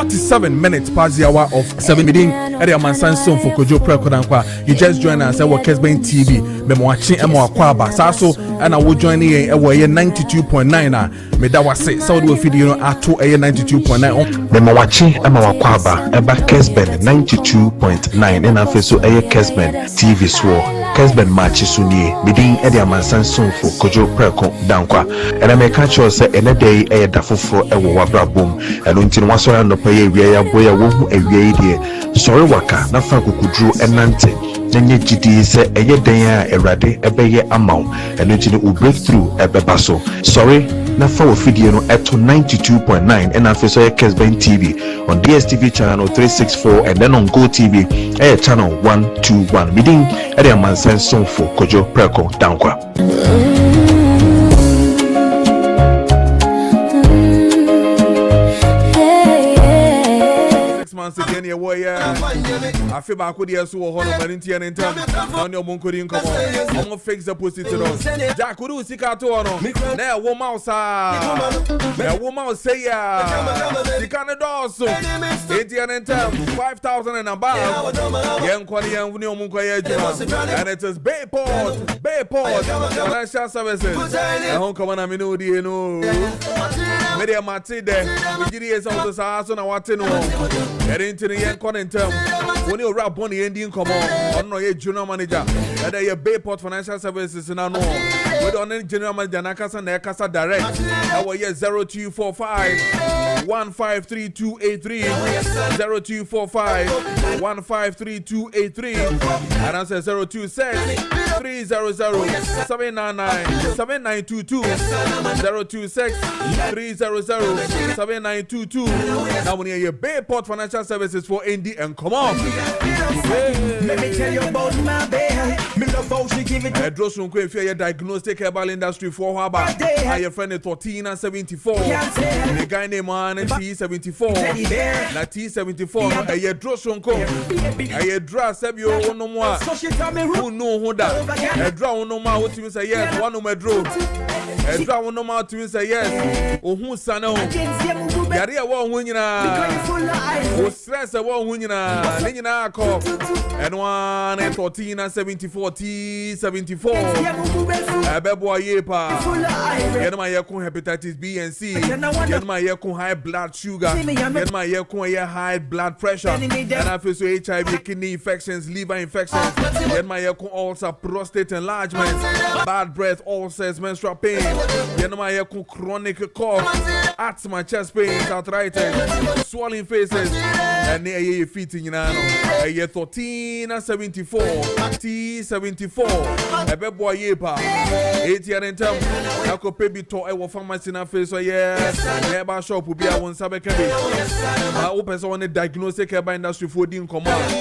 47 minutes past the hour of 7 meeting at the Amansan Song for Kojo Preko Dankwah. You just join us at Kessben TV. Memoachi Emo Akwaba. Saso and I will join here at 92.9. Medawase Saudi video at 92.9. Memoachi Emo Akwaba Eba Kessben 92.9 and Afeso Kessben TV Swore. Kessben Maakye Sunye meeting at the Amansan Song for Kojo Preko Dankwah. And I make a choice say any day dafofo ewo wabra bom eno nti no wasora no paye wiye ya boya wo hu awie die sori waka na fa kokudru enante nenye gidi se eye den a erade ebeye amaw eno nti no breakthrough ebeba so sorry na fa ofidie no eto 92.9 and afeso Kessben TV on DSTV channel 364 and then on Go TV channel 121 meeting at the Amansan Song for Kojo Preko Dankwah. Again, your warrior. I feel back with the so hold on in time. On your monkey in come on. I'm gonna fix the pussy to us. Jack, could you see Cartoon? Now, one mouse, say, you can't do so. 80 and 5,000 and above. Young Quality and New Munkoya, and it is Bayport, Financial Services. And home come on, I mean, you know, Media Matide, we did it on the house on our tin. Into the young content when you rap on the ending come on no junior manager that a Bayport Financial Services in ano we don't general manager nakasa na kasa direct our year 0245 153283 0245 153283 and answer 026 300 799 7922 026 300 7922 now when you Bayport Financial Services for ND and come on. Let me tell you about my baby. Me love how she give it. Drosun ko if you diagnostic herbal industry for haba. I your friend 13 and 74. The guy named man T74. Na T74 no e Drosun ko. E dra sebio ono mo a. Who know who that? E dra ono ma what you say yes, one no medro. E dra ono ma to say yes. Ohun sana o. Yare a wo hu nyina. O stress a wo hu nyina. Ne nyina akọ. And 1 and 14 and 74 T74. Ebebo yepa. Get my yakun hepatitis B and C. Get my yakun high blood sugar. Get my yakun high blood pressure. And I feel so HIV, kidney infections, liver infections. Get my yakun ulcer, prostate enlargement, bad breath, ulcers, menstrual pain. Get my yakun chronic cough, asthma, chest pain, arthritis, swelling faces. And near feet in a 13 and 74 T74. Ebebo yepa 80 and time I could pay to our pharmacy na face so yes never shop will be a one sabekabe I open so on the diagnostic herbal industry for din command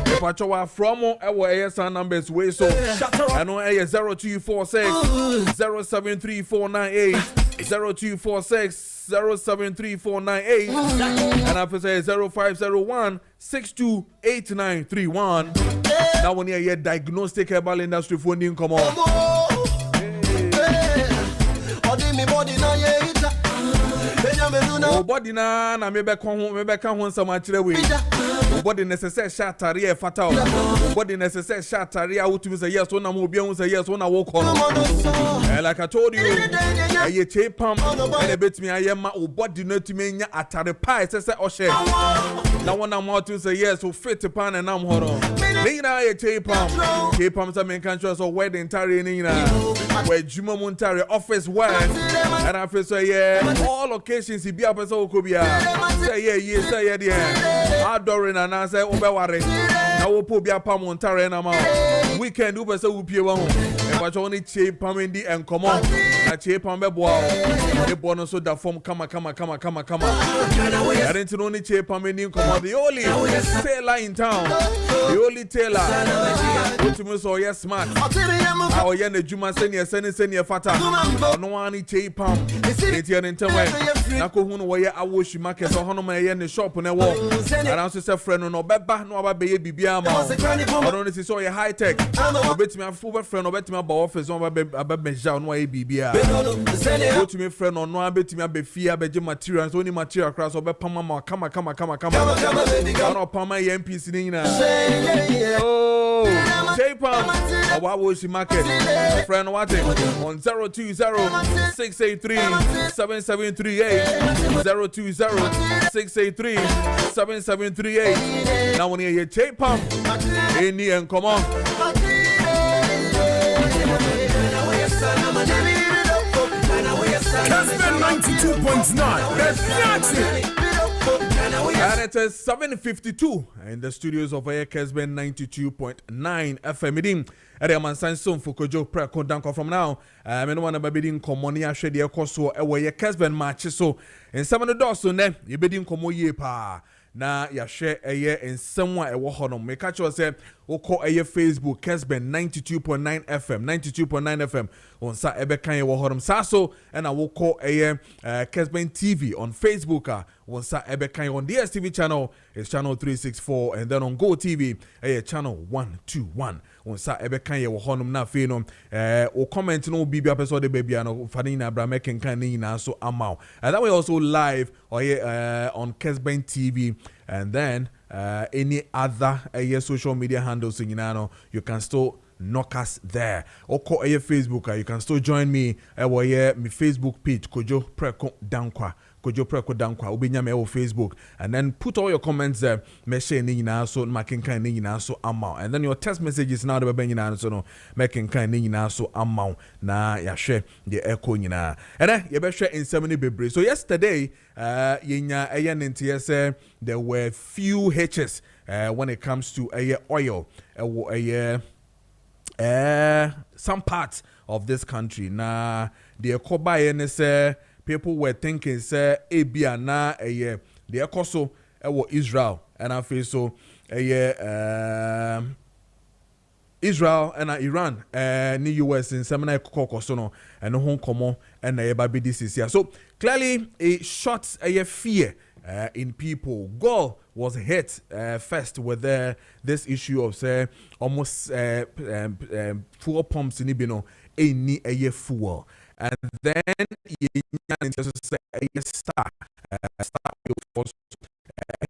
if I show from our ASN numbers way so I know 0246 073498 0246 073498 and I say 0501 628931. Now when you hear diagnostic herbal industry funding come on. Oh body na maybe come home some much way. Body necessary shatari fatal. Body necessary shatari out to say yes, one more be on say yes, one I walk on. And like I told you, I tape pump and a bit me I am my body not to me at the pie, say or share. Now one I'm out to say yes, so fit to pan and I'm hold on. Nina a tape pump some in countries or wedding tarry Nina where Juma Montari office work and I feel say yeah, all occasions he be up as all could be say yeah, say yeah, adoring and I say Obeware. Now we'll put a palm on Tara and I'm out. Weekend Uber so be one. But only cheap palm in the and come on. A cheap palm beboa. The bonus of the form come. I didn't only cheap palm in the come on. The only tailor in town. The only tailor. What you so yes smart. Our young Juma senior fata. No one cheap palm. It's here in town. Nako Huno Waya Awoshi Market or Honoma in the shop on a wall. And answer say friend no beba no ababe bibiama. I don't see so high tech. I bet me a full friend or bet me about office on about Meja no ABBA. Go to me friend or no I bet me a befia beje materials only material across or Pama come. I don't Pama MPC Nina. Oh, J-Pam, Awawoshi Market, friend watching on 020-683-7738, 020-683-7738. Now when you hear J-Pam, Any and come on. Kessben 92.9. And it is 7:52 in the studios of Kessben 92.9 FM. Idim Ereman Sanson for Kojo Preko Dankwah from now. I mean one about bidding Comonia Shedia Koso away Kessben match so in some of the doors so ne you bidding Komo ye pa. Na ya share a year in somewhere a wahonom. Make catch yourself or call a Facebook Kessben 92.9 FM 92.9 FM on sa ebe kan ye wahonom saso and I will call a year Kessben TV on Facebook on sa ebe kan on DSTV channel is channel 364 and then on Go TV a channel 121 on sa ebe kan ye wahonom na fe no o comment no bibi episode baby no fani na bra making kan ni na so amount and that way also live or on Kessben TV. And then any other social media handles you can still knock us there. Or call Facebook, you can still join me my Facebook page Kojo Preko Dankwah. Kojo Preko Dankwah ubinyame o Facebook and then put all your comments there meshe ni nyina so making kind ni nyina so amount and then your text messages now the be nyina so no making kind ni nyina so amount na ya share the echo nyina and you be share in so many bebre. So yesterday yenya ntie say there were few hitches when it comes to oil some parts of this country na the ekoba ne say people were thinking say ebia na the ekoso Israel and I feel so Israel and Iran ni US in semina kokoso no and hon komo and baby this is here. So clearly it shots fear in people. Goal was hit first with this issue of say almost fuel pumps in Ibino any fuel. And then Star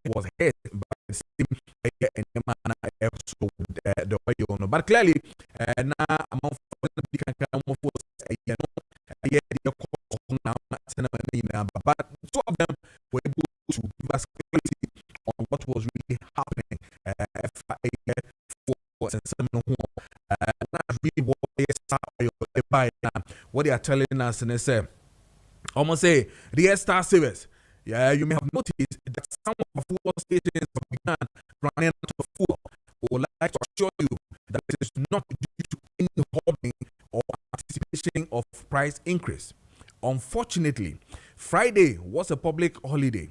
was hit by the same the oil. But clearly, now among but two of them were able to give us clarity on what was really happening. What they are telling us and they say, almost say, the Star Service. Yeah, you may have noticed that some of the fuel stations have begun running out of fuel. We would like to assure you that it is not due to any holding or anticipation of price increase. Unfortunately, Friday was a public holiday,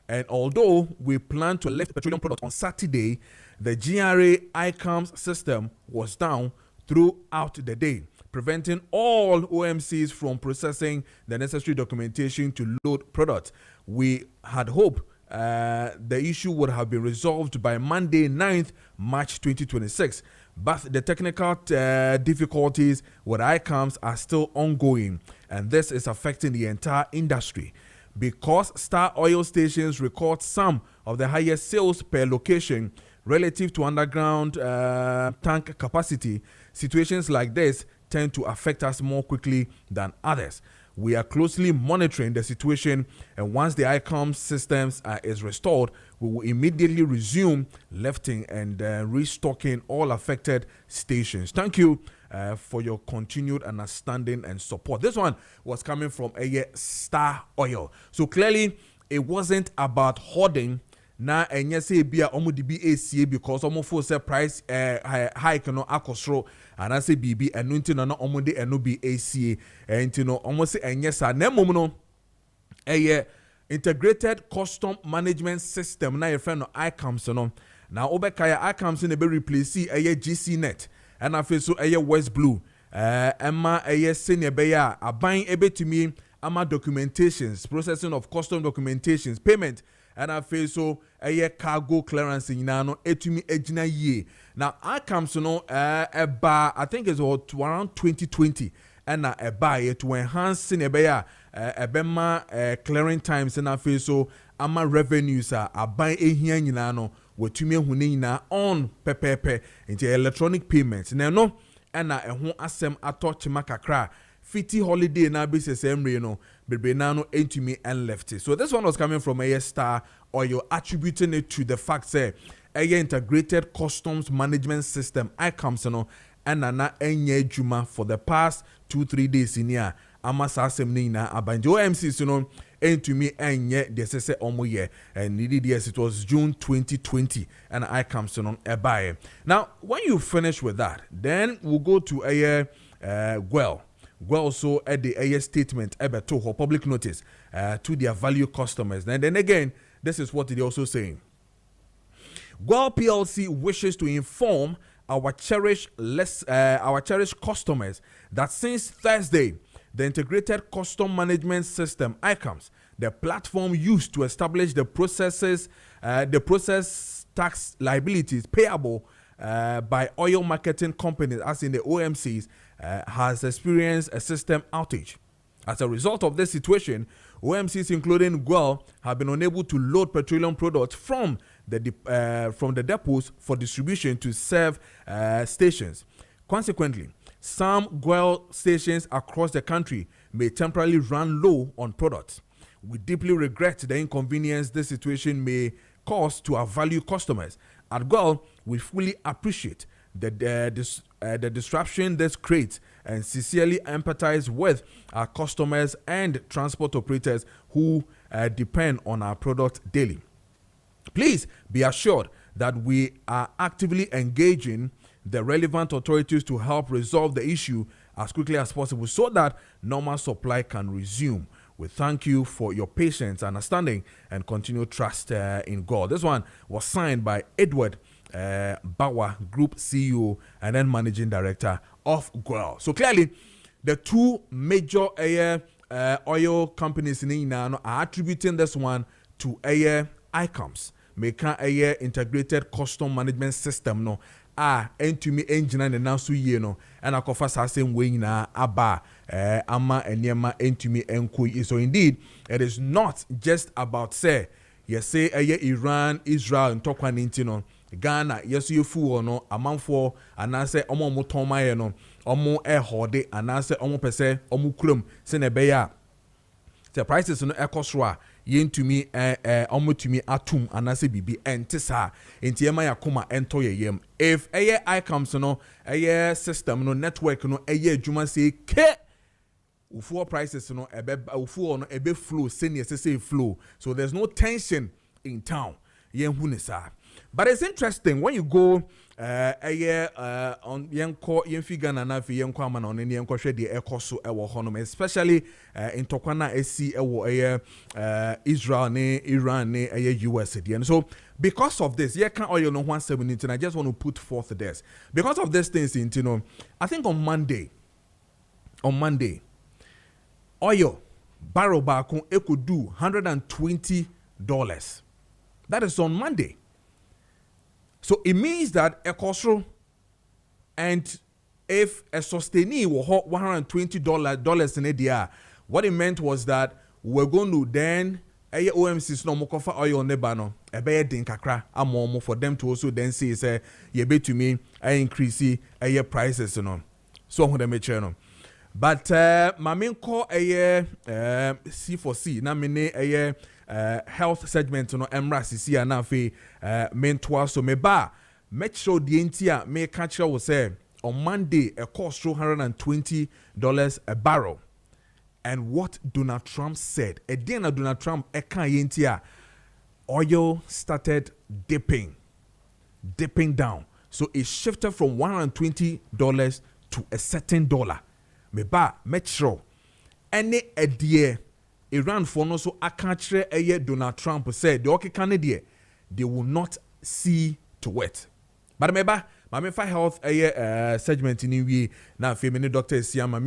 and although we plan to lift petroleum products on Saturday, the GRA ICAMS system was down throughout the day, preventing all OMCs from processing the necessary documentation to load products. We had hoped the issue would have been resolved by Monday, 9th March 2026, but the technical difficulties with ICAMS are still ongoing, and this is affecting the entire industry. Because Star Oil stations record some of the highest sales per location relative to underground tank capacity, situations like this tend to affect us more quickly than others. We are closely monitoring the situation, and once the ICOM systems is restored, we will immediately resume lifting and restocking all affected stations. Thank you for your continued understanding and support. This one was coming from a Star Oil. So clearly, it wasn't about hoarding. Na enye say bia omo di bi ACA because omo for say price hike no akosro and I say BB enu nti no omo de enu bi ACA enti no omo say enye sa na mom no integrated custom management system na your friend no ICAMS no na obekaya ICAMS na be replace GC net and I feel so West Blue Emma senior be ya aban ebetumi ama documentations, processing of custom documentations, payment, and I feel so a cargo clearance in no etumi ejina ye. Now I come to know a bar, I think it's around 2020, and a bar to enhance in a bema clearing times, and I feel so ama revenues are buy a here no wetumi ehune na on pepepe into electronic payments. Now no and a ho asem atouch makakra fiti holiday na basis emre no bebe na no entumi and left it. So this one was coming from a star, or you're attributing it to the fact say a integrated customs management system I comes no and na enye juma for the past 2-3 days in here amasa asem ni na abanje OMC you know to me and yet the say omo year and needed yes it was June 2020 and I come on a buy. Now when you finish with that, then we'll go to a Gwell so at the a statement to her public notice to their value customers. And then again, this is what they're also saying. Gwell PLC wishes to inform our cherished customers that since Thursday, the Integrated Custom Management System (ICAMS), the platform used to establish the process tax liabilities payable by oil marketing companies, as in the OMCs, has experienced a system outage. As a result of this situation, OMCs, including Gwell, have been unable to load petroleum products from the depots for distribution to serve stations. Consequently, some Gwell stations across the country may temporarily run low on products. We deeply regret the inconvenience this situation may cause to our value customers. At Gwell, we fully appreciate the disruption this creates and sincerely empathize with our customers and transport operators who depend on our product daily. Please be assured that we are actively engaging the relevant authorities to help resolve the issue as quickly as possible so that normal supply can resume. We thank you for your patience, understanding, and continued trust in God. This one was signed by Edward Bawa, Group CEO and then Managing Director of Gwell. So clearly, the two major oil companies in Inano are attributing this one to ICAMS, making integrated custom management system no entumi engine and now so ye no and akofa sa same way na aba ama enyema entumi enko. So indeed it is not just about say yes say Iran, Israel and Tokwa no Ghana yes you fu no amanfo anase omo motoma ye no omo hode anase omo pese omo kurom se na be ya the prices no ekosro yentumi omotumi atum anase bibi entisa entiema yakoma ento yeyem if ICAMS no system no network no adwuma say ke ufuo prices no ufuo no ebe flow senior say flow, so there's no tension in town yenhu ne sa. But it's interesting when you go on yenko yenfiga na fi yenko amana on yenko hwe de ekoso ewo honom, especially in Tokwana esi ewo Israel ne Iran ne US and so because of this ye can oil no 170. I just want to put forth this because of this things in I think on Monday oil barrel back it could do $120. That is on Monday. So it means that a cost and if a sustainee were $120 in a year, what it meant was that we're going to then OMC's no more oil on the banner, a bad din kakra, a more for them to also then say, say, ye bet to me, I increase a prices, so on the channel. But my main call C4C, na mene health segment emra sisi na fe mentoa so me ba make sure the entia me catch will say on Monday a cost $120 a barrel. And what Donald Trump said, again Donald Trump entia oil started dipping down, so it shifted from $120 to a certain dollar. Me ba make sure any idea Iran for no so akachre Donald Trump said the okay Canada they will not see to it. But remember, Mame fa health segment ni wie na fe me ne doctor siama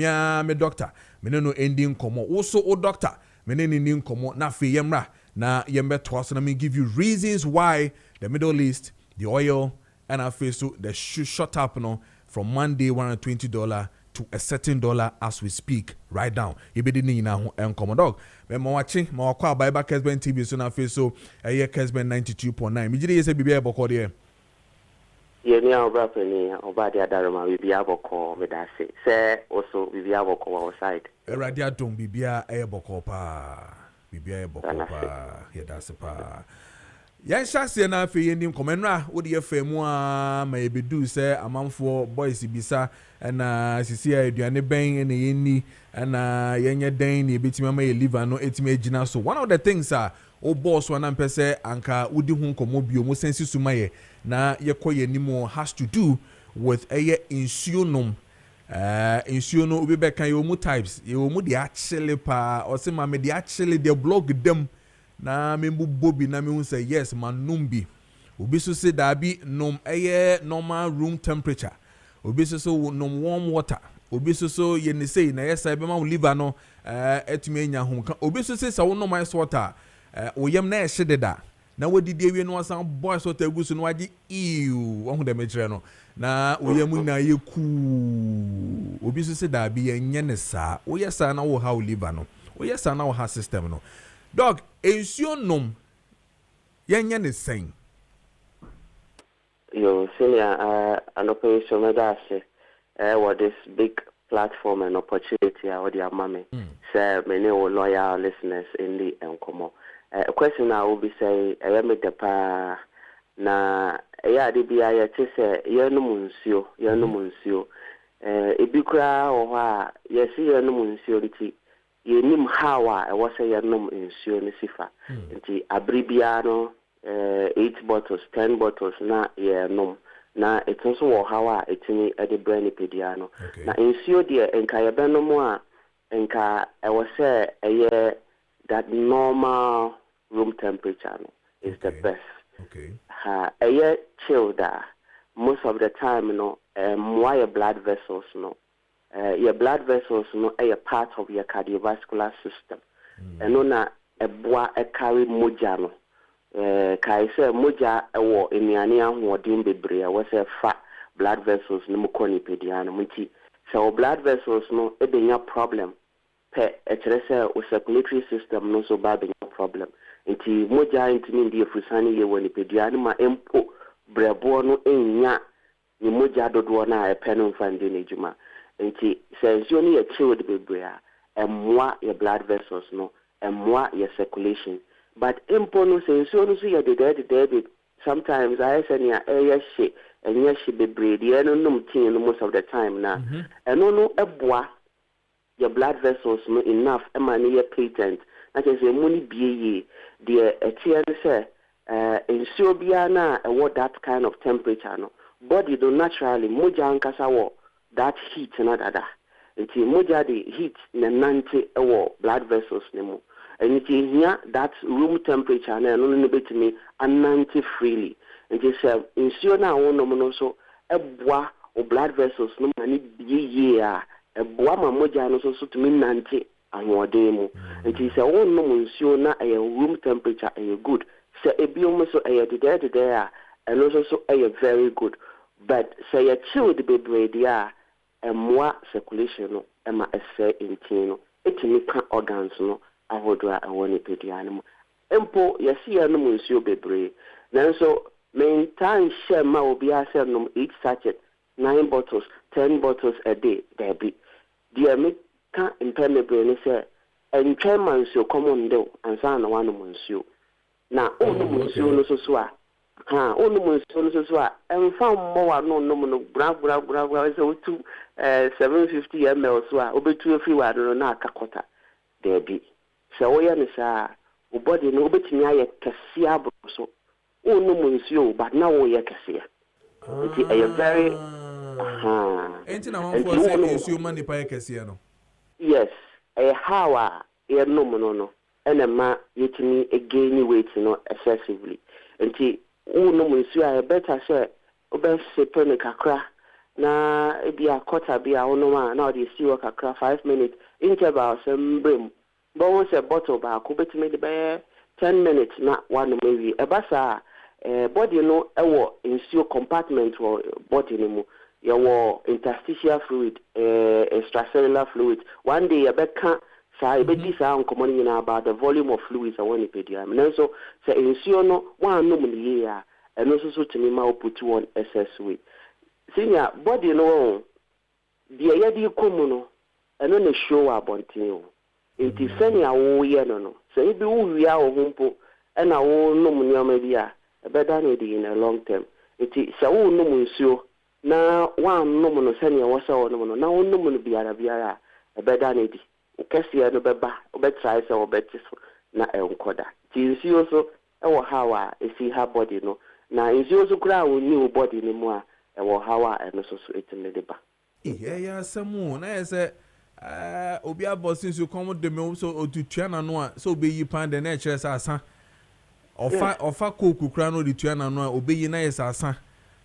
me doctor me no ending komo also o doctor me ne ni komo na fe yemra na yembe toss na me give you reasons why the Middle East the oil and I face so the shot up no from Monday $120 to a certain dollar as we speak right now. You be didn't know and come dog. Me mo watching mo kwa by back Kessben TV so na face so Kessben 92.9. Me jide say bibia boko there. Ye ni oba pani oba dia darama bibia boko me da say also bibia boko outside. Radio don bibia boko pa. Bibia boko pa. Ye da se pa. Yan shase na fe yenim komenra wo de fe mu a ma ebedu se amanfo boys bisa na sisi aduane ben na yenni na yenye den na ebetima ma ye liver no etima agina so one of the things o boss wana mpese anka wudi hu komo bio mo sensi sumaye na ye koye nimo has to do with insuo nom insuo no obi be kan yo mu types yo mu de actually pa o se ma me de actually de blog dem na membu bobi na me hu say yes manumbi obi so say dabi nom normal room temperature obi so nom warm water obi so ye ne say na yes be ma liver no etime nya ho ka obi so say wo nom ice water oyem na ehye da na wodidi ewie no asan boys water gusu no wagi ew wo hu de me kire no na oyem na ye ku obi so say dabi ye nye ne sa wo yes na wo ha liver no wo yes na wo ha system no dog ensure nom yenye ne sen Yo senior an operation medase what this big platform and opportunity or the mama say many loyal listeners in the enkomo a question I will be say I am the pa na ya de bia ya te say yenum nsuo ebi kra o ha yesi yenum nsuo nti yenim hawa e wo say yenum nsuo ne sifa nti abribia no 8 bottles 10 bottles na yenum na etonso wo hawa etini e de brand pedia no na nsuo de enka ye benomo a enka e wo say eye that normal room temperature no is the best. Okay. Chilled most of the time, why your blood vessels, your blood vessels, a part of your cardiovascular system. And on a bois a carry mojano. Kai say moja or in the ania who dimbe brea was a fat blood vessels no mukoni pediano muti. So blood vessels no it be your problem. Pe etrese o circulatory system no so bad no problem. Nti moja ntimi ndi efusani ye woni pediano ma empo brebo no enya ni moja dodo na epeno mfande na ejuma. Nti senso ni ye chilled bebrea emwa your blood vessels no emwa your circulation. But empo no senso no so ye de sometimes I say ni aya she enya she bebre de no num tin no most of the time na eno no eboa your blood vessels no enough emani ye patent na say money biye the etian say ensure bia na that kind of temperature no body do naturally moja ankasa wo that heat na dada enti moja the heat na nante blood vessels nemu enti here that room temperature na no betimi anante freely enti say ensure na wo no so eboa o blood vessels no mani biye a eboa ma moja no so to me nante anwodemu nti say wo no ensure na room temperature good say ebiom so there and also so very good but say you chill the baby dia emwa circulation no ema ese intino etimi ka organs no ahodwa awoni pediano empo yesi ya no ensure bebre nanso maintain share ma obi ase no each sachet 9 bottles 10 bottles a day there be dia me ka impermeable ni say entwe manso common do ansa na wanu manso na onu manso no so a onu manso no so a emfa mmo wa no bra so to 750 ml so a obetu afi wa no na akakota there be so wo ya ni sa o body no obetimi aye kase abro so onu manso but na wo ye kase nti very enti na one for say ensure money pa kase no. Yes, how no enema yetimi again weight no excessively. Nti no munsu better say obe sepe kakra na ebi a quarter bi a onoma na dey see work kakra 5 minutes interval sembrim but once a bottle ba ko betime de be 10 minutes na one maybe eba sa body no ewo insuo compartment or body no mu your interstitial fluid extracellular fluid one day ebeka sa ebedi sa nkomo ni na about the volume of fluids I want to pedia me so say insuo no one no mu ni ya eno so timi ma put on excess weight senior body no the yedi komu no eno na show abontin o enti senior wo ye no say bi wo wia wo humpo ena wo no mu nyama bia better need in a long term enti say wo no mu nsuo na one no mu no senior wo say wo no na wo no mu no biara better need kesi no beba obetry say obetiso na enkoda ti nsuo so ewo hawa esi ha body no na nsuo so kura wo new body ni mu a ewo hawa eno so etime de ba yeah samu na say obi abosin so come de me so otutua na no a so obeyi pan de na kire sa asa ofa koku kura no de tua na no a obeyi na yesa asa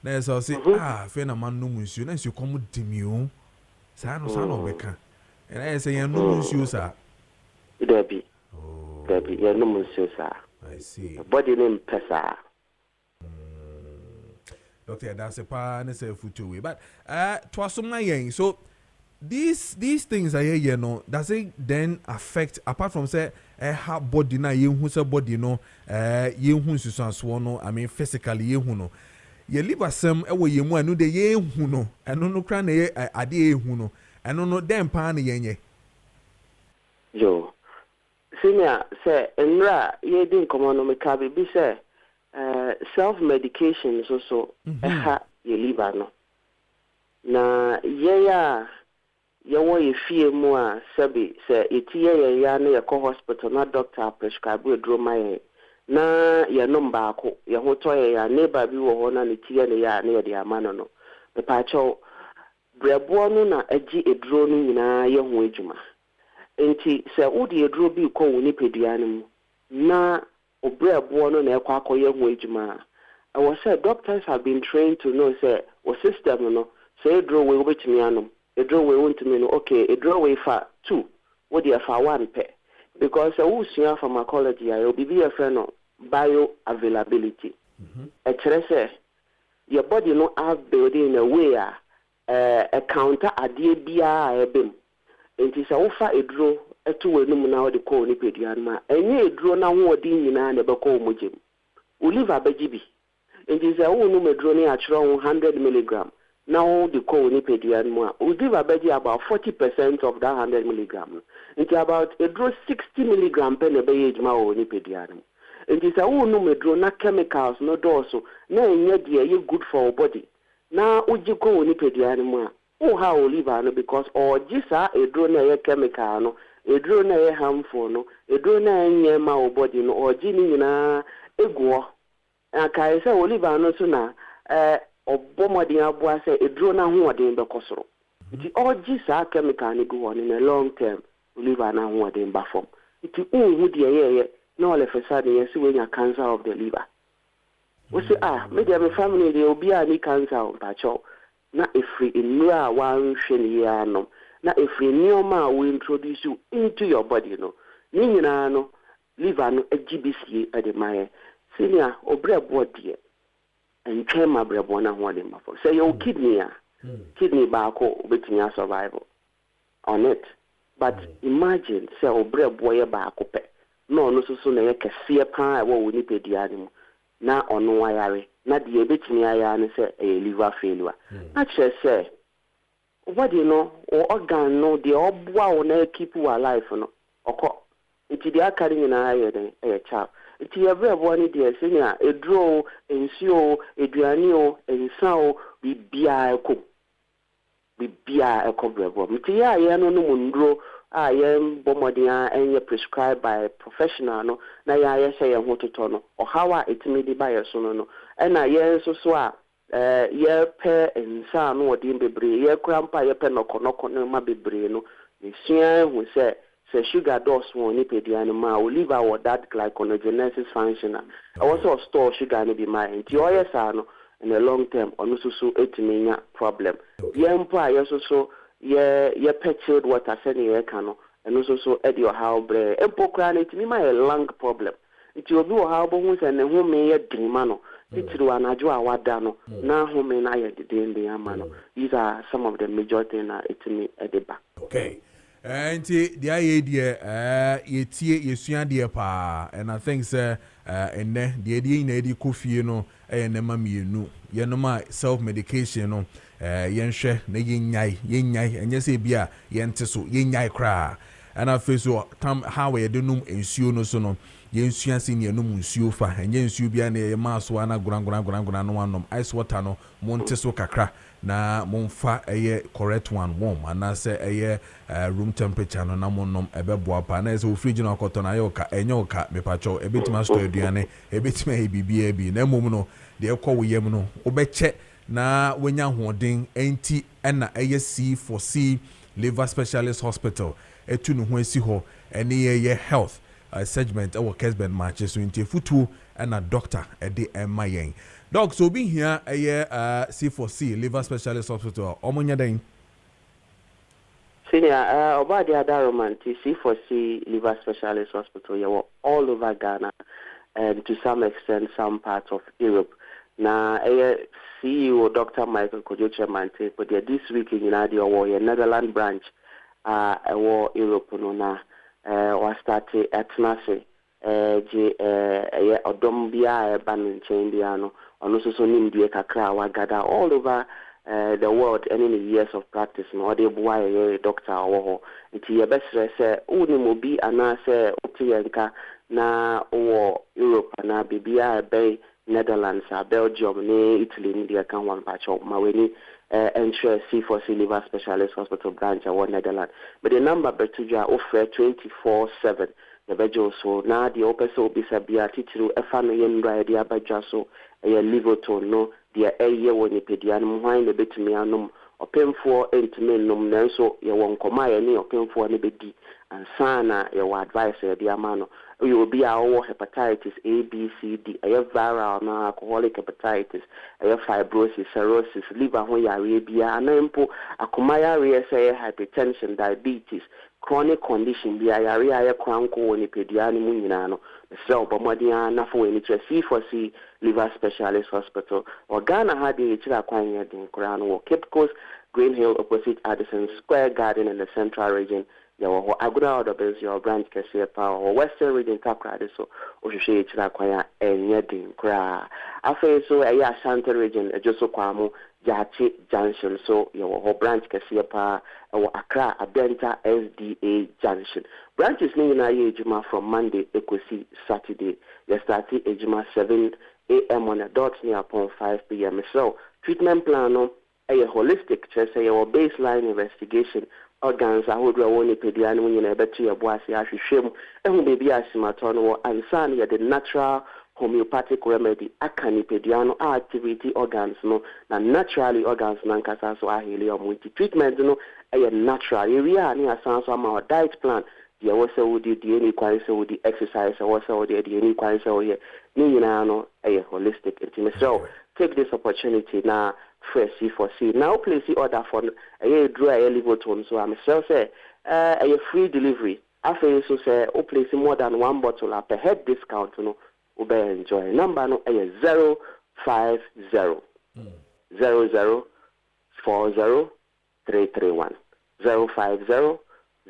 na yesa say fe na man no munsuo na nsuo come de me o sa no obeka na yesa yan no munsuo sa debi yan no munsuo sa I see body name pesa doctor that's a pa na say futu we but twasoma yen so these things are here no does it then affect apart from say how body na yehu say body no yehu susanso no I mean physically yehu no ye liver sem e wo yemu anu de yehu no eno no kra na ade yehu no eno no dem pa na yenye yo senior say enra ye din komo no me ka bi say self medication so ha ye liver no na ye yawo ye fie mu a sabi se etiye ya na ye ko hospital na doctor prescribe edroma ye na ye number ako ye ho to ye ya neighbor bi wo ho na ne tiye ne ya na ye de amano no be pa cho brebo no na agi edro no nyina ye ho adwuma enti se udi edro bi ko woni peduane mu na obrebo no na ekwa akoye ho adwuma I was said doctors have been trained to know say o system no say edro we obetimi anom a draw we want to mean okay a draw way for 2 what they for 1 pair because who see pharmacology I will be a friend of bioavailability a say your body no have built in a way a counter a dear bia bim it is a offer a draw a 2 way no now the call ni pedianma and ye draw now what in and a bako mujim we live a baby it is a woman no draw near 100 milligram. Now the call ni pedian we give a baby about 40% of that 100 milligram. It's about a draw 60 milligram per age ma ni pedian. It is a no draw na chemicals no doso na nye you good for our body. Now uji call ni pedian how liver no because or jisa a draw na chemical no a draw na harmful no a draw na nye ma our body no or jini na egwo. Aka say liver no so na obomodi abua say edro na ho odin be kosoro iti oji sa chemical ni go on in a long term liver na ho odin ba form iti unhu de ye na ole fesa de yesi we nya cancer of the liver we say me dey my family dey obi a ni cancer of pacho na efri enura wan hwe ni ya no na efri nioma we introduce you into your body no ni nyina no liver no agibisi e de maye senior obre body and train my brebo na ho dem before say your kidney kidney back obetumi survival on it but imagine say obrebo ye back pe no no so na ye kese pa e wo ni pedia ni na ono ayare na de obetumi aya ne say a liver failure actually say what you know organ no de obwa wo na keep you alive no okọ enti de akari nyina aye den e chap iti everyone ni dey senior edro ensio eduani o ensa o bibia eko brebo miti ya ye no no mundro a ye bomodin enye prescribed by professional no na ya ye say ye ho toto no o hawa etimi di ba ye so no na ye so a ye pe ensa no odin bebre ye krampa ye pe noko no ma bebre no esua hu say sugar dose won ni pedian ma o liver or that glycogenesis function I also store sugar ni be my nti o yes no in the long term ono so etiminya problem yempo a yeso ye petchilled water sene ye kano and also edi your how bre empo kra na etimi ma a lung problem iti obi wo how bo hu se ne ho me ye drima no titiru anajo awada no na ho me na ye de amano. These are some of the major things na etimi ediba. Okay. Nti the idea yetie yesua de pa and I think say enne the idea na edi kofie no nema mienu yenoma self medication no yenhwe na yenyai enye se bia yente so yenyai kra and I feel so how we de num ensuo no so no yensua se ne num nsuo fa enye nsuo bia na ye maso ana gurangura no wanom ice water no monte so kakra na monfa correct one warm and I say room temperature no na monnom ebeboa pa na say o fridge no akoto na yoka enyoka mepacho ebetima store aduane ebetima bibia bi na mom no de ekwo yem no obeche na wenya hoden enti na C4C liver specialist hospital etu no ho asi ho ene ye health segment our Kessben Maakye so enti futu na doctor de mayen doc so be here C4C liver specialist hospital omonya den Senior obadi adaroman C4C liver specialist hospital you were all over Ghana and to some extent some parts of Europe na CEO Dr. Michael Kojo Preko but this week in United or Netherlands branch war Europe no na was started at Nase odombia ban chendiano ono so nim die kakra wa gather all over the world and in the years of practice no dey boy doctor wo nti ye besre se uni mo bi ana se otiyenka na wo Europe na bibia bay Netherlands Belgium ne Italy ni dia kan wan pacho maweni ensure C4C liver specialist hospital branch at Netherlands but the number betuja offer 24/7 the bejo so na the opeso bisabia titiru efano yendra dia baja so livoton no dia woni pedian hwan ne betumi anom opemfo entime nom nanso ye won koma ye ne opemfo ne bedi ansana ye wa advice ye dia ma no you be our hepatitis A, B, C, D, viral na alcoholic hepatitis, fibrosis, cirrhosis, liver ho yare bia anampo akoma yare say hypertension, diabetes, chronic condition bia yare aye kwanko woni pedia ni mu nyina no so bomodia na fo eni C4C liver specialist hospital or Ghana had the chira kwan ye den kra no Cape Coast Green Hill opposite Addison Square Garden in the Central region. Yawo aguna order base your branch Kessben or Western region takra so ohwehwe chira kwaya enye din kra afa so Ashanti region ejoso kwamu Jachi Junction so your branch Kessben or Accra Adenta SDA Junction branches ni na ye ejuma from Monday ekosi Saturday you start ejuma 7 a.m. on a dot near upon 5 p.m. so treatment plan no a holistic just say your baseline investigation organs ahodwa woni pedia no nyina ebetu ye boase ahwehwem ehu bebi asimato no ansan ye the natural homeopathic remedy akani pedia no activity organs no na naturally organs nan kasa so ahele multi treatment no natural area ni asan so ma diet plan ye wo se wodi die ni kwan se wodi exercise wo se wodi die ni kwan se wo ye ni nyina no holistic intimacy so take this opportunity na fresh C4C now place the order for draw a livoton so I'm say a free delivery after so say o place more than one bottle per head discount no ube enjoy number no 050 00 40 331 050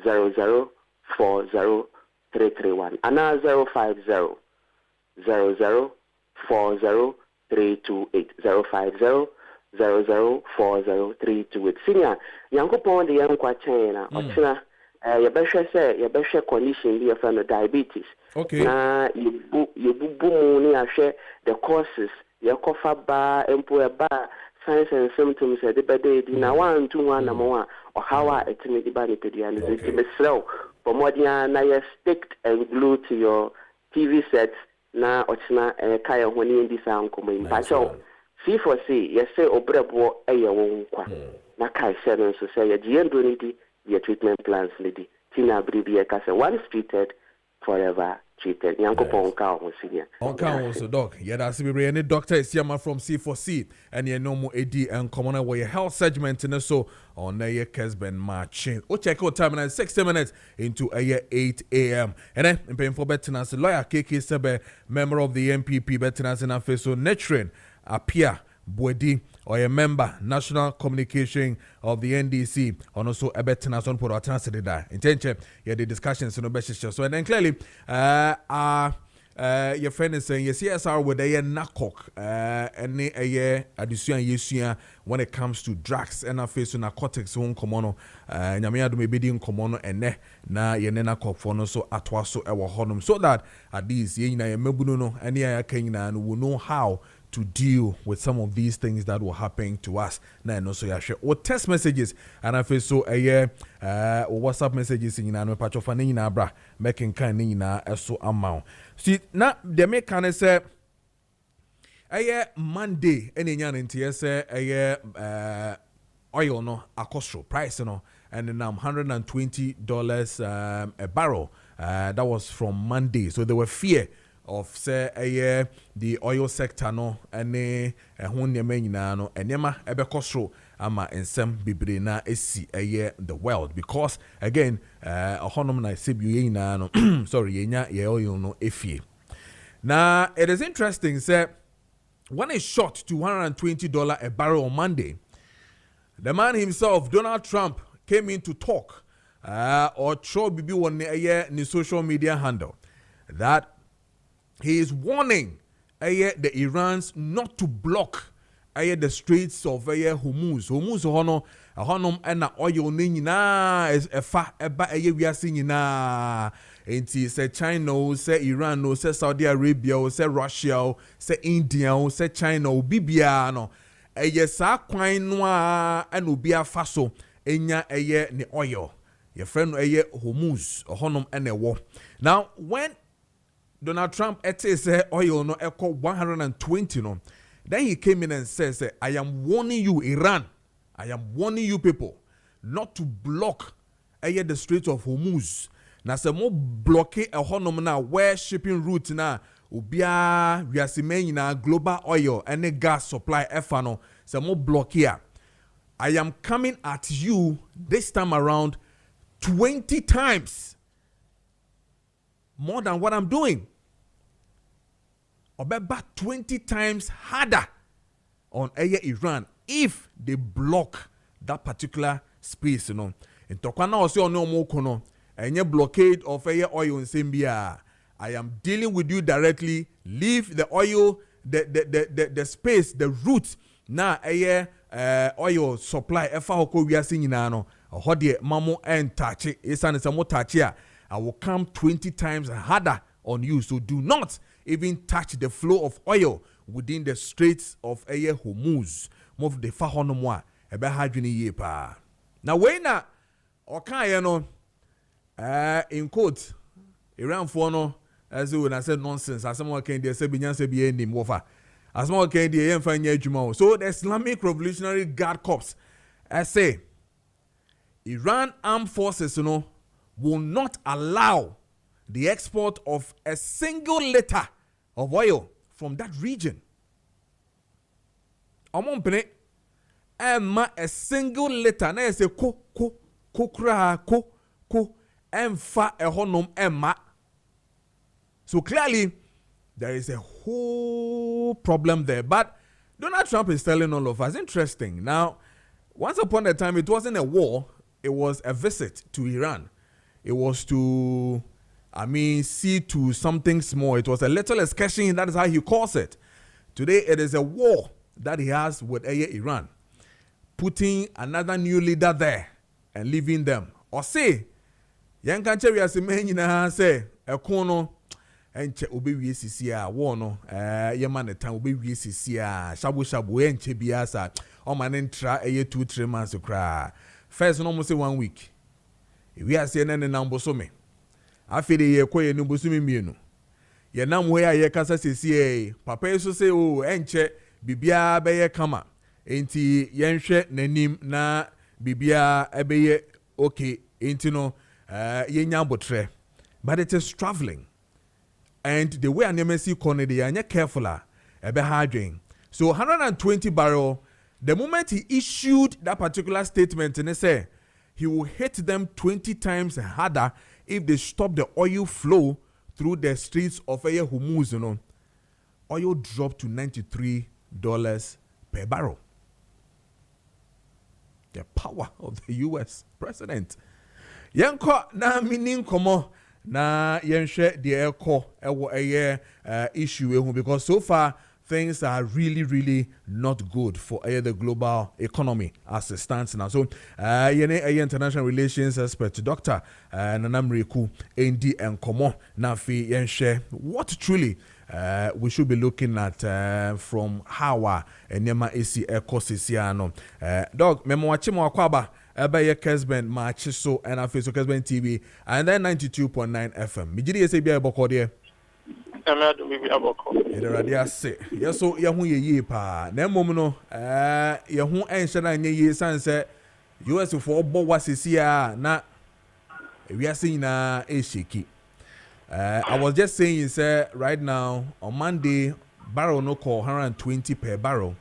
00 40 331 and 050 00 40 328 050 0040328 senior yankopon de yankwa chena ochina yebehwe condition bi from diabetes okay na yebubu mu ni ahwe the causes yakofa ba empo ba signs and symptoms de bede di na 1 2 1 na mo or how etimi di ba ni pedialis it be slow but modia na you stick and glue to your TV set na ochina kaya honi ndi sa nkomo impacho C4C, yes, say obrebo won kwa. Na kai seven so say ye treatment plans lady. Tina bribia kase once treated, forever treated. Yankopon ka ho senior. Also, doc. Yeah, that's any doctor is here from C4C, and you know more AD and commoner where your health segment in so on the Kessben Maakye. O check out time and 60 minutes into 8 a.m. And then in paying for Bettinance, lawyer Kessben, member of the MPP Bettinance and Afeso Netrin appear. Bwedi or a member National Communication of the NDC and also a better on for our intention yeah the discussions in the best so and then clearly your friend is saying yes CSR with a nakok any a year addition year when it comes to drugs and face narcotics on common nyamia do maybe in common and ne na ye nakok for no so atwa so ewo honum so that at least ye na ye mebuno no any ya kanyina will know how to deal with some of these things that will happen to us. Now, no, so share or text messages, and I feel so or WhatsApp messages in an patch of an bra making kind in so amount. See, now they make kind of say a Monday, any yan in TSA a oil no a cost price no, and then $120 a barrel. That was from Monday, so there were fear of say the oil sector no ene ehun nyema nyina no enyema ebekosro ama ensem bibre na esi the world because again ahonom na sebu nyina no sorry yenya ye oil no efie. Now it is interesting say when it shot to $120 a barrel on Monday, the man himself Donald Trump came in to talk or show bibi one ni social media handle that he is warning the Iranians not to block the straits of Hormuz. Hormuz hono ena oil ni na efa eba wiase nyina. Enti say China, say Iran, say Saudi Arabia, say Russia, say India, say China, bibia no. Sa kwan no a ena obi afa so enya ne oil. Your friend Hormuz hono ena wo. Now when Donald Trump say oil no echo 120 no. Then he came in and says, I am warning you, Iran. I am warning you people not to block the Strait of Hormuz. Na se mo blockade a honom na where shipping route na ubia wiasime na global oil and gas supply efano se mo blockade. I am coming at you this time around 20 times more than what I'm doing. About 20 times harder on Iran if they block that particular space, you know. In Tokwana also no more kono, any blockade of oil in Zambia. I am dealing with you directly. Leave the oil, the space, the route. Na oil supply. Efa hoko we are seeing no. Hodie mamo and touch it. Esan samo touch ya. I will come 20 times harder on you. So do not even touch the flow of oil within the straits of Hormuz. Move the fahonomwa ebe hadwini ye pa. Now when na okan no in quote Iran for no as when I said nonsense as someone can dey say binyan say be name wofa. As someone can dey yemfa nya adwuma. So the Islamic Revolutionary Guard Corps say Iran armed forces will not allow the export of a single liter of oil from that region. Omonpene emma a single liter na say ko emfa ehonom emma. So clearly there is a whole problem there. But Donald Trump is telling all of us interesting. Now, once upon a time it wasn't a war, it was a visit to Iran. It was to see to something small. It was a little excursion. That is how he calls it. Today, it is a war that he has with Iran. Putting another new leader there and leaving them. Or say, Yankanche we are saying na say, Ekono, enche obi wiesisi a war no, yeman the time obi wiesisi a shabu enche biasa. O man entra 2-3 months okra. First no mo say 1 week. We are saying na nambo so me. Afide ye koye no bosumi mienu ye nam we aye kasa sesi papa yeso se o enche bibia beye kama enti yenhwe nanim na bibia ebeye okay enti no yenya botre but it is traveling And the way an MSC corner they are careful, hard. So 120 barrel. The moment he issued that particular statement, and they say he will hit them 20 times harder if they stop the oil flow through the streets of Hormuz. You know, oil dropped to $93 per barrel. The power of the U.S. president. Yanko na meaning komo na yenhwe the eko ewo issue because so far things are really not good for the global economy as it stands now. So international relations expert Dr. Nanamriku Endi Enkomo na fi yenhwe what truly we should be looking at from how enema esi ekosisiano. Dog memo wachimo akwaba ebe Kessben Maakye so and afeso Kessben TV and then 92.9 FM. Mijiri ese bia eboko de. Amadu bibi aboko. Ederade ase. Yeso ye hu ye pa. Na emom no ye hu enhye na nye ye sanse US for obo wasisi a na ewiase nyina e sheki. I was just saying, sir, right now, on Monday, barrel no call 120 per barrel.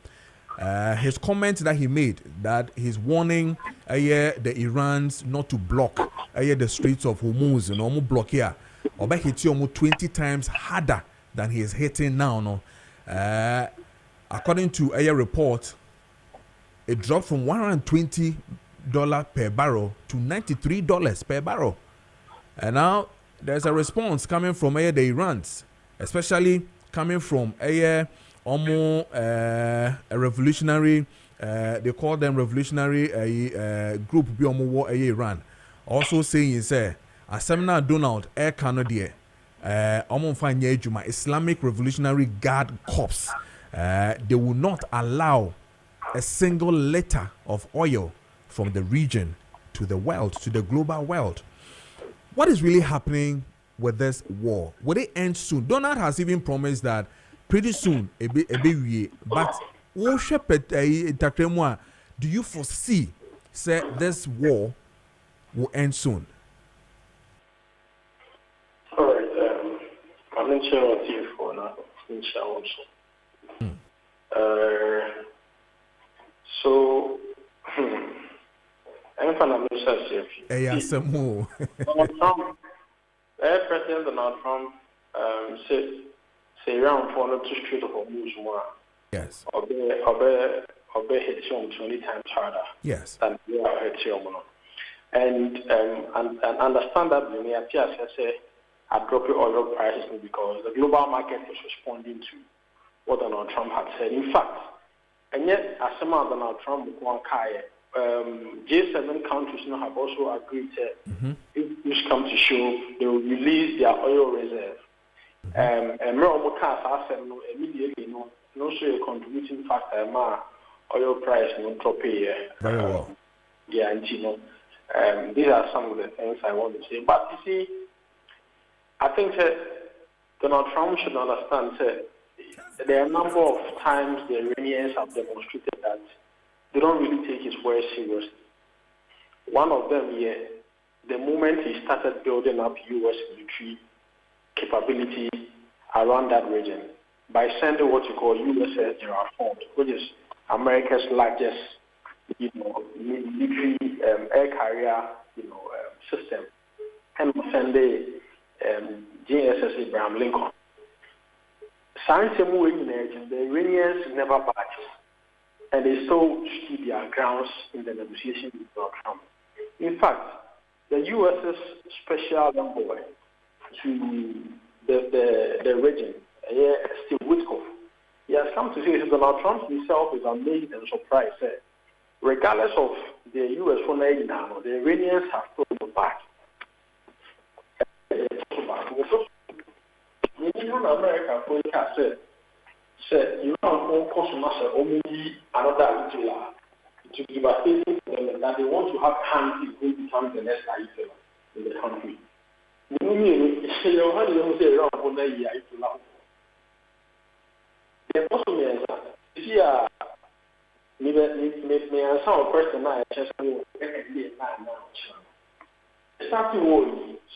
His comment that he made that he's warning the Irans not to block the streets of Hormuz, you know, block here. Or back hit you 20 times harder than he is hitting now. No, according to a report, it dropped from $120 per barrel to $93 per barrel. And now there's a response coming from the Irans, especially coming from a revolutionary, they call them revolutionary group, Iran. Also saying, say, a seminar Donald Air Canadian, Islamic Revolutionary Guard Corps, they will not allow a single liter of oil from the region to the world, to the global world. What is really happening with this war? Will it end soon? Donald has even promised that pretty soon, but do you foresee, say, this war will end soon? All right. I'm not sure what you for now. So, I'm going to President Donald Trump say around for not to street of Hormuz more. Yes. Obey hit you 20 times harder. Yes. Than you are hit you. And understand that when I say I drop your oil prices because the global market is responding to what Donald Trump had said. In fact, and yet as some of Donald Trump G7 countries now have also agreed to if push come to show they will release their oil reserve. And more cars immediately no so a contributing factor oil price no drop here. Very well. Yeah, and you know, these are some of the things I want to say. But you see, I think that Donald Trump should understand that there are a number of times the Iranians have demonstrated that they don't really take his words seriously. One of them, the moment he started building up U.S. military capability around that region by sending what you call USS Gerald Ford, which is America's largest, military air carrier, system, and sending JSS Abraham Lincoln. The Iranians never budged. And they still stood their grounds in the negotiation with Donald Trump. In fact, the U.S.'s special envoy to the region, Steve Witkoff, he has come to say that Donald Trump himself is amazed and surprised. Regardless of the U.S. the Iranians have pulled back. America said, you know, only another Hitler to give a statement that they want to have hands who become the next Hitler in the country. The also means that me answer a question I just starting war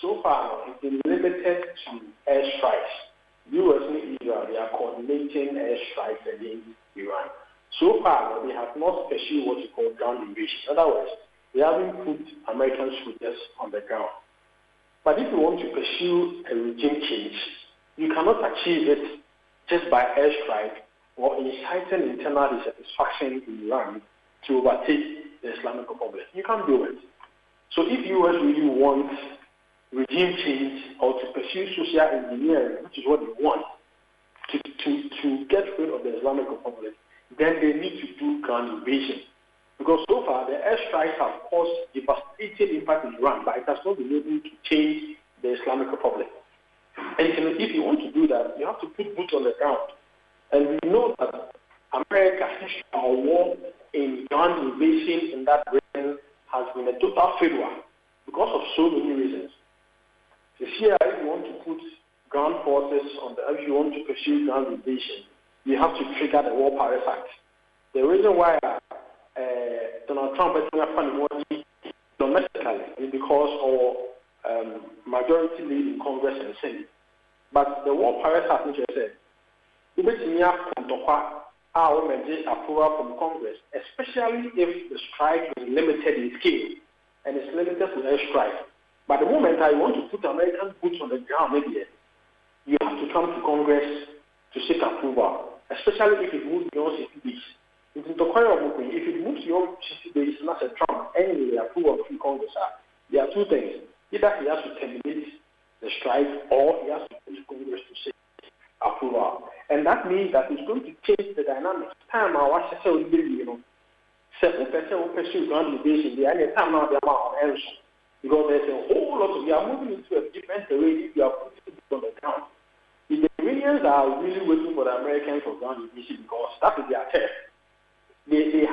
so far has been limited to airstrikes U.S. and Israel, they are coordinating airstrikes against Iran. So far, they have not pursued what you call ground invasion. In other words, they haven't put American soldiers on the ground. But if you want to pursue a regime change, you cannot achieve it just by airstrike or inciting internal dissatisfaction in Iran to overtake the Islamic Republic. You can't do it. So if U.S. really wants regime change or to pursue social engineering, which is what they want, to get rid of the Islamic Republic, then they need to do ground invasion. Because so far, the airstrikes have caused devastating impact in Iran, but it has not been able to change the Islamic Republic. And if you want to do that, you have to put boots on the ground. And we know that America's history of war in ground invasion in that region has been a total failure because of so many reasons. This year, if you want to put ground forces if you want to pursue ground invasion, you have to trigger the War Powers Act. The reason why Donald Trump is funding money domestically is because of majority lead in Congress and Senate. But the War Powers Act, which I said, approval from Congress, especially if the strike is limited in scale and it's limited to airstrike. But the moment I want to put American boots on the ground, maybe you have to come to Congress to seek approval, especially if it moves beyond 60 days. If it moves beyond 60 days, not a Trump, anyway, approval from Congress, there are two things. Either he has to terminate the strike or he has to go to Congress to seek approval. And that means that it's going to change the dynamics. Time I watch the certain person will pursue ground invasion. The only time now they are on answer. Because there's a whole lot of, we are moving into a different terrain if you are putting it on the ground. The Iranians are really waiting for the Americans for ground invasion because that is their test. They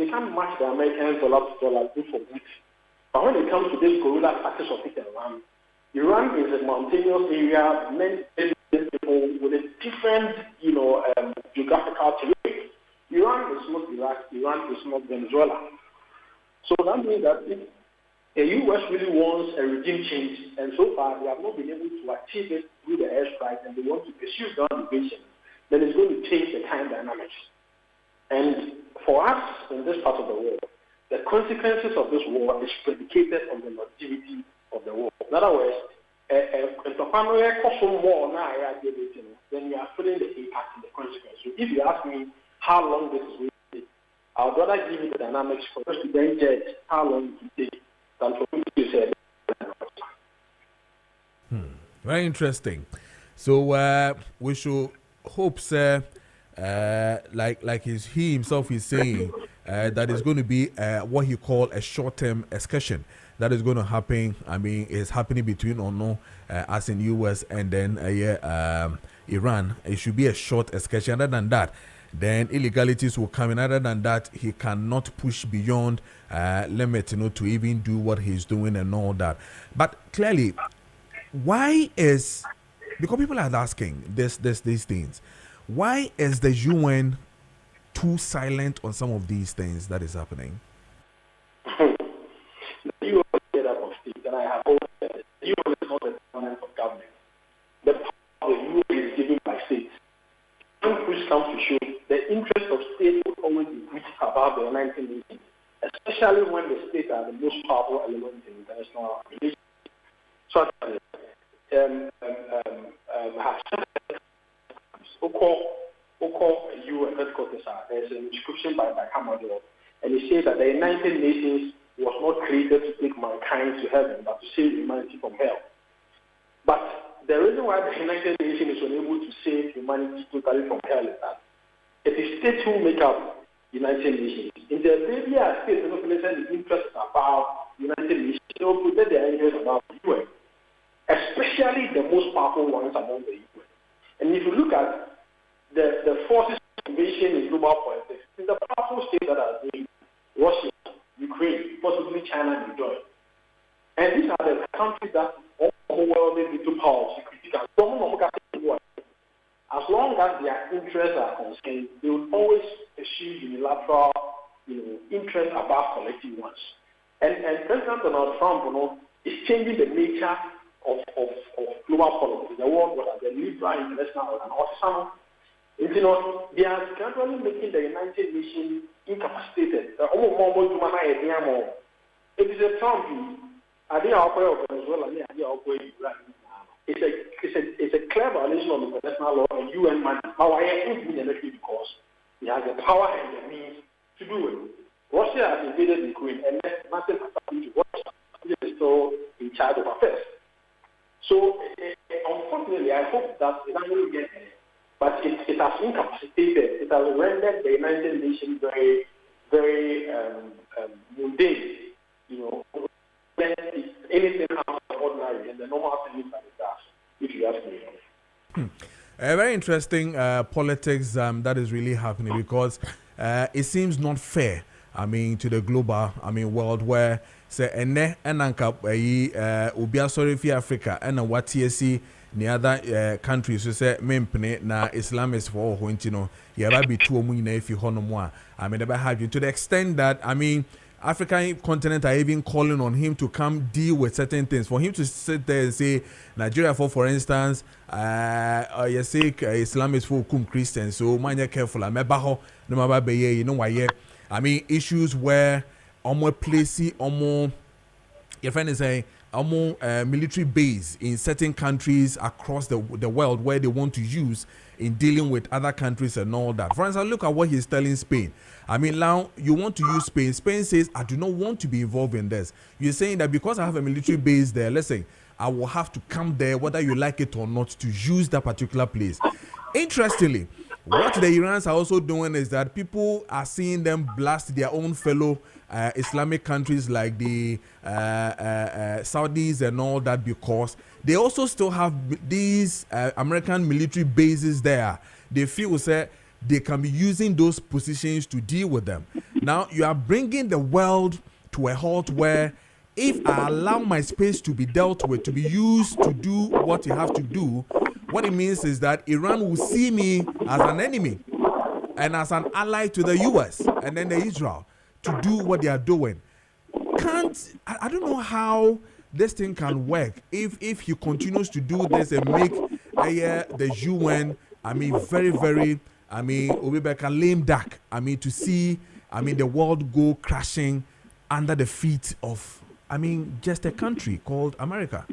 can't match the Americans dollar to dollar, good for good. But when it comes to this guerrilla tactics of it and Iran is a mountainous area, many people with a different, geographical terrain. Iran is not Iraq, Iran is not Venezuela. So that means that if the U.S. really wants a regime change, and so far they have not been able to achieve it through the airstrike, and they want to pursue ground invasion, then it's going to change the time dynamics. And for us in this part of the world, the consequences of this war is predicated on the longevity of the war. In other words, then you are feeling the impact and the consequences. So if you ask me how long this is going to take, I would rather give you the dynamics for us to then judge how long it will take than for me to say. Very interesting. So we should hope, sir, like he himself is saying, that is going to be what he called a short-term excursion. That is going to happen. I mean, it's happening between us in US and then Iran. It should be a short excursion. Other than that, then illegalities will come in. Other than that, he cannot push beyond limit, to even do what he's doing and all that. But clearly, why is, because people are asking these things, why is the UN too silent on some of these things that is happening? The UN is made up of states, and I have always said the UN is not the government of government. The power of the UN is given by states. When push comes to show, the interest of states will always be great above the United Nations, especially when the states are the most powerful element in international relations. So, UN headquarters, there's an inscription by Commodore, and it says that the United Nations was not created to take mankind to heaven, but to save humanity from hell. But the reason why the United Nations is unable to save humanity totally from hell is that it is states who make up United Nations. In the area states do not the interest about United Nations, they will protect their interest about the UN, especially the most powerful ones among the UN. And if you look at the forces of invasion in global politics, in the powerful states that are doing Russia, Ukraine, possibly China and join. And these are the countries that overwhelm little power to critique. As long as their interests are concerned, they will always pursue unilateral, interests above collective ones. And President Donald Trump, is changing the nature global politics. The world was the liberal international organization. You know, they are gradually making the United Nations incapacitated. It is a Trump. I think our way of Venezuela, I think our way it's a clear violation of international law and UN mandate. But why is it because he has the power and the means to do it. Russia has invaded Ukraine and nothing has happened to Russia. It is still in charge of affairs. So, unfortunately, I hope that it doesn't get there. But it has incapacitated. It has rendered the United Nations very, very mundane. You know, anything happens ordinary and the normal thing is that it does, if you ask me. A very interesting politics that is really happening because it seems not fair. I mean, to the global, world where say ene enanka ubia sorry fi Africa and what TSC the other countries so say mempene na Islamists for hontino yaba be two omu na if you hono never have you to the extent that African continent are even calling on him to come deal with certain things. For him to sit there and say Nigeria for instance you say Islamists for Christians, so mind careful. Mebaho no maba beye, you know why issues where almost placing almost your friend is saying almost military base in certain countries across the world where they want to use in dealing with other countries and all that. For instance, look at what he's telling Spain. Now you want to use Spain. Spain says, I do not want to be involved in this. You're saying that because I have a military base there, let's say, I will have to come there whether you like it or not to use that particular place. Interestingly, what the Iranians are also doing is that people are seeing them blast their own fellow Islamic countries like the Saudis and all that because they also still have these American military bases there. They feel say they can be using those positions to deal with them. Now you are bringing the world to a halt where if I allow my space to be dealt with, to be used to do what you have to do, what it means is that Iran will see me as an enemy and as an ally to the US and then the Israel to do what they are doing. I don't know how this thing can work if he continues to do this and make the UN, very, very, Obibeka lame duck, to see, the world go crashing under the feet of, just a country called America.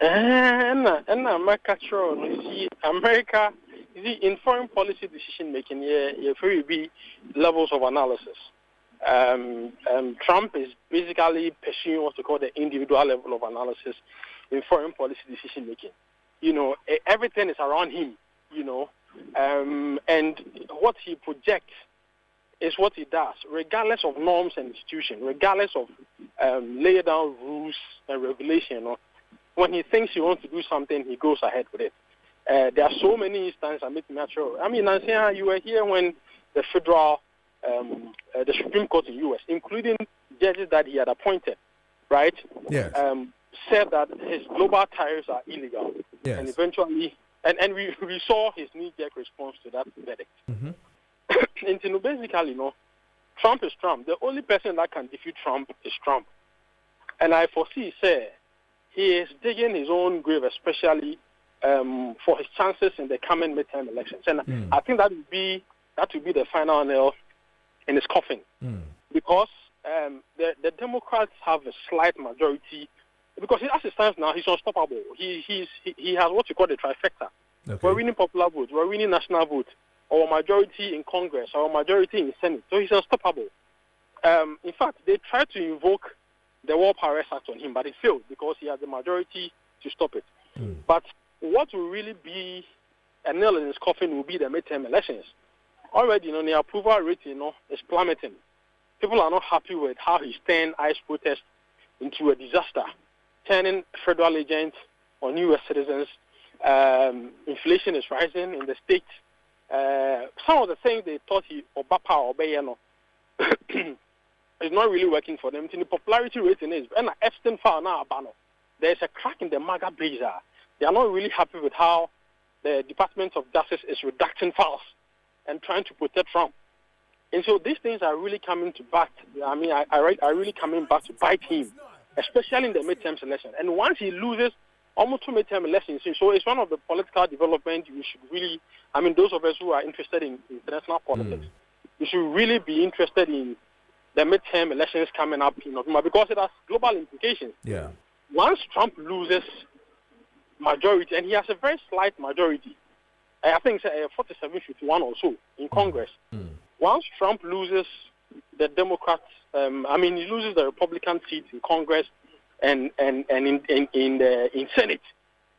And America, America, in foreign policy decision making, there will be levels of analysis. Trump is basically pursuing what we call the individual level of analysis in foreign policy decision making. Everything is around him, and what he projects is what he does, regardless of norms and institutions, regardless of lay down rules and regulation. When he thinks he wants to do something, he goes ahead with it. There are so many instances I make natural. Nancy, you were here when the federal, the Supreme Court in the U.S., including judges that he had appointed, right? Yes. Said that his global tariffs are illegal. Yes. And eventually, and we saw his knee-jerk response to that verdict. Mm-hmm. And basically, Trump is Trump. The only person that can defeat Trump is Trump. And I foresee, he is digging his own grave, especially for his chances in the coming midterm elections. And I think that would be the final nail in his coffin. Because the Democrats have a slight majority. Because as it stands now, he's unstoppable. He has what you call the trifecta. Okay. We're winning popular vote, we're winning national vote, our majority in Congress, our majority in Senate. So he's unstoppable. In fact, they tried to invoke the War Powers Act on him, but it failed because he had the majority to stop it. But what will really be a nail in his coffin will be the midterm elections. Already, the approval rating, is plummeting. People are not happy with how he's turned ICE protests into a disaster, turning federal agents on U.S. citizens. Inflation is rising in the states. Some of the things they thought he is not really working for them. The popularity rating is, and Epstein file now, there's a crack in the MAGA base. They are not really happy with how the Department of Justice is redacting files and trying to protect Trump. And so these things are really coming to bite. I really coming back to bite him especially in the midterm election. And once he loses almost 2 midterm elections, so it's one of the political development we should really, I mean, those of us who are interested in international politics, we should really be interested in the midterm elections coming up in November because it has global implications. Yeah. Once Trump loses majority, and he has a very slight majority, I think it's 47-51 or so in Congress. Once Trump loses the Democrats, he loses the Republican seats in Congress and in Senate.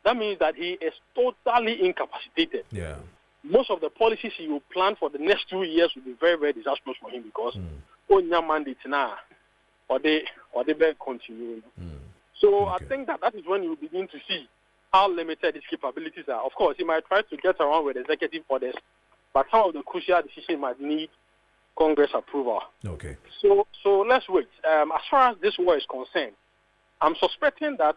That means that he is totally incapacitated. Yeah. Most of the policies he will plan for the next 2 years will be very, very disastrous for him because on mandate now, or they continue. So I think that is when you begin to see how limited his capabilities are. Of course, he might try to get around with executive orders, but some of the crucial decisions might need Congress approval. Okay. So let's wait. As far as this war is concerned, I'm suspecting that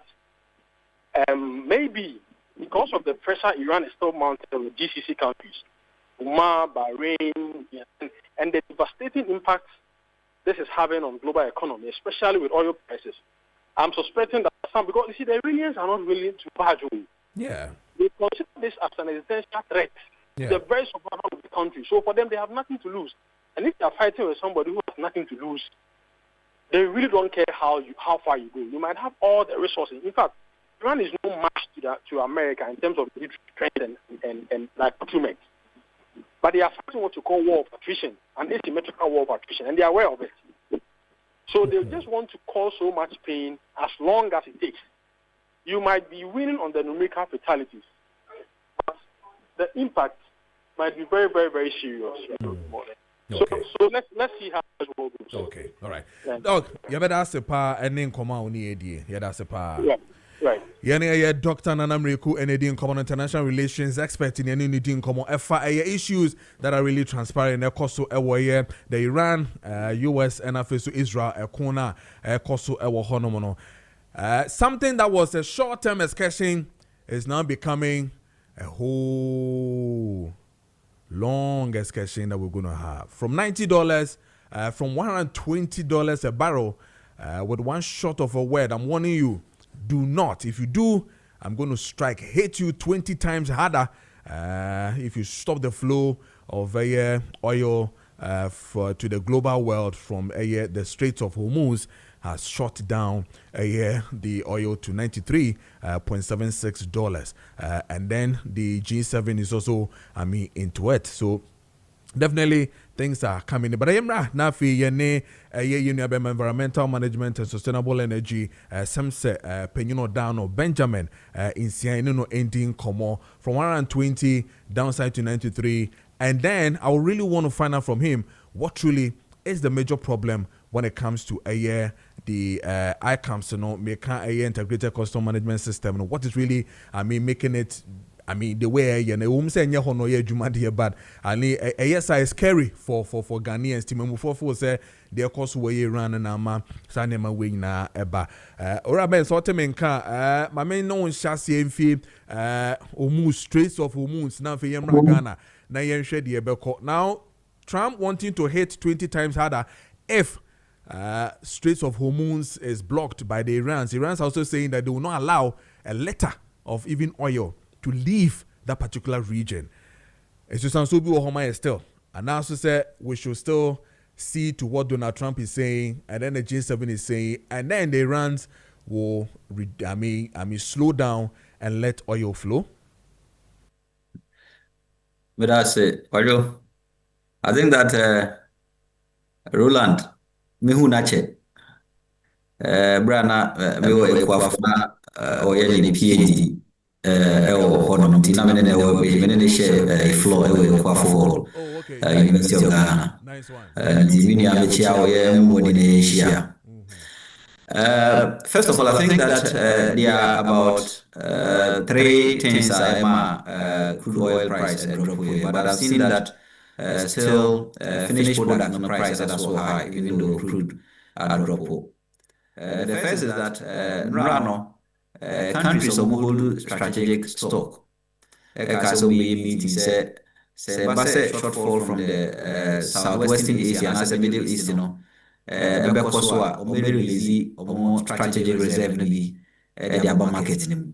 maybe because of the pressure Iran is still mounting on the GCC countries, Oman, Bahrain, and the devastating impact this is having on global economy, especially with oil prices, I'm suspecting that because you see, the Iranians are not willing to budge. Yeah. They consider this as an existential threat. Yeah. The very survival of the country. So for them, they have nothing to lose. And if they are fighting with somebody who has nothing to lose, they really don't care how far you go. You might have all the resources. In fact, Iran is no match to America in terms of military strength and like procurement. But they are fighting what you call war of attrition, an asymmetrical war of attrition, and they are aware of it. So they just want to cause so much pain as long as it takes. You might be winning on the numerical fatalities, but the impact might be very, very, very serious. Okay. So let's see how this will go. Okay, all right. Doc, you better ask a pa and then come out yeah, that's a pa. Yeah, right. Yeah, Dr. Nanamreku, NAD Common International Relations expert in any in common issues that are really transparent. Also, the Iran, US, and also Israel, Kona, also Honomono. Something that was a short-term escalation is now becoming a whole long escalation that we're going to have. From $90, from $120 a barrel, with one shot of a word, I'm warning you, do not. If you do, I'm going to hit you 20 times harder if you stop the flow of oil to the global world from the Straits of Hormuz has shot down the oil to $93.76. And then the G7 is also, into it. So definitely things are coming. But I am Nafi environmental management and sustainable energy. Some say Penuno down or Benjamin in Siano ending Como from 120 downside to 93. And then I really want to find out from him what truly is the major problem when it comes to the ICAMS, making integrated custom management system. What is really, making it. The way say but yes, is scary for Ghanaians. Timmu say their course way run and sanema wing na eba. Ora ben so temenka my main no chassis enfi almost Straits of Hormuz na fe yemra Ghana na yenhwe de ebeko. Now Trump wanting to hit 20 times harder if Straits of Hormuz is blocked by the Iranians. Iranians also saying that they will not allow a letter of even oil to leave that particular region. It's just so be Ohoma still. And now also say we should still see to what Donald Trump is saying, and then the G7 is saying, and then the Iranians will slow down and let oil flow. But that's it, I think that Roland Mihunache Brana Miwafna or any PhD. Honor Tinamene or even share a floor away Quafo, University of Ghana. Nice one. First of all, I think that there are about 3 things crude oil price and drop away, but I've seen that still finished product prices are so high, even though crude are drop. The first is that Rano. Countries of hold strategic stock. So we meeting say shortfall from the southwestern Asia and the Middle East, ɛbɛkɔ so a ɔmo release ɔmo strategic reserve no bi ɛde aba market no mu.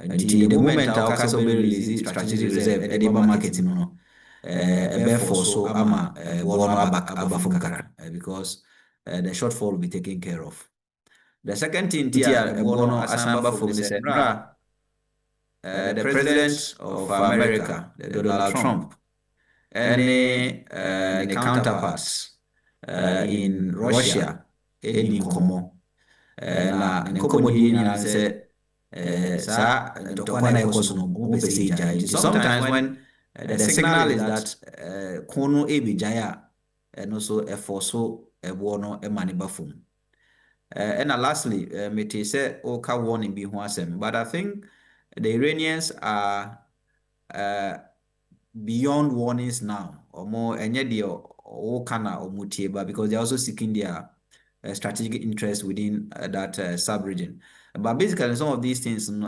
Nti the moment a ɔka sɛ ɔmo release strategic reserve ɛde aba market mu no ɛbɛfɔ so ama ɛboɔ no aba fam kakra because the shortfall will be taken care of. The second thing tia ɛboɔ no asan aba fam is the president of America, Donald Trump, and the counterparts in Russia, in Komo, na Komo say, sometimes when the signal is that Kono Ebi Jaya, and also a forso a wono a manibafum. And lastly, Mete say Oka warning be but I think the Iranians are beyond warnings now, or more any or kana or mutieba, because they're also seeking their strategic interest within that sub-region. But basically, some of these things so the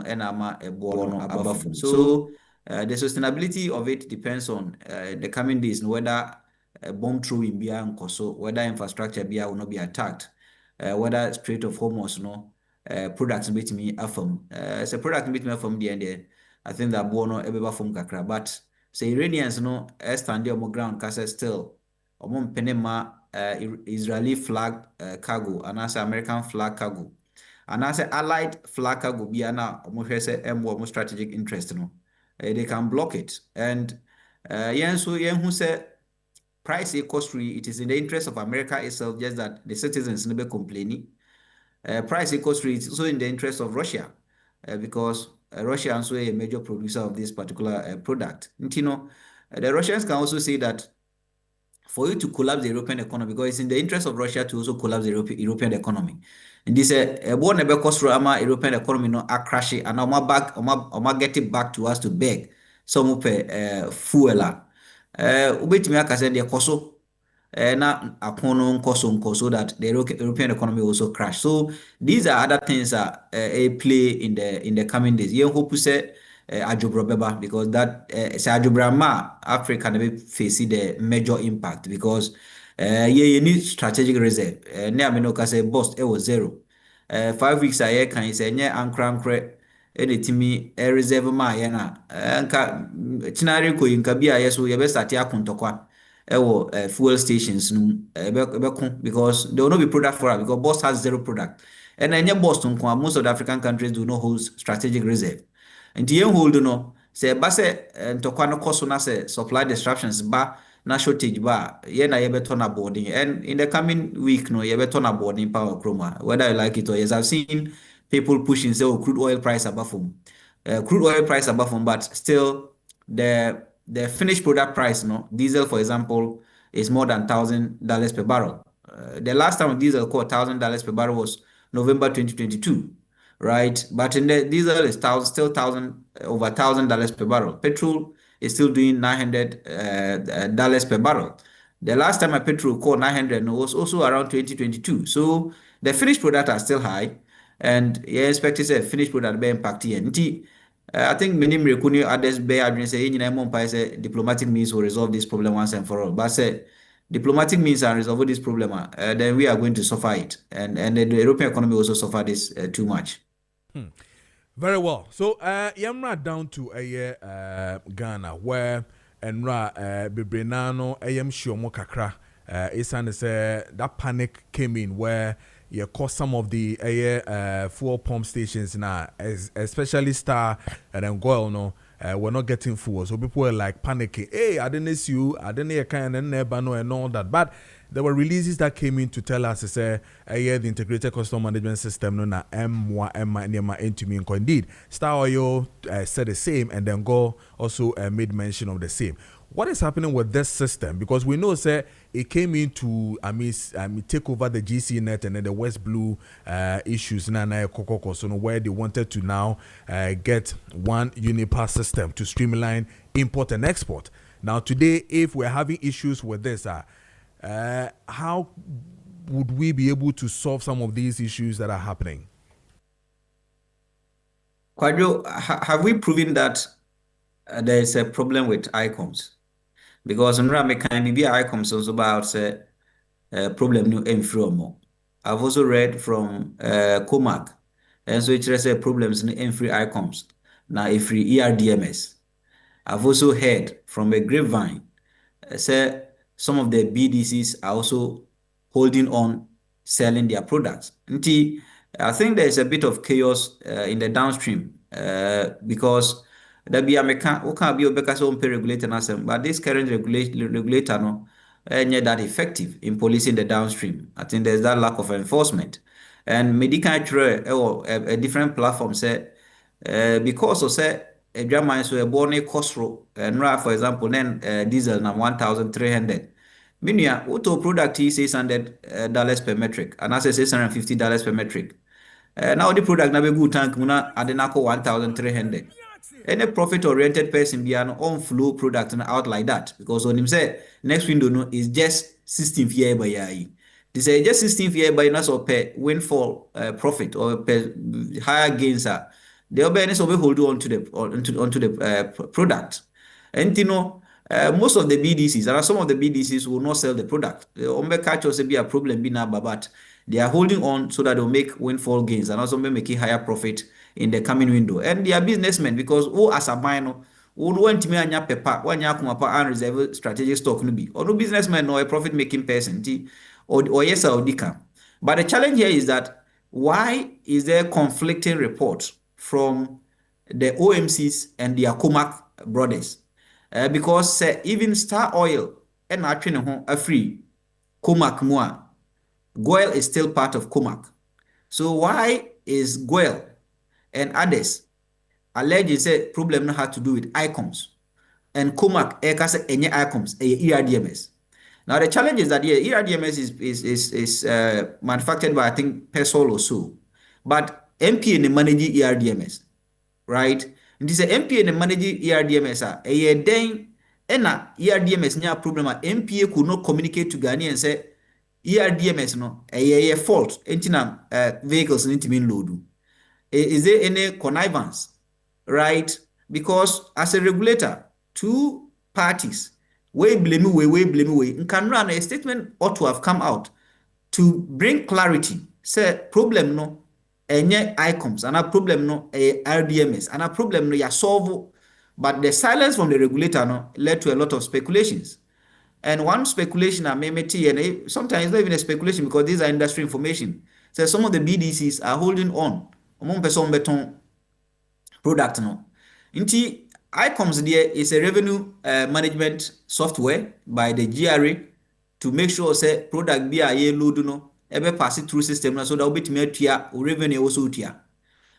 sustainability of it depends on the coming days, whether bomb throwing be whether infrastructure will not be attacked, whether Strait of Hormuz products bit me affirm. It's a product bit me from the end. I think that bono ebeba from kakra, but say Iranians stand on ground because still penema Israeli flag cargo and as American flag cargo and as allied flag cargo be ana more strategic interest they can block it and who say price cost it is in the interest of America itself, just that the citizens never complaining. Price cost is also in the interest of Russia because Russia is also a major producer of this particular product. The Russians can also say that for you to collapse the European economy, because it's in the interest of Russia to also collapse the European economy. And this one never cost ama European economy crash it and get it back to us to beg some fuel. Ubetimi aka say the koso na akono nkoso so that the European economy also crash. So these are other things that play in the coming days. You hope to say Ajobrobeba because that say Ajobrama Africa never face the major impact because you need strategic reserve. Ne amino ka say bust was 0. 5 weeks a year can you say nye ankra edetimi reserve ma ye na nka tinare ko yinka bia yeso ye be start akontokwa fuel stations because there will not be product for us because boss has 0 product and then boss most of the African countries do not hold strategic reserve and the hold say base ntokwa no cost na say supply disruptions ba na shortage ba ye na ye beton boarding and in the coming week ye beton boarding power chroma whether you like it or yes I've seen people pushing say crude oil price above but still the finished product price diesel for example is more than $1,000 per barrel. The last time diesel caught $1,000 per barrel was November 2022, right? But in the diesel is still over $1,000 per barrel. Petrol is still doing $900 per barrel. The last time a petrol caught 900 was also around 2022. So the finished product are still high, and you expect to say finished product be impacted. I think many Mirekuni others say diplomatic means will resolve this problem once and for all. But say diplomatic means and resolve this problem, then we are going to suffer it, and the European economy also suffer this too much. Very well. So Yamra down to Ghana where Enra Bibrenano AM Shiomo Kakra say that panic came in where you caused some of the fuel pump stations now, especially Star and then Goil, we're not getting fuel. So people were like panicking. Hey, I didn't see you. I didn't kind and all that. But there were releases that came in to tell us, say, the integrated customer management system, no, na indeed. Star Oil said the same, and then Go also made mention of the same. What is happening with this system? Because we know, say, it came in to take over the GC net and then the West Blue issues where they wanted to now get one Unipass system to streamline import and export. Now, today, if we're having issues with this, how would we be able to solve some of these issues that are happening? Kojo, have we proven that there is a problem with ICOMS? Because Nra can be ICOMS also about problem no emfree. I've also read from Comac, and so it says problems no emfree ICOMS. Now if free ERDMS. I've also heard from a grapevine say some of the BDCs are also holding on selling their products. I think there's a bit of chaos in the downstream because there be a can't be a regulator, but this current regulator no not that effective in policing the downstream. I think there's that lack of enforcement. And medical a different platform say because of say a drama so a born cost and for example then diesel na 1,300. Minia auto product is $600 per metric and I say $650 per metric. Now the product na be good tank muna adenako 1,300. Any profit-oriented person be an on-flow product out like that because when him say next window no is just 16th year by year. They say just 16th year by not so per windfall profit or per higher gains are. The awareness will hold on to the product. And most of the BDCs, and some of the BDCs will not sell the product. The catch also be a problem but they are holding on so that they'll make windfall gains and also make a higher profit in the coming window. And they are businessmen because as a minor, who want me anya paper, when you come up and reserve strategic stock no be. Or no businessman or a profit making person, or yes or dika. But the challenge here is that why is there conflicting reports from the OMCs and the Comac brothers? Because even Star Oil and actually a free Comac Mua, Goil is still part of Comac. So why is Goil and others alleged say problem not had to do with ICOMS and Comac say any ICOMS ERDMS? Now the challenge is that ERDMS is manufactured by I think Persol or so, but MP and manage ERDMS, right? And this MP and manage ERDMS are a then ERDMS nya problem MPA could not communicate to Ghana and say ERDMS no a fault entina vehicles need to be loaded. Is there any connivance, right? Because as a regulator, two parties we blame away. Can run a statement ought to have come out to bring clarity. Say problem no any ICOMS and a problem no a RDMS and a problem no ya solve. But the silence from the regulator no led to a lot of speculations. And one speculation I may and sometimes not even a speculation because these are industry information. So some of the BDCs are holding on among person beton product no. ICOMS there is a revenue management software by the GRA to make sure say product be a load no ever pass it through system so that will be to tia revenue also tia.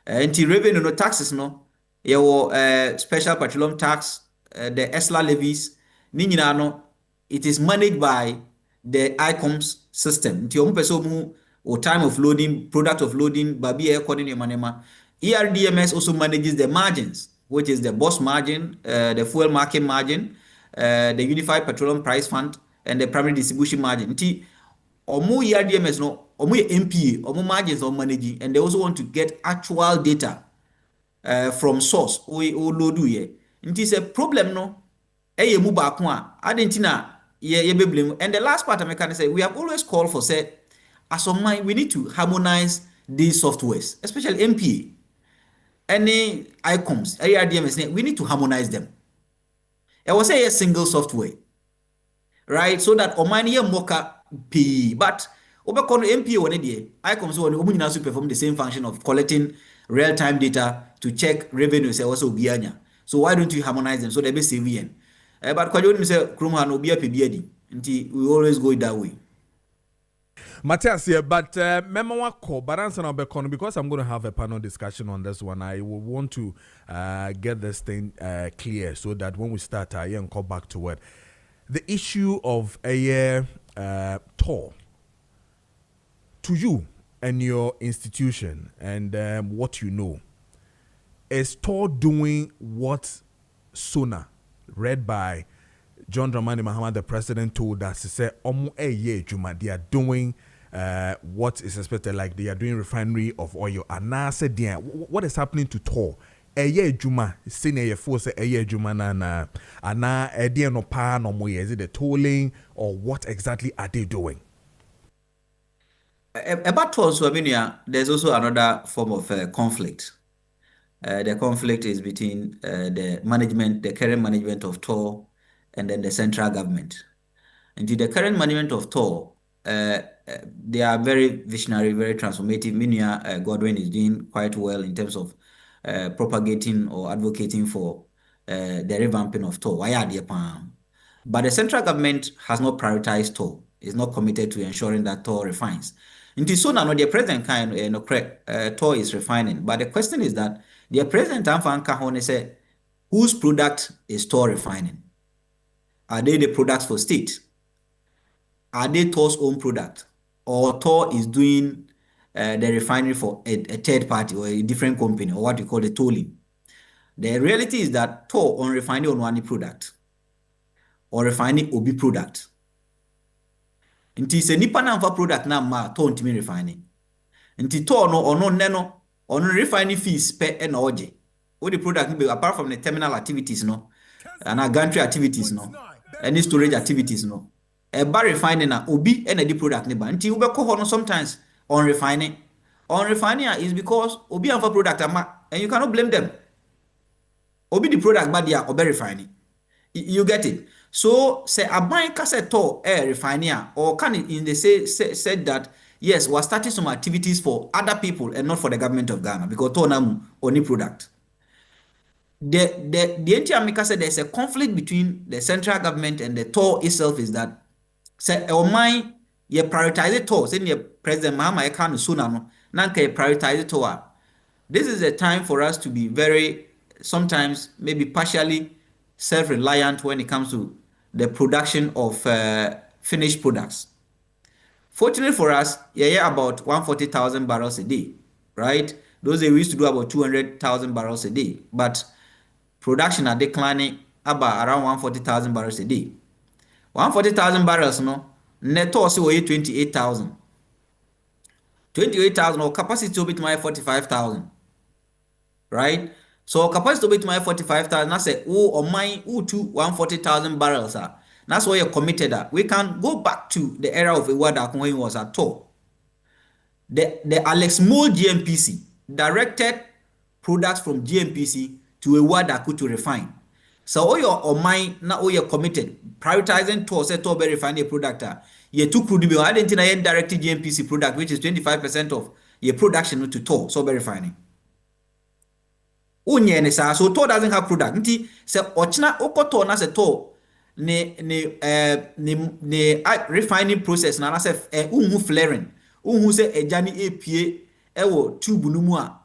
Revenue no taxes no your special petroleum tax the ESLA levies no it is managed by the ICOMS system. Or time of loading, product of loading, babi according to manema. ERDMS also manages the margins, which is the boss margin, the fuel market margin, the Unified Petroleum Price Fund, and the primary distribution margin. Omo ERDMS no, omo MPA, omo margins on managing, and they also want to get actual data from source. We loadu ye. It is a problem no. Eye mu ba ko a adentina ye be blame. And the last part I can say we have always called for say as of mind we need to harmonize these softwares, especially MPA. Any ICOMS, ARDMS, we need to harmonize them. I will say a single software, right? So that Omani mocha P, but Obakon MPA one day, ICOMS one also perform the same function of collecting real-time data to check revenues also bianya. So why don't you harmonize them so they be CVN? But Kojo say Krumha no be a PBD. We always go that way. Matthias here, but Memo but answer now because I'm going to have a panel discussion on this one. I will want to get this thing clear so that when we start, I can come back to it. The issue of a tour to you and your institution and what you know, is Tor doing what Sona, read by John Dramani Mahama, the president, told us? He said, they are doing what is expected, like they are doing refinery of oil. And now said, what is happening to Tor? Juma, senior force, Juma, and now no pa no more. Is it the tolling or what exactly are they doing? About tolls, there's also another form of conflict. The conflict is between the current management of toll, and then the central government. And the current management of toll, they are very visionary, very transformative. Godwin is doing quite well in terms of propagating or advocating for the revamping of toll. But the central government has not prioritized toll. Is not committed to ensuring that toll refines. Until so now, the president toll is refining. But the question is that the president say, whose product is toll refining? Are they the products for state? Are they toll's own product? Or toll is doing the refinery for a third party or a different company, or what you call the tolling? The reality is that toll on refining on one product or refining obi product. Nti se nipa na mfa product na ma toll ntimi refining. Nti toll no ono neno ono refining fees pe na oje. What the product be apart from the terminal activities no and gantry activities no any storage activities no. Bar refining na obi na the product ne ba. Nti ubeko ho no sometimes on refining. On refining is because obi amfa product ama and you cannot blame them. Obi the product but they are obe refining. You get it? So say aban kase to refining or can it in the said that yes, we're starting some activities for other people and not for the government of Ghana because to na only product. The NTM said there's a conflict between the central government and the toll itself is that say my ye prioritize toll say the president Mahama Ekano Suna no nanka ye prioritize toll. This is a time for us to be very sometimes maybe partially self-reliant when it comes to the production of finished products. Fortunately for us, yeah, about 140,000 barrels a day, right? Those days we used to do about 200,000 barrels a day, but production are declining about around 140,000 barrels a day. 140,000 barrels, no, net also 28,000. 28,000 or capacity to be to 45,000, right? So capacity to be to 45,000. I say, oh, or mine, to 140,000 barrels. That's why you're committed. We can go back to the era of Iwada when he was at toll. The Alex Moore GMPC directed products from GMPC to Iwada to refine. So all your or mine, now all you're committed, prioritizing toll, say to refine a product. You took crude bill, identify directed GMPC product, which is 25% of your production to toll, so refining. So toll doesn't have product. Nti se ochina okoto na se toll ne refining process na se unhu flaring. Unhu se ejani epie ewo tube no mu a.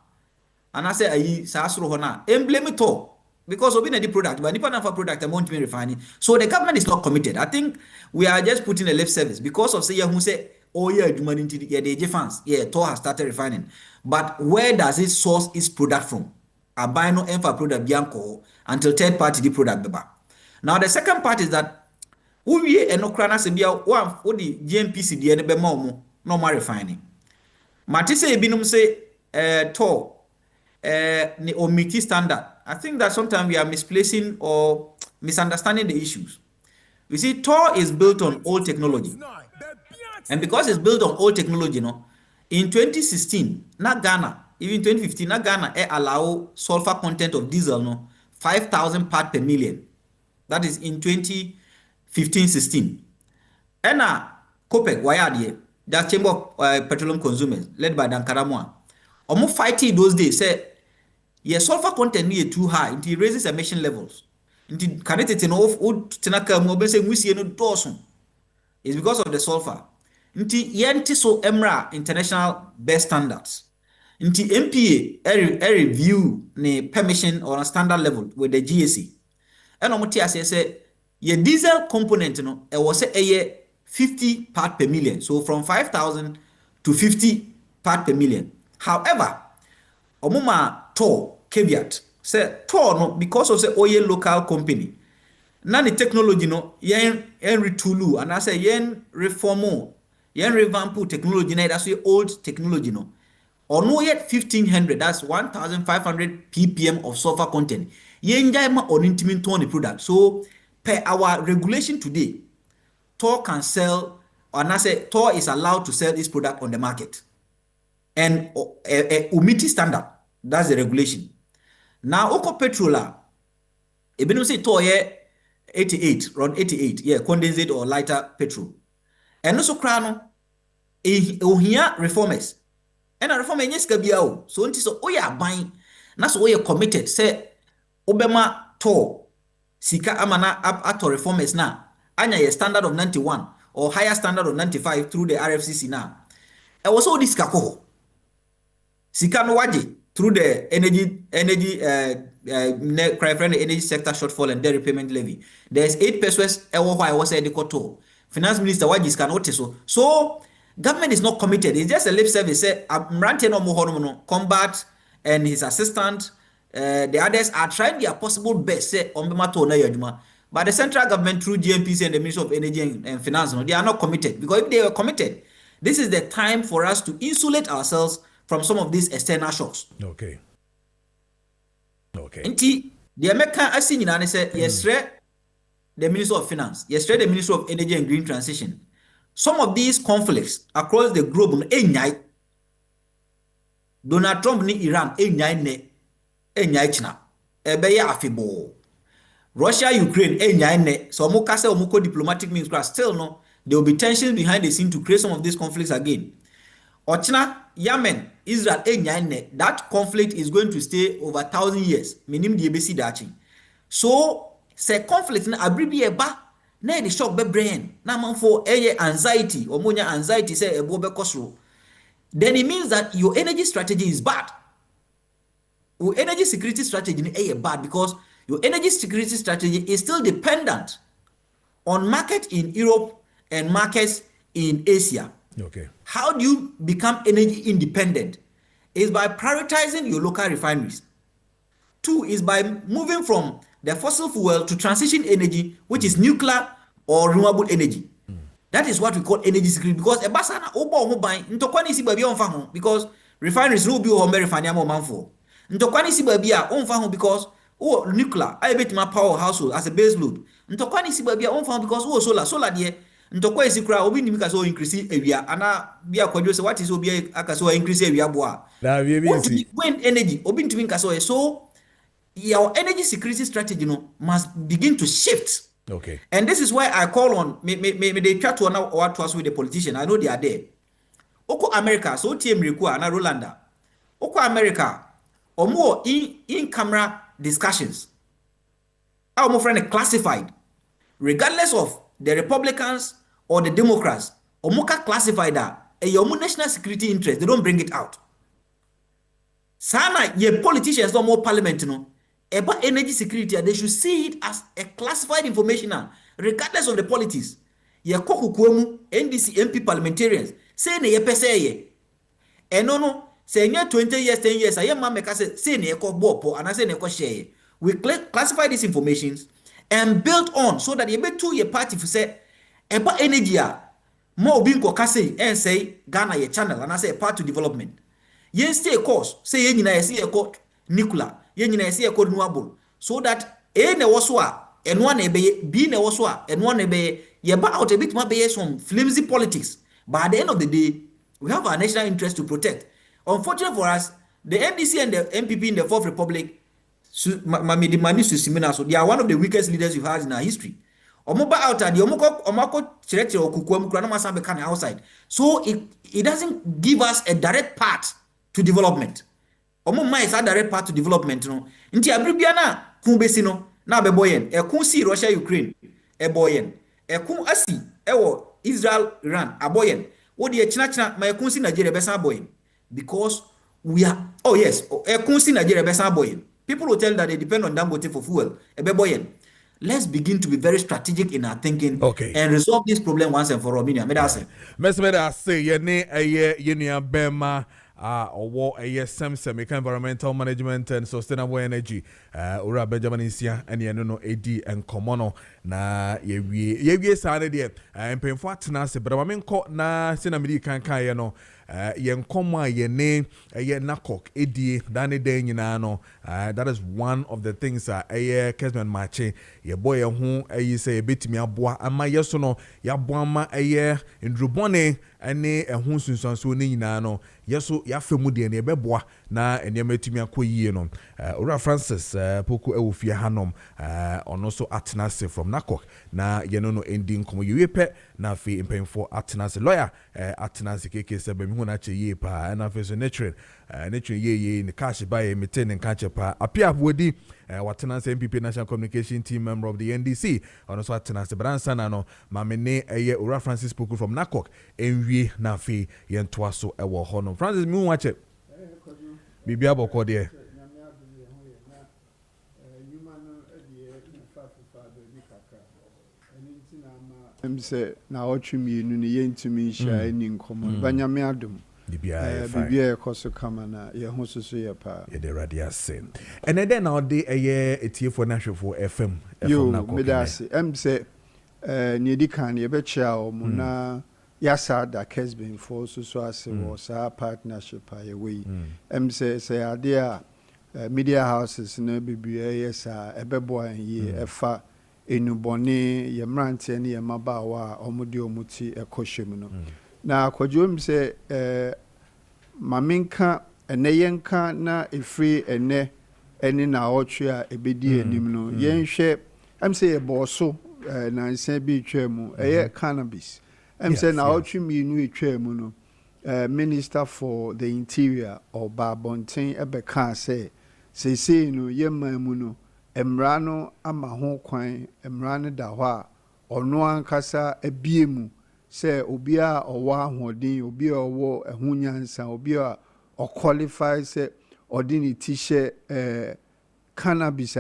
Ana se ayi sa asoro ho na. Emblem toll because obi na the product but nipa na for product amount me refining. So the government is not committed. I think we are just putting a lip service because of say who say oh yeah aduma nti yeah the fans. Yeah, toll has started refining. But where does it source its product from? Buy no enfa product bianco until third party the product beba. Now the second part is that we enokrana se bia one the GMPC the be mo normal refining. Matise ebinum say toll ni omiti standard. I think that sometimes we are misplacing or misunderstanding the issues. You see, toll is built on old technology. And because it's built on old technology, no, in 2016, not Ghana, even 2015, na Ghana allow sulfur content of diesel no 5,000 parts per million. That is in 2015-16. And COPEC, that Chamber of Petroleum Consumers, led by Dankaramwa, almost fighting those days, say, yeah, sulfur content is too high, it raises emission levels. It's because of the sulfur. It's so EMRA international best standards. Nti MPA review ne permission on a standard level with the GSC. And omuti say your diesel component no it was say 50 part per million. So from 5,000 to 50 part per million. However, omuma toll caveat say toll no because of say oil local company. Na the technology no yen retulu and I say yen reformo yen revamp technology na that's old technology no. Or no yet 1,500, that's 1,500 ppm of sulfur content. Yenjaima on intimate tone product. So per our regulation today, toll can sell and I say Tor is allowed to sell this product on the market. And umiti standard, that's the regulation. Now, Oko Petrola, even say Tor 88, around 88, yeah, condensate or lighter petrol. And also crano, here reformers. And a reformer yes kabiao. So until so oya buying, that's why you're committed. Say Obama Tor, Sika Amana up to reformers now. Anya a standard of 91 or higher standard of 95 through the RFCC now. I was all this kako. Sika no waji through the energy energy sector shortfall and debt repayment levy. There's 8 pesos why I was at the koto. Finance Minister waji can notice so government is not committed. It's just a lip service. Say Mrante no Muhono combat and his assistant. The others are trying their possible best. Say Ombemato na yaduma. But the central government through GMPC and the Ministry of Energy and Finance, they are not committed. Because if they were committed, this is the time for us to insulate ourselves from some of these external shocks. Okay. Inti the American Asin say yesterday the Ministry of Finance, yesterday the Ministry of Energy and Green Transition. Some of these conflicts across the globe, Donald Trump ni Iran, China, Ebeya Afibo. Russia, Ukraine, so Omukase diplomatic means, still no, there will be tensions behind the scene to create some of these conflicts again. Ochina, Yemen, Israel, that conflict is going to stay over 1,000 years. Minim the ABC dachi. So, say conflict na abribi eba, na the shock be brain, na man for anxiety, or monya anxiety say ebo be kosro. Then it means that your energy strategy is bad. Your energy security strategy is bad because your energy security strategy is still dependent on market in Europe and markets in Asia. Okay. How do you become energy independent? Is by prioritizing your local refineries. 2 is by moving from the fossil fuel to transition energy, which is nuclear or renewable energy. That is what we call energy security because because refineries will be home refinery manfo. Because nuclear, I bet my power household as a base load. Because solar there. Ntokwa esikura obi ni mika so increase ewia ana bia kwadwo se what is obi akaso increase ewia boa na we when energy obi ntumi nkaso so your energy security strategy no must begin to shift. Okay. And this is why I call on me they try to now what was with the politician. I know they are there. Oko America so team reku na Rolanda. Oko America omo in camera discussions. Our friend classified regardless of the Republicans or the Democrats, Omuka classified that a national security interest, they don't bring it out. Sana, ye politicians don't more parliament, about energy security, they should see it as a classified information, regardless of the politics. Ye kokukwemu, NDC MP parliamentarians, say ne ye pese ye. And no, say 20 years, 10 years, I am mameka say ne ye ko bopo, and I say ne ko share. We classify these informations and build on so that you be to your party for say about energy more being kokase and say Ghana your channel and I say part to development. Yen stay course say yen na see a court nuclear yen na see a court renewable so that a ne waswa and one ebe b ne waswa and one ebe ye ba out a bit more be some flimsy politics. But at the end of the day, we have our national interest to protect. Unfortunately for us, the NDC and the MPP in the Fourth Republic, so they are one of the weakest leaders we've had in our history. So it doesn't give us a direct path to development. Is a direct path to development. Nti abribiana kumbesi no na beboyen e kun si Russia Ukraine e boyen e kun asi e wo Israel Iran aboyen wo de china ma e kun si Nigeria besa boyen because we are e kun si Nigeria besa boyen. People will tell that they depend on Dangote for fuel. Let's begin to be very strategic in our thinking and resolve this problem once and for all. Mr. say ye ne ye bema or a SEM environmental management and sustainable energy. Ura Benjamin Isia and ye no AD and Komono na ye saa ne de mpemfo atena se bra ma menko na se na medi kan ye no ye nkomo a ye ne ye nakok edie dane den nyina no that is one of the things ye Kessben Maakye ye boy ho ayi say betimi aboa ama ye so no ya boa ma ye ndrubone ane ehun sunsanso ne nyina no yeso ya femu de ne beboa na enema tumi akoyie no Ora Francis Poku ewofie hanom ono so atenase from Nakok na ye no ending komo yepe na fe mpemfo atenase lawyer atenase Kessben hu na che ye pa na fe so natural ye ne cash buy meeting and catch pa apia wodi watenase MPP National Communication Team member of the NDC ono so atenase bransa na no mamene Ora Francis Poku from Nakok enwie na fe ye ntoa so ewo ho no Francis mi wache bibia boko de say na otwumi nu ne yentumi hia ani nkomo banyame adom bibia ekoso kama na ye ho soso ye pa ye de radia sen ene den na ode etiefo na hwefo FM yo medase say ne dikan ye be chia o mu na yasa da Kessben for so ase wo sa partnership aye we say ade a media houses na bibia yesa ebebo an ye efa enubone ye mrante ne ye mabawa omode omuti ekohwem no na Kojo say maminka ene yenka na efri ene na otwe a ebedi anim no yenhwe say e boso na nse bi twemu cannabis say na otwe minu etwemu no Minister for the Interior or Babontin ebeka say no yemamu no emra no ama ho kwan emra no da ho a ono ankasa ebiemu say obi a owo ahodin obi a owo ehunyansa obi a qualify say ordinary t-shirt cannabis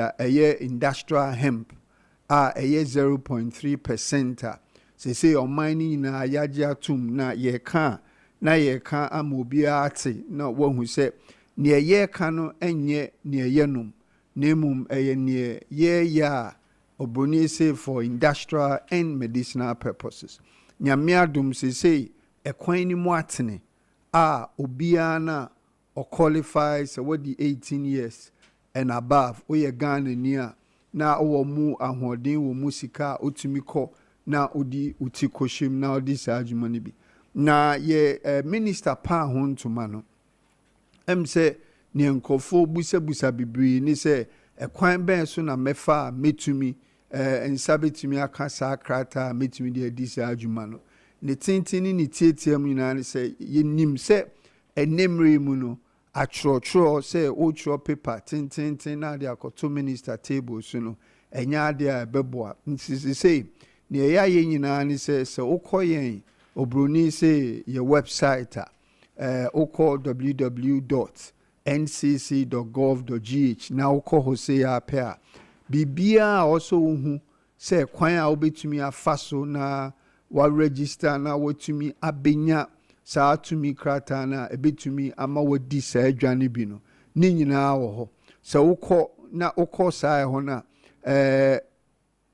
industrial hemp a 0.3% say o mining na yaje atum na ye ka ama obi ate na wohu say ne ye ka no enye ne yenum nemum ne ye ya obroni say for industrial and medicinal purposes nyame adum say ekwan ni mu atene a obia na o qualifies what the 18 years and above oye Ghana ni a na owo mu ahoden wo musika otumi ko na odi uti koshim na odi sajuma ni bi na ye minister pa ho ntoma no say ne nkofo busa bibiri ni say ekwan ben so na mefa metumi ensabetumi aka sa krata metumi de adi sajuma no ne tintini ni tietiem nyina ni say yenim say enemre mu no atro say o tro paper tintin na de akoto minister table so no enya de a beboa nsisi say ne ya ye nyina ni say ukoyen obroni say your website uko www.ncc.gov.gh na uko ho say apia bibia also hu say kwan a obetumi afaso na wa register na wotumi abenya saa tumi krata na ebetumi ama wodi saa adwane bi no ni nyina wo ho so uko saa ho na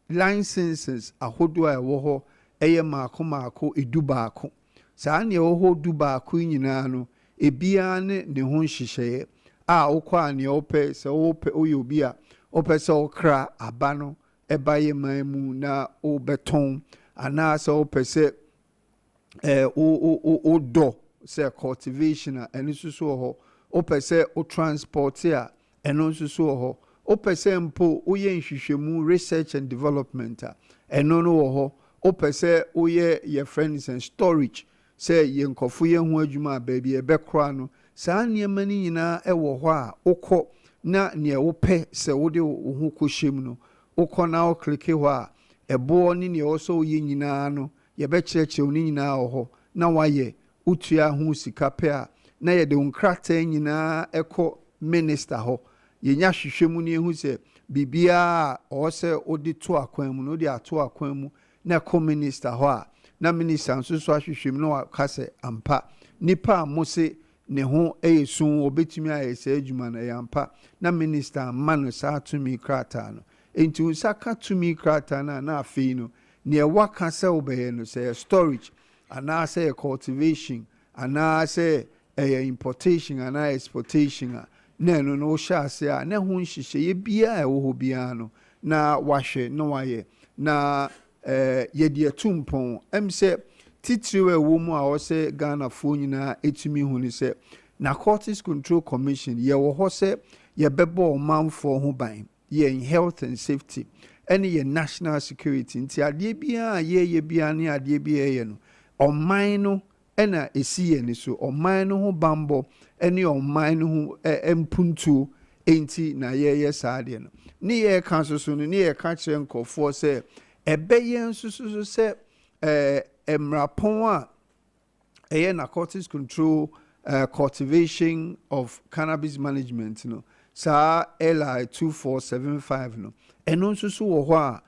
licenses ahodo a wo ho eye maako edubaako saa ne wo ho dubaako nyina no ebia ne ho nhyehyeye a uko ane ope so ope oyobi a ope so kra aba no ebaye mamu na obeton ana so ope se o do say cultivation eno susu ho ope se o transport a eno susu ho ope se mpo oye nhwehwemu research and development eno no ho ope se oye your friends and storage say ye nkofo ye ho adwuma baabi e bekora no saa niema ni nyina ewo ho a okọ na ne wo pe se wo de wo ho kohwem no okọ na o click ho a ebo ni ne wo so ye nyina no ye be chereche ni nyina ho na waye utua ho sika pe a na ye de nkrata nyina ekọ minister ho ye nya hwehwemu ni ehu se bibia o se odi to akwan mu no de ato akwan mu na ekọ minister ho a na minister nso so ahwehwem no akase ampa nipa mose ne ho eyesun obetumi ayese adwuma na yampa na minister manu sa tumi krata no enti unsaka tumi krata na afei no ne waka sɛ wobɛyɛ no sɛ storage anaasɛ cultivation anaasɛ importation anaa exportation a na ɛno no wohyɛ ase a na ho nhyehyɛeɛ biara ɛwɔ hɔ biara no na wahwɛ na wayɛ na yɛde ato mpɔn ɛm sɛ titiri a ɛwɔ mu a ɔsɛ Ghanafoɔ nyinaa ɛtumi hu ne sɛ Narcotics Control Commission yɛwɔ hɔ sɛ yɛbɛbɔ ɔmanfoɔ ho ban yɛn health and safety ɛne yɛ national security nti adeɛ biara a yɛyɛ biara ne adeɛ biara yɛ no ɔman no ɛna ɛsi yɛ ne so ɔman no ho bambɔ ɛne ɔman no ho mpuntuo enti na yɛyɛ saa adeɛ no ne yɛka so no ne yɛka kyerɛ nkɔfoɔ sɛ ɛbɛyɛ nso so sɛ mmerapɔn a ɛyɛ narcotics control cultivation of cannabis management no saa LI 2475 no ɛno nso so wɔ hɔ a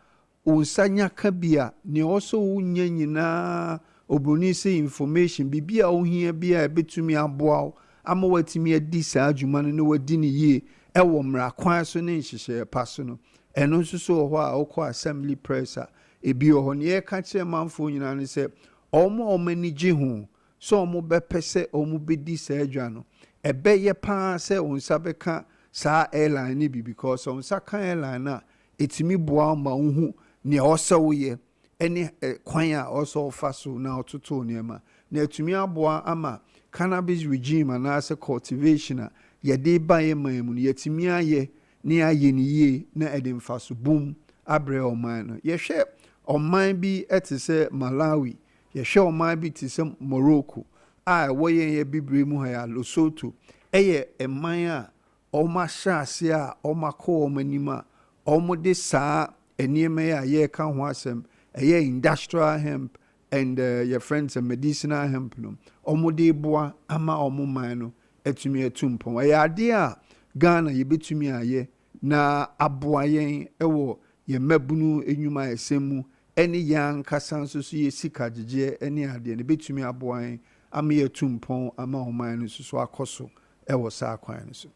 onsa nyaka bia ne ɔso wonya nyinaa obroni sɛ information bibia ohia bia ɛbɛtumi aboa ama watimi adi saa adwuma no na wadi ne yie ɛwɔ mmerakwan so ne nhyehyɛ pa so no ɛno nso so wɔ hɔ a wokɔ assembly press a ebi wɔ hɔ ne yɛka kyerɛ manfoɔ nyinaa ne sɛ ɔmo ani gye ho sɛ ɔmo bɛpɛ sɛ ɔmo bɛdi saa adwa no ɛbɛyɛ paa sɛ onsa bɛka saa airline ne bi because onsa ka airline a ɛtumi boa ma wohu nea ɔsɛ woyɛ ɛne kwan a ɔsɛ ɔfa so na ɔtoto nneɛma na ɛtumi aboa ama cannabis regime anaasɛ cultivation a yɛde ba yɛ man mu no yɛtumi ayɛ ne ayɛ ne yie na ɛde mfa so boom abrɛ ɔman no yɛhwɛ ɔman bi ɛte sɛ Malawi yɛhwɛ ɔman bi te sɛ Morocco a ɛwɔ yɛn yɛ bibire mu ha yɛ Lesotho ɛyɛ ɛman a ɔmo ahyɛ ase a ɔmo akɔ ɔmo anim a ɔmo de saa nneɛma yi a yɛreka ho asɛm ɛyɛ industrial hemp and your friends and medicinal hemp no ɔmo de boa ama ɔmo man no atumi atu mpɔn ɛyɛ adeɛ a Ghana yɛbɛtumi ayɛ na aboa yɛn ɛwɔ yɛn mmabunu enwuma ɛsɛm mu ɛne yɛn ankasa nso so yɛ sika gyegyeɛ ɛne adeɛ no bɛtumi aboa yɛn ama yɛatu mpɔn ama ɔman no nso so akɔ so ɛwɔ saa kwan no so.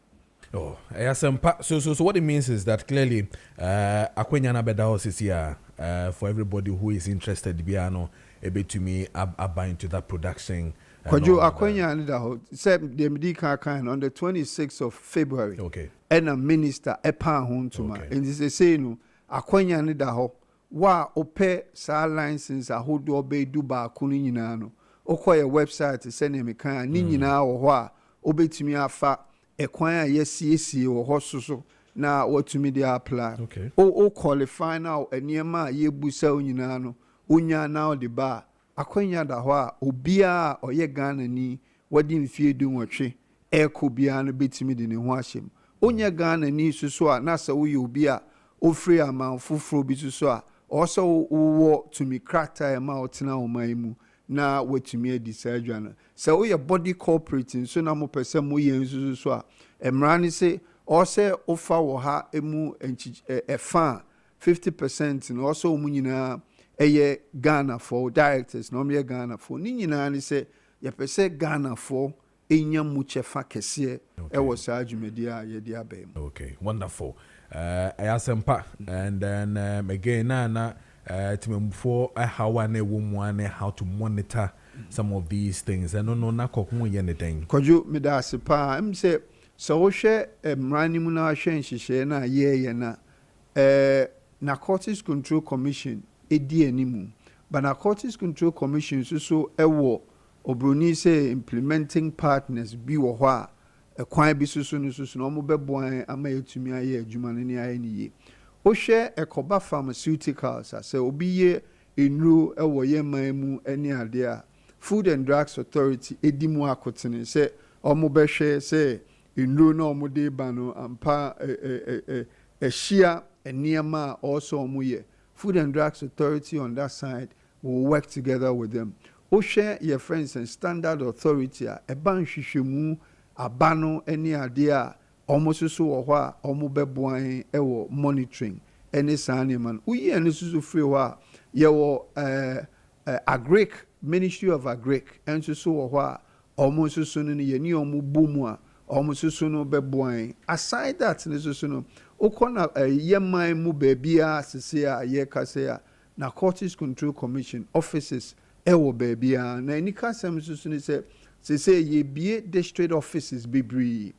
Oh, so what it means is that clearly, akwenya na beda here for everybody who is interested, biano able to me abba into that production. Kojo akwenya na da said the medical kind on the 26th of February. Okay. And a minister epa home to ma. And this say no akwenya na da ho wa ope sa license a ho do obey do ba kunu nyina no. Okoye website send me kan ni nyina wo ho a obetumi afa ekwan a yesiesie wo ho so na watumi de apply. Okay. O qualify now eniema yebusa onyina no onya now the bar akwanya da ho a obia oye Ghana ni wadi mfie du nwotwe eko bia no betimi de ne ho ahyem onya Ghana ni suso a na sa wo ye obia ofri ama foforo bi suso a also wo tumi krata ma otena o man mu na watumi adi saa adwa no sɛ woyɛ body corporate nso na mo pɛ sɛ mo yɛ nso so a mmara ne sɛ ɔsɛ ofa wɔ ha emu ɛfa 50% na ɔsɛ ɔmo nyinaa ɛyɛ Ghana for directors na ɔmo yɛ Ghana for ne nyinaa ne sɛ yɛpɛ sɛ Ghana for enya mu kyɛfa kɛseɛ ɛwɔ saa dwumadi a yɛde abɛn mu. Okay, wonderful. Ayasempa and then again na timemfo how how to monitor some of these things and no na kokun ye ne den Kojo me da sepa am say so wo hwe mrani mu na hwe nhyehyɛ na ye na Narcotics Control Commission edi animu but Narcotics Control Commission so ɛwɔ obroni say implementing partners bi wɔ hɔ a ekwan bi so no no mo bɛboan ama yɛtumi ayɛ adwuma no ne ayɛ ne yie o hwɛ ekoba pharmaceuticals a say obi ye enru ɛwɔ yɛ man mu ɛne ade a Food and Drugs Authority edi mu akotene say ɔmo bɛhwɛ say enru na ɔmo de ba no ampa ɛhia nneɛma a also ɔmo yɛ Food and Drugs Authority on that side will work together with them o hwɛ your friends and Standard Authority a ɛba nhwehwɛmu abano any idea almost so wɔ hɔ a bɛboan ɛwɔ monitoring any saa man woyi ɛno so free hɔ a yɛwɔ agric Ministry of Agric ɛnso so wɔ hɔ a so no yɛni ɔmo bɔ mu a ɔmo so no bɛboan aside that ne so no okona yeman mu bebia sese a ye kase a Narcotics Control Commission offices ewo bebia na ni kasem susu ni se ye bie district offices bibri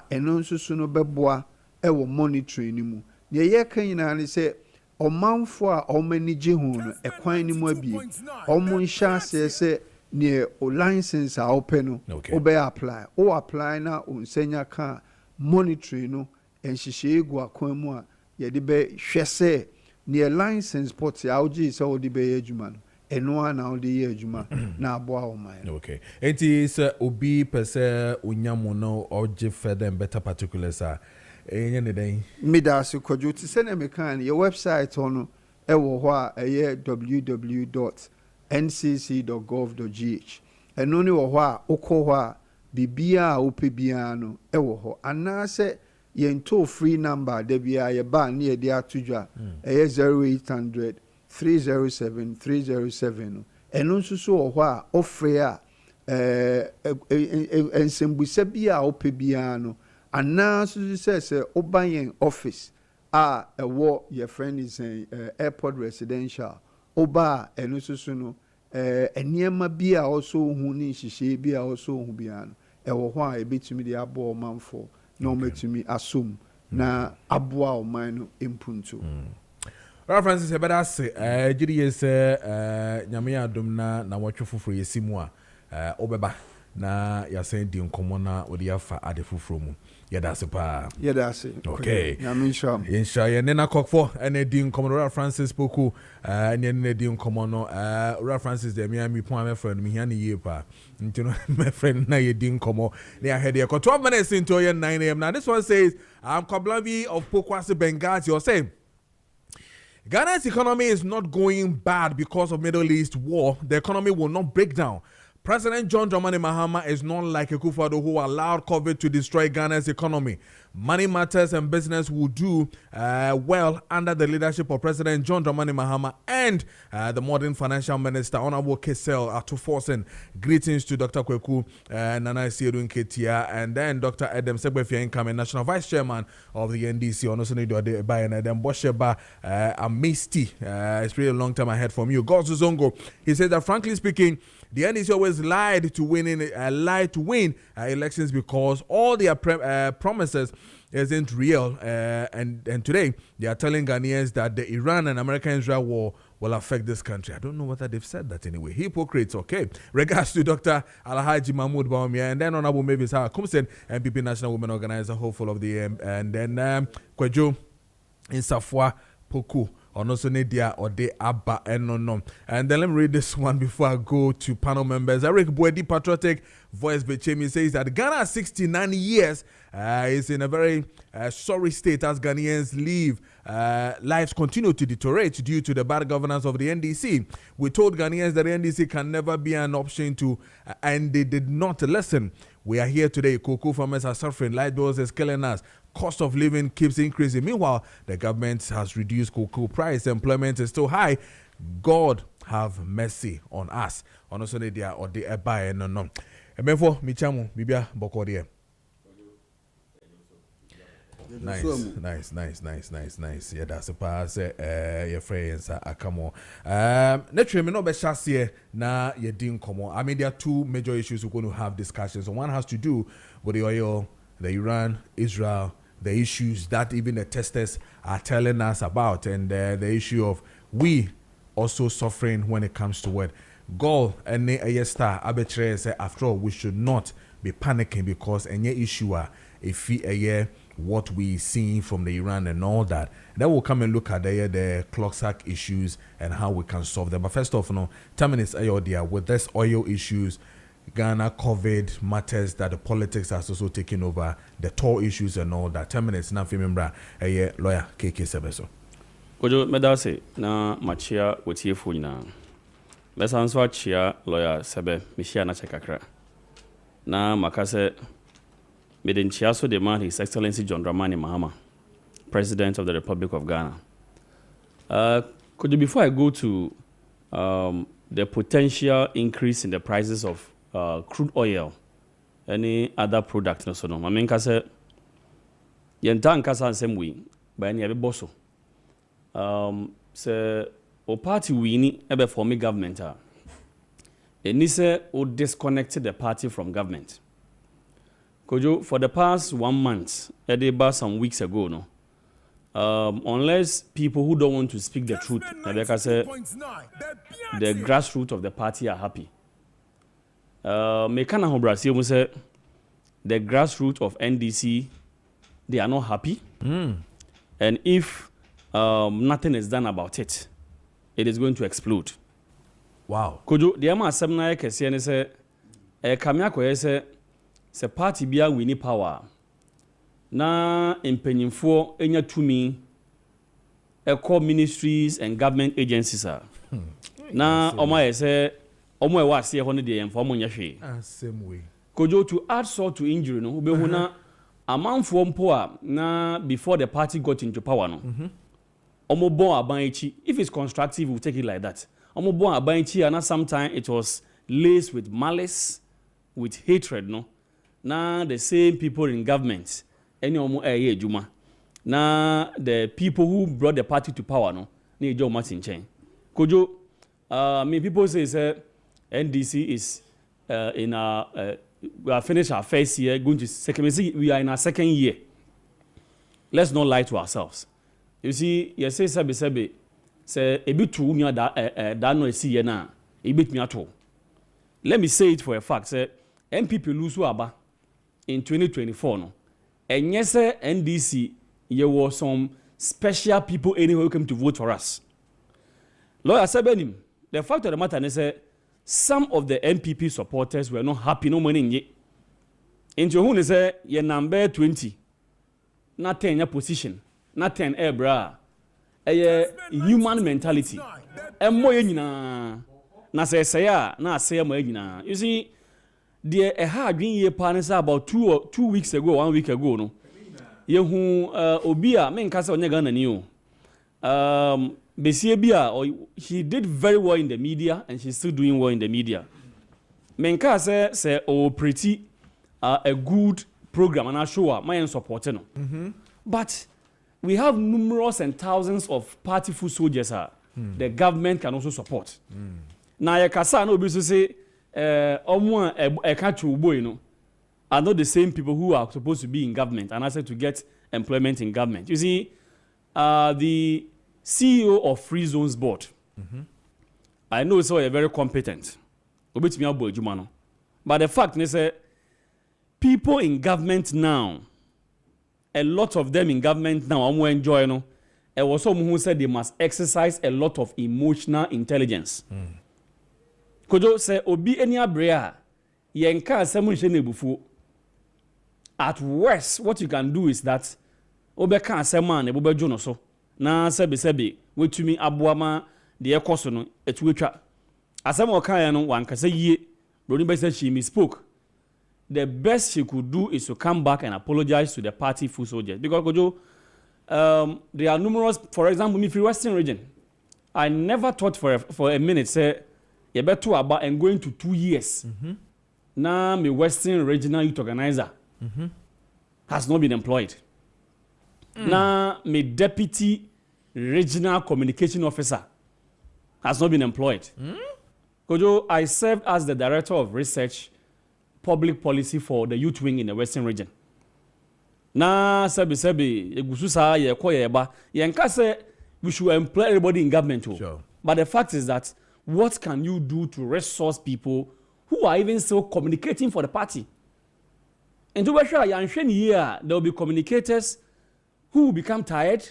eno nsusu no beboa ewo monitoring ni mu ye ye kan nyina ni se omanfo a omanige hu no ekwan ni mu abie omunhya se ne o license a open no obey apply na onsenya ka monitoring no enhyehyɛ egu akwan mu a ye de be hwese ne license port ya oji se odi be adwuma no eno na odi ye adwuma na aboa o man. Okay, enti se obi pese onyamo no oji further and better particulars enye ne den midas Kojo ti se na mekan your website ono ewo ho a www.ncc.gov.gh eno ni wo ho a okọ ho a bibia a opebia no ewo ho anase yento free number de bia ye ba na ye de atudwa 0800 307 307 no eno nsusu wo ho a ofre a ensembusa bia opebia no ananso se obayen office ewo your friend is airport residential oba eno susu no eniema bia also hu ni hihye bia also hu bia no ewo ho a ebetumi de abo manfo na ometumi asum na aboa o man no impunto. Francis ebeda se giri yese nyame adom na wotwe foforo yesimu a obeba na yasen di nkomo na odi afa ade foforo mu yeda se pa yeda se. Okay, nyame insha ye nena kokfo ene di nkomo Royal Francis Poku ene di nkomo no Royal Francis de mi pon my friend mi hia ne yie pa ntino my friend na ye di nkomo na ya head ye 12 minutes into 9 a.m. Now this one says I'm Koblavi of Pokwase Benghazi. You're saying Ghana's economy is not going bad because of Middle East war. The economy will not break down. President John Dramani Mahama is not like Akufo-Addo who allowed COVID to destroy Ghana's economy. Money matters and business will do well under the leadership of President John Dramani Mahama and the modern financial minister, Honorable Kessben Atuforsen. Greetings to Dr. Kweku Nana Sierun Ketia and then Dr. Adam Segbefia incoming National Vice Chairman of the NDC. Onosoni by and Adam Bosheba Amisti. It's really a long time ahead from you. God's Zongo. He says that frankly speaking, the NDC always lied to win elections because all their promises isn't real. And today they are telling Ghanaians that the Iran and American-Israel war will affect this country. I don't know whether they've said that anyway. Hypocrites, okay. Regards to Dr. Alhaji Mahmoud Bawumia and then Honorable Mavis Kumsen, MPP National Women Organizer, hopeful of the and then Kojo in Safwa Poku. Or no Nedia or de Abba and no. And then let me read this one before I go to panel members. Eric Boedi, patriotic voice Bechemi, says that Ghana 69 years is in a very sorry state as Ghanaians lives continue to deteriorate due to the bad governance of the NDC. We told Ghanaians that the NDC can never be an option to, and they did not listen. We are here today. Cocoa farmers are suffering. Light bills is killing us. Cost of living keeps increasing. Meanwhile, the government has reduced cocoa price. Employment is still high. God have mercy on us. Also, they are or they buy no. Emefo michamu bibia bokodie. Nice. Yeah, that's a pass. Your friends akamo. Naturally, me no be shasiye na ye din komo. I mean, there are two major issues we're going to have discussions. One has to do with the oil, the Iran, Israel, the issues that even the testers are telling us about, and the issue of we also suffering when it comes to what goal and a star arbitrary say after all we should not be panicking because any issue if a year what we see from the Iran and all that. Then we'll come and look at the clock sack issues and how we can solve them. But first off, 10 minutes dear with this oil issues, Ghana COVID matters that the politics has also taken over, the toll issues and all that. 10 minutes now, remember a lawyer Kessben. Kojo medase na machia wetiefu nyina. Mesanso achia lawyer Sebe mishia na chekakra. Na makase Medenchiaso demand His Excellency John Dramani Mahama, President of the Republic of Ghana. Before I go to the potential increase in the prices of crude oil, any other product, I mean, yenta nkasa nsem we by any other boss. So o party winning ebe form government and this o disconnected the party from government. Kojo, for the past 1 month, about some weeks ago, no, unless people who don't want to speak the truth, like I said, the grassroots of the party are happy. Mekana Hobrasi say the grassroots of NDC, they are not happy, and if nothing is done about it, it is going to explode. Wow. Kojo, the ama assemna kese ne se kamia koye se party bia we need power. Na impanyimfo enya tumi call ministries and government agencies are. Na omo yese omo e wase ho ne de yemfa omo nya hwe. Same way. Kojo, to add salt to injury no be hu na amanfo mpo a na before the party got into power no. Omo bon aban echi. If it's constructive, we'll take it like that. Omo bon aban echi and sometimes it was laced with malice, with hatred, no. Now the same people in government, any omo juma. Now the people who brought the party to power, no, ni Joe Martin Chen. Kojo, people say NDC is in our we are finished our first year, going to second. We are in our second year. Let's not lie to ourselves. You see, you say say a bit too near that no see na a bit me at all. Let me say it for a fact. Say MPP lose waba in 2024 no. And yes, NDC there was some special people anyway who came to vote for us. Lawyer Sebenim, the fact of the matter is some of the MPP supporters were not happy no money yet. Into who is ye number 20, not 10 your position. Not 10 bra. A human mentality. And more na say na say more you see, there a hard green year partners about 2 weeks ago, 1 week ago, no. You who Obia, men cast on your gun and you. Besiebia, he did very well in the media and she's still doing well in the media. Menka say pretty a good program and I show my support no. But we have numerous and thousands of party foot soldiers the government can also support. Now ya kasa no be so say omo e ka chubo no are not the same people who are supposed to be in government and asked to get employment in government. You see, the CEO of Free Zones Board, I know so very competent. But the fact is people in government now, a lot of them in government now, I'm enjoying. No, there was someone who said they must exercise a lot of emotional intelligence. Kojo say obi eni abrea yenka asemu nhye nebufu. At worst, what you can do is that obeka asema na ebobejo no so na sebe wetumi aboama de ekoso no etuwetwa asema okan no wankasa yie broni be say she misspoke. The best she could do is to come back and apologize to the party full soldiers because Kojo, there are numerous. For example, me for Western region, I never thought for a minute say you better about and going to 2 years. Now my Western regional youth organizer has not been employed. Now my deputy regional communication officer has not been employed. Kojo, I served as the director of research public policy for the youth wing in the Western region. Na sebi egusu sa ye koye ba yenka say we should employ everybody in government too. Sure. But the fact is that what can you do to resource people who are even still communicating for the party? And to be sure there will be communicators who will become tired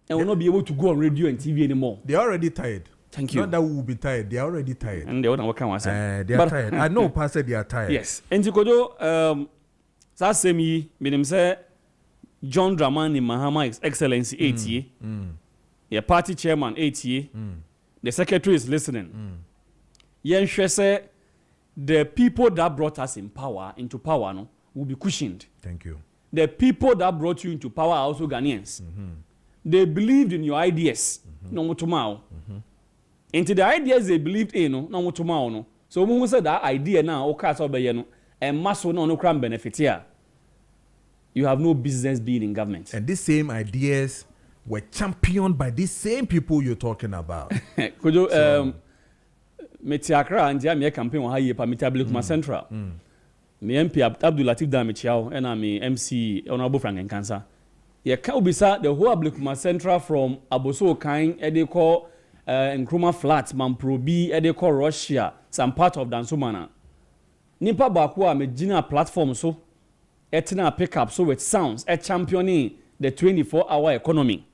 and will not be able to go on radio and TV anymore. They are already tired. Thank you. Not that we will be tired. They are already tired. And they don't know what can I say. They are tired. I know, Pastor, they are tired. Yes. And to Kojo, that same year, me say John Dramani Mahama His Excellency 8 year. Your party chairman 8 year. The secretary is listening. Yen say the people that brought us into power, no, will be cushioned. Thank you. The people that brought you into power are also Ghanaians. They believed in your ideas. No more tomorrow. Into the ideas they believed in, no more tomorrow. No. So when we say that idea now, okay, so be no, and muscle no cram benefit here. you have no business being in government. And these same ideas were championed by these same people you're talking about. Kojo, Meti Accra and Jamie campaign on high Pamita Central. Me MP Abdul Latif Damichiao and I'm MC Honorable Frank and Cancer. Ye can be the whole Ablikuma Central from Aboso Kain, Edeko, Nkrumah Flat, Mamprobi, Edeko, Russia, some part of Dansumana. Nipa Bakua me Gina platform so etina pick up so it sounds a championing the 24-hour economy.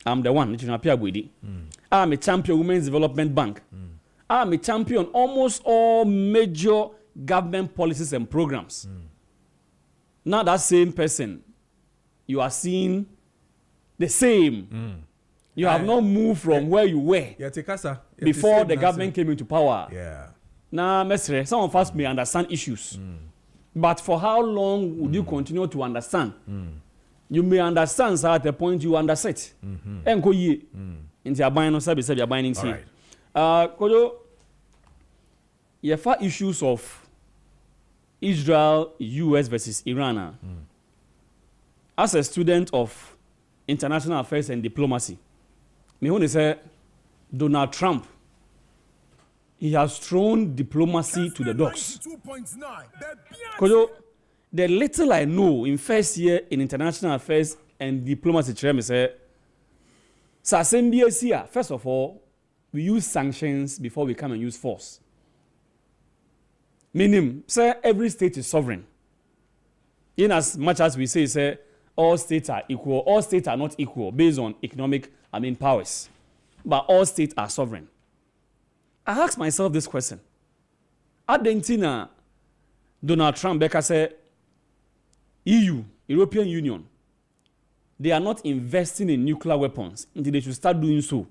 I'm the one that you appear with it. I'm a champion Women's Development Bank. I'm a champion almost all major government policies and programs. Now that same person, you are seeing the same. You have not moved from where you were before the government came into power. Yeah. Now, Mestre, some of us may understand issues. But for how long would you continue to understand? You may understand so at the point you understand. And go ye into a buying or service, you're buying into. Kojo, you have issues of Israel, US versus Iran. As a student of international affairs and diplomacy, me want to say Donald Trump, he has thrown diplomacy to the dogs. Kojo, the little I know in first year in international affairs and diplomacy, first of all, we use sanctions before we come and use force. Meaning, say every state is sovereign. In as much as we say, all states are equal, all states are not equal based on economic, powers. But all states are sovereign. I asked myself this question. Argentina, Donald Trump, Becker said, EU, European Union, they are not investing in nuclear weapons until they should start doing so.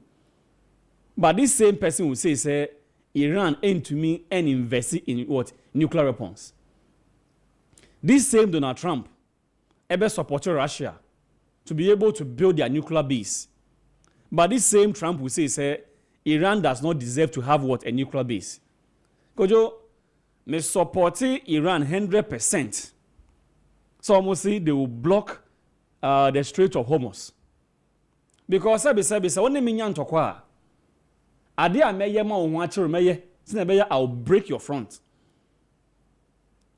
But this same person will say, Iran ain't to me and invest in what? Nuclear weapons. This same Donald Trump ever supported Russia to be able to build their nuclear base. But this same Trump will say, Iran does not deserve to have what? A nuclear base. Kojo, me support Iran 100%. So almost say they will block the Strait of Hormuz. Because only minyan tokwa. Ade a meye ma won akere meye, sinebeye I'll break your front.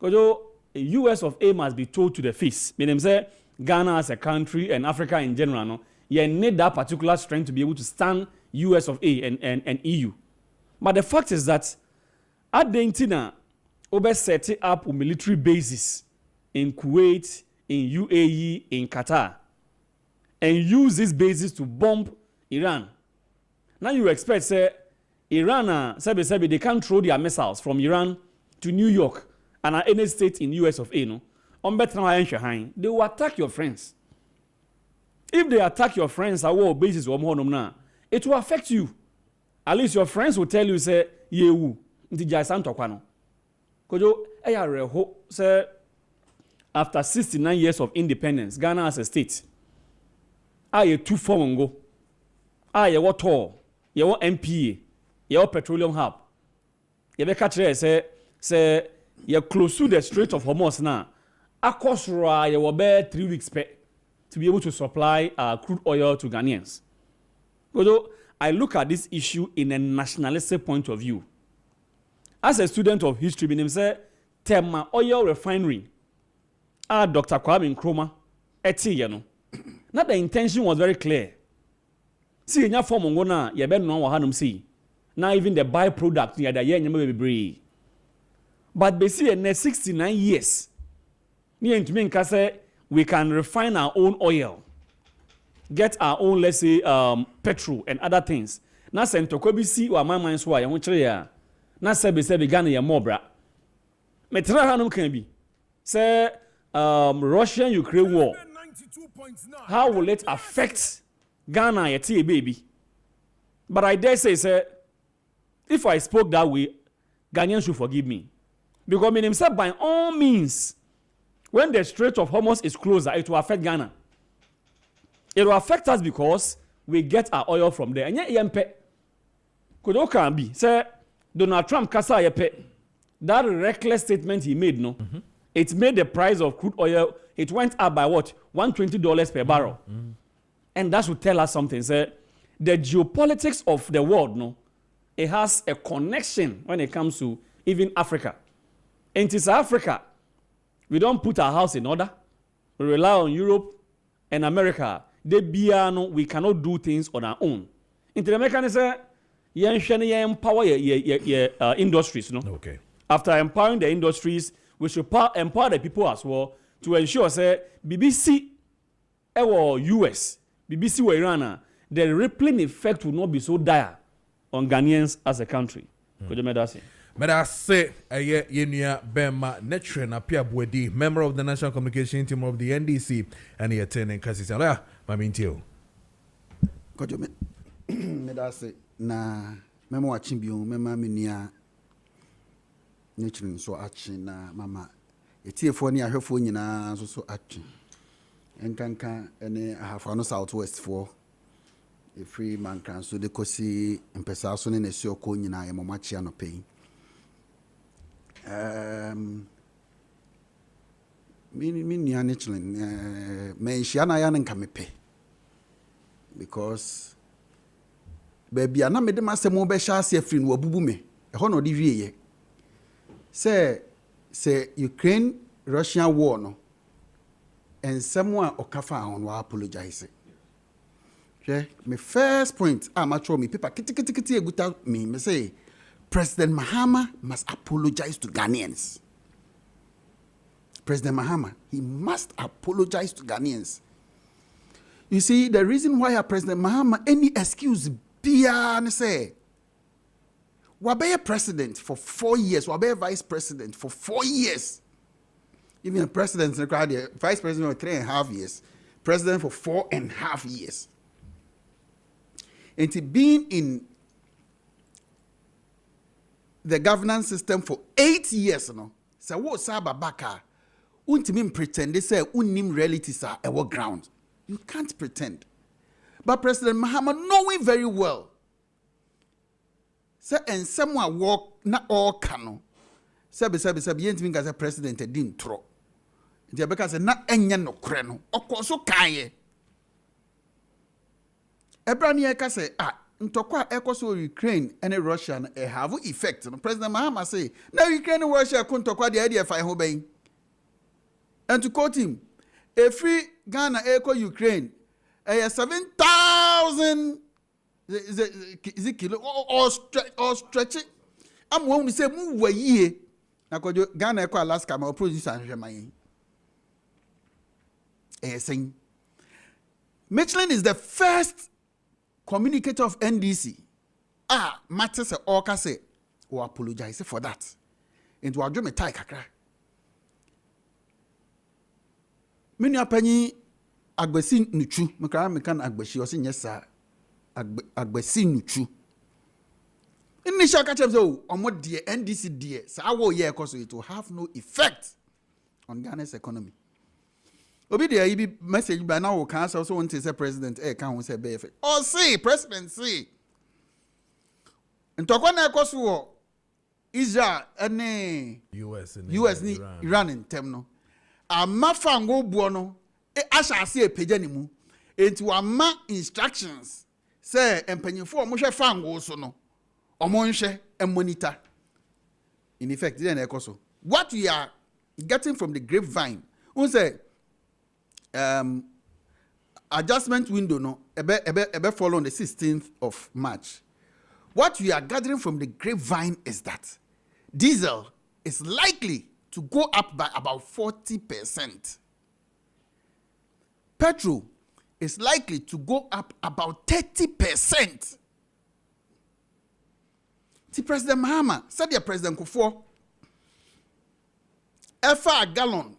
Kojo, US of A must be told to the face. Meaning say Ghana as a country and Africa in general, no, you need that particular strength to be able to stand US of A and EU. But the fact is that Argentina over set up military bases in Kuwait, in UAE, in Qatar, and use these bases to bomb Iran. Now you expect, say, Iran, they can't throw their missiles from Iran to New York and any state in US of A, no? They will attack your friends. If they attack your friends, our bases it will affect you. At least your friends will tell you, say, yewu, nti jai santo kwano. Kojo, say, after 69 years of independence, Ghana as a state, aye two form go. Aye what toll, ye what MPA, ye what petroleum hub. Ye be catch say, ye close to the Strait of Hormuz now. Akosra ye will bear 3 weeks to be able to supply crude oil to Ghanaians. Although I look at this issue in a nationalistic point of view. As a student of history, meaning say, Tema oil refinery, Dr. Kwame Nkrumah, now the intention was very clear. See, in your form on na ye be no wahanum see. Now even the byproduct near the year be. But be see in 69 years. We can refine our own oil, get our own, let's say, petrol and other things. Now, send to Kobisi or my mind's why I want to hear. Now, say, Ghana, ya mobra. Metrahanum can be. Say, Russian-Ukraine war. How will it affect Ghana, ya baby? But I dare say, if I spoke that way, Ghanaians should forgive me. Because I mean, by all means, when the Strait of Hormuz is closer, it will affect Ghana. It will affect us because we get our oil from there. And yet, yempe, could can be say Donald Trump kasa yepe. That reckless statement he made, no, it made the price of crude oil it went up by what? $120 per barrel. And that should tell us something. Say, the geopolitics of the world, no, it has a connection when it comes to even Africa. And it is Africa. We don't put our house in order. We rely on Europe and America. We cannot do things on our own. Into the mechanism, you empower your industries. No? Okay. After empowering the industries, we should empower the people as well to ensure, say, BBC or US, BBC or Iran, the rippling effect will not be so dire on Ghanaians as a country. But I say, Yenia Bema Netre na Pia Bwedi, member of the National Communication Team of the NDC, and he attending Kasisa. Mamintio. Kojo me da say na memo watching bio mema menia Netre so achi na mama etiefo ni ahwefo nyina so achi enkanka ene ahafo no southwest for a free man can so de kosi mpesa so ne nesi okọ nyina ye momachi anope me Netre me nhia na ya nka mepe because baby ana me de masemo be sha ase free no wabubu me e ho no de wieye say Ukraine Russia war no and someone okafa on wa apologize. Okay, my first point I'm actually me paper kiti eguta me say President Mahama must apologize to Ghanaians. President Mahama, he must apologize to Ghanaians. You see, the reason why President Mahama any excuse bia say wabe president for 4 years, wabe vice president for 4 years. Even the president, vice president for 3.5 years, president for 4.5 years. And being in the governance system for 8 years, no. So what Saba Baka, untimim pretend they say unim realities are our ground. You can't pretend. But President Mahama knowing very well, say and someone walk not all cano. Sabi yentimi as a president didn't throw. The Abeka said not enya no kreno. Okoso kaye. Ebrania ka say ntokwa ekoso Ukraine and Russia have effect. President Mahama say now Ukraine and Russia kuntokwa the idea fi ho ben. And to quote him, a free Ghana echo Ukraine 7,000 kilo or stretching. I'm going to say move a year. Now Ghana echo Alaska my producer and Germany. Saying Michelin is the first communicator of NDC. Matters a orca say or apologize for that. Into our dream a tie kakra. Many apani agbesi nuchu. Mekara mekan agbeshi or sin yes sir. Agbesi nuchu. Initial catch up so on what dear NDC dear. So our year cause it will have no effect on Ghana's economy. Obi there you be message by now can also want to say president can say be effect. Oh see president see. Ntokwa na ekoso Israel and US ni Iran in term no. Amafango buono asha se epeja ni mu enti wa ma instructions say empanyefo o mo hwe fango so no o mo nhwe and monitor. In effect then ekoso what we are getting from the grapevine who say adjustment window no ebe follow on the 16th of March. What we are gathering from the grapevine is that diesel is likely to go up by about 40%. Petrol is likely to go up about 30%. See, President Mahama said, "Dear President Kufuor, a gallon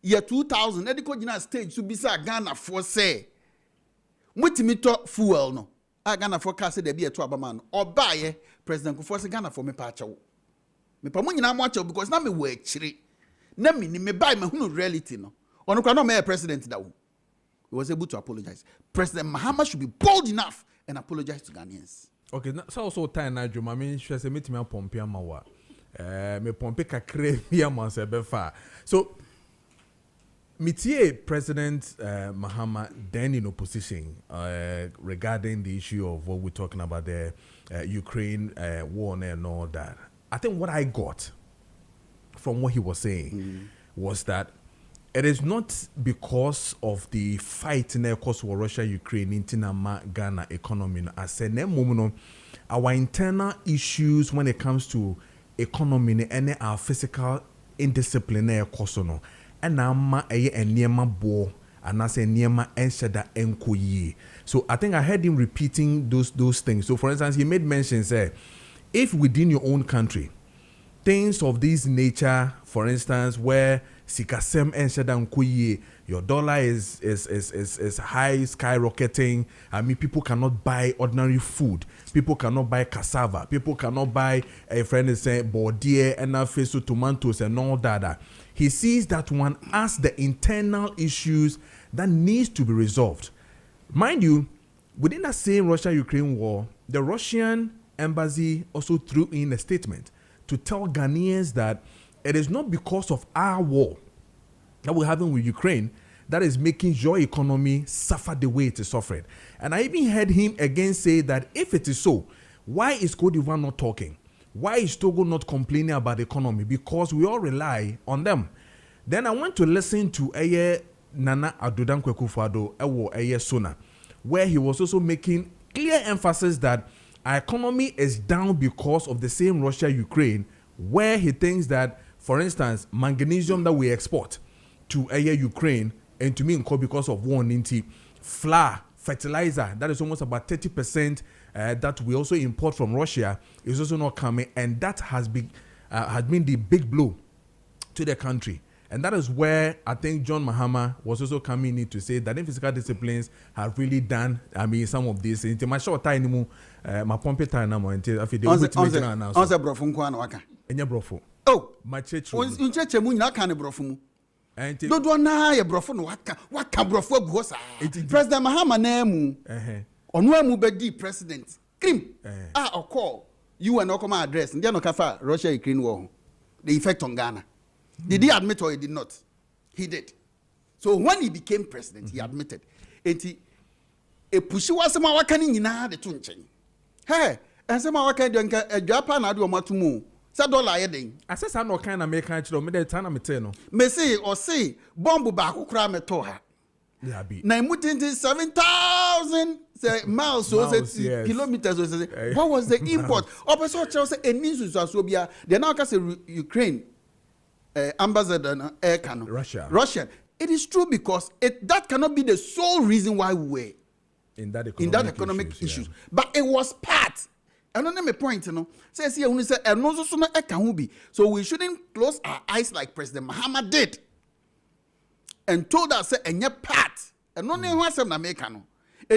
year 2000, Ediko Jina stage to be sa Ghana for say, mutimito fuel no. Ghana for car say there be a 12 man or buy President Kufuor say Ghana for me pacho. Me pa mo nyina mo acho because na me wo akire na me ni me buy me hunu reality no ono kwa no me president that he was able to apologize. President Mahama should be bold enough and apologize to Ghanaians. Okay, so also time na djuma me hwe se metimi apompe amawa me pompe kakre bia man se be fa so Mitie President Mahama then in opposition regarding the issue of what we're talking about, the Ukraine war and all that. I think what I got from what he was saying was that it is not because of the fight in the course of Russia, Ukraine, in Ghana economy. I said, our internal issues when it comes to economy and our physical indiscipline, and I'm a near bo and I say near my enko. So I think I heard him repeating those things. So for instance, he made mention, say, if within your own country, things of this nature, for instance, where sikasem enko, your dollar is high, skyrocketing. I mean, people cannot buy ordinary food. People cannot buy cassava. People cannot buy, a friend is saying, bordier and fesu tomatoes and all that. He sees that one as the internal issues that needs to be resolved. Mind you, within that same Russia-Ukraine war, the Russian embassy also threw in a statement to tell Ghanaians that it is not because of our war that we're having with Ukraine that is making your economy suffer the way it is suffering. And I even heard him again say that if it is so, why is Cote d'Ivoire not talking? Why is Togo not complaining about the economy? Because we all rely on them. Then I went to listen to Nana Dankwah Ewo Sona, where he was also making clear emphasis that our economy is down because of the same Russia-Ukraine, where he thinks that, for instance, magnesium that we export to Ukraine, and to me, because of war, flour, fertilizer, that is almost about 30% that we also import from Russia, is also not coming, and that has been the big blow to the country. And that is where I think John Mahama was also coming in to say that in physical disciplines have really done, I mean, some of these. In my short time, my pump time now, until I feel the brofo. Oh, my church. Dodo na ye brofo no waka brofo aguhosa. President Mahama na mu. Onu amu bedi president. Krim. Call you and Okoma address. Ndi no kafa Russia Ukraine war. The effect on Ghana. Did he admit or he did not? He did. So when he became president, he admitted. Enti e pushi wasema waka ni nyina de to nchen. Hey, ensema waka de nka adwapa na de o matumu. $1 yedin. Asesa no kind of make actually me dey tan na me tell no. Me say or say bomb ba akukura me to ha. Yeah be. Na imutinti 7,000 miles so say kilometers so say. What was the import? Opeso tell say eni so bia. They now say Ukraine ambassador air can Russia. It is true because that cannot be the sole reason why we were in that economic issues. Yeah. But it was part. I don't know my point, you know. Says here when he said so we shouldn't close our eyes like President Mahama did and told us enye part. And no name was some American. I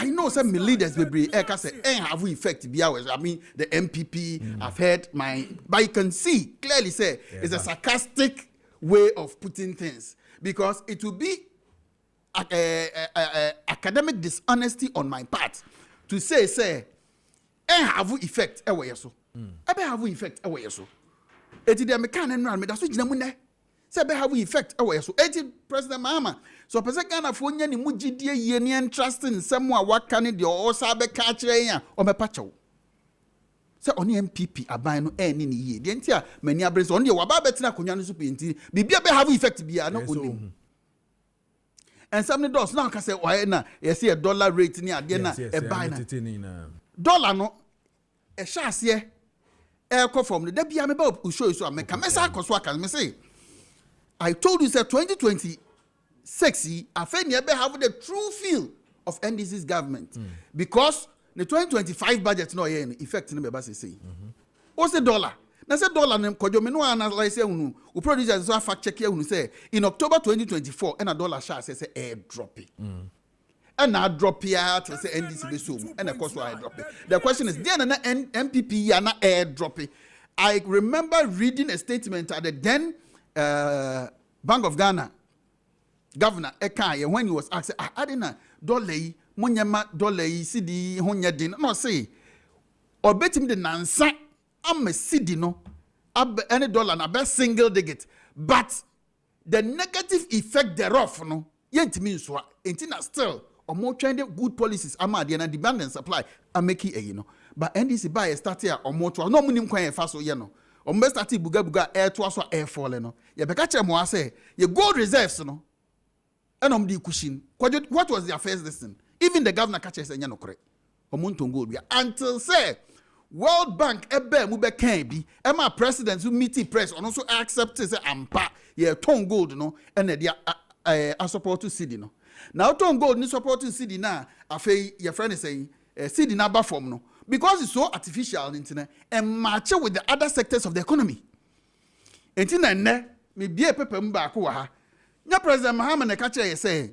know some leaders will be have effect be ours. I mean the MPP, I've heard but you can see clearly say it's a sarcastic way of putting things because it will be academic dishonesty on my part to say have effect away so have effect away so it is the mechanic and me that's what you say have effect away so it President Mahama so person Ghana for nya ni mugidie ye ne interesting someone waka ne de o sabe ka kire yan o mepa chew say oni MPP aban no eni ni ye de ntia mani abrese on de waba betina konwa no so penti bibia be have effect bia no oni and some dollars now can say why na you see a dollar rate ni ade na e buy na dollar no e shase e ko from the bia me ba show you so me ka me sa akoso aka me say I told you say 2026 I think you have the true feel of NDC's government because the 2025 budget no effect no be say what's the dollar na say dollar nem Kojo me no analyze unu we producers so fact check unu say in October 2024 and a dollar share say air dropping and now drop here to say NDC be so and of course why dropping the question is there na MPP ya na air dropping. I remember reading a statement at the then Bank of Ghana Governor Ekaye when he was asked adina dollar yi monyama dollar yi cedi honya din no say obetim de nansa am cedi no ab any dollar na be single digit but the negative effect thereof no yentimi nso a still omo trying the good policies ama de na demand and supply ameki you know but NDC buy start here omo to no munim kwan e fa so ye no omo start buga air to so air fall no ye beka kire mo ase ye gold reserves no enom di kushin what was their first lesson even the governor catch say nya no kore omo nton gold bia until say World Bank ebe mu be kan bi e ma president who meet press on also accept say ampa ye ton gold no and they a support to city no now ton gold ni support to city na afei your friend is saying city na ba form no because it's so artificial internet and match with the other sectors of the economy internet ne me bie pepe mba ko wa ha nya president Mahama na ka kire say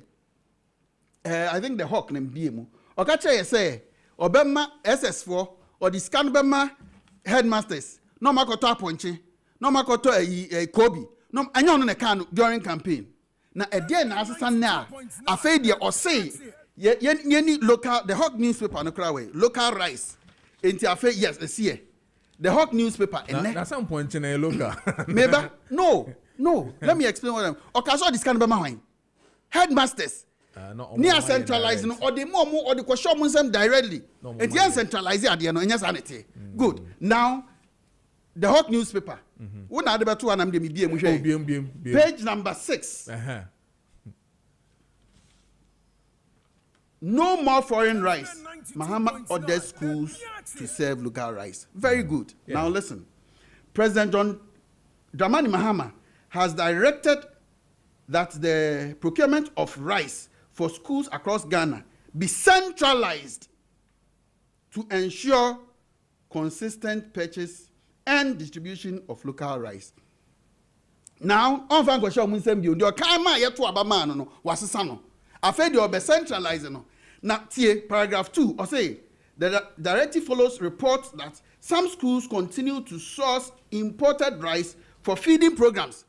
I think the hawk nem bie mu o ka kire say obema SS4 or the scan bema headmasters no makoto aponche no makoto Kobe no anya no ne kan during campaign na ede na asesa na afei de o say ye local the Hawk newspaper no kra we local rice enti afei yes see the Hawk newspaper na some point in a local meba no let me explain what I'm okaso the scan bema hwan headmasters near centralizing or the more or the question them directly and the centralize at the end sanity good now the Hawk newspaper one are the two and I'm the page number 6 no more foreign rice Mahama orders schools to serve local rice very good now listen President John Dramani Mahama has directed that the procurement of rice for schools across Ghana be centralized to ensure consistent purchase and distribution of local rice. Now, on fan question mun sem bi o kaima ye to abama no wasesa no. Afa de obe centralize no. Na tie paragraph 2 or say the directive follows reports that some schools continue to source imported rice for feeding programs.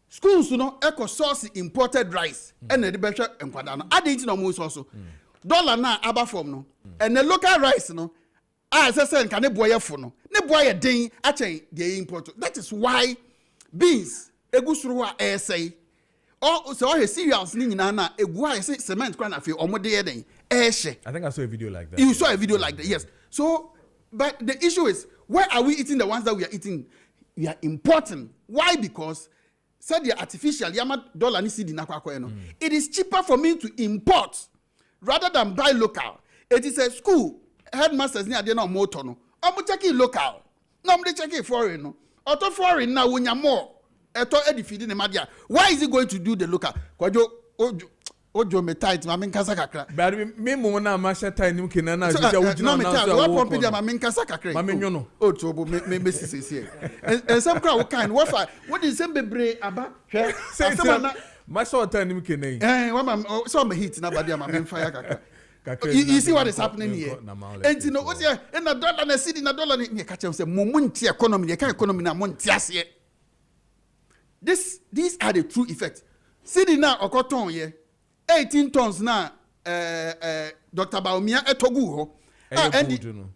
Schools eco source imported rice and the better enkwada no ade no mo so dollar na aba form no and the local rice no say nka ne boye fo no ne boye den a chen the import that is why beans egusuru a say or so cereals ni nyina na egu a say cement kwa na fe omode ye den ehye. I think I saw a video like that. You saw a video like that, yes. So but the issue is why are we eating the ones that we are eating? We are importing. Why? Because said the artificial yama dollar ni cedi na kwakwa no. It is cheaper for me to import rather than buy local. It is a school headmasters ni ade na motor no. Omo check local. No omo check foreign no. Auto foreign na wonya more. Eto edifidi ne madia. Why is he going to do the local? Kojo ojo me tight ma men kasa kakra. But me mo na ma sha tight nim kena na so no me tight. What pompe dia ma men kasa kakra. Ma men nyono. O to bo me sisi. And some crowd what kind what is sem bebre aba hwe. Asema na ma short time nim kena. What ma so ma hit na ba dia ma men fire kakra. You see what is happening here? And you know what here in the dollar na cedi na dollar ni ka chem say momunti economy e kan economy na monti ase. These are the true effects. Cedi na okoton ye 18 tons na Dr. Baumia etogu ho.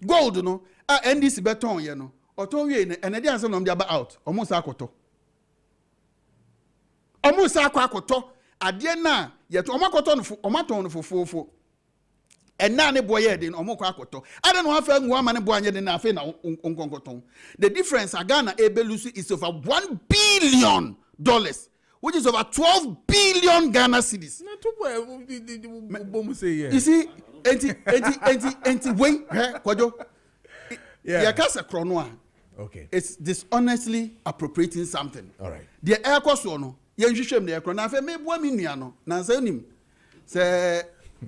Gold no. NDC beton ye no. Oton we and dey answer no dey out. Omo sa akoto. Omo sa akoto. Ade na ye to omo akoto no omo ton no fofofo. And na ne boy den omo kwa akoto. Ade no afa nwa ma ne boy anye den na afa na onkonkoton. The difference Ghana ebelusu is over $1 billion. Which is over 12 billion Ghana cedis. You see, wait, Kojo. Yeah, okay. It's dishonestly appropriating something. All right. The air cost no. You should the air. Now, if I may boy me no. Now say him. Say,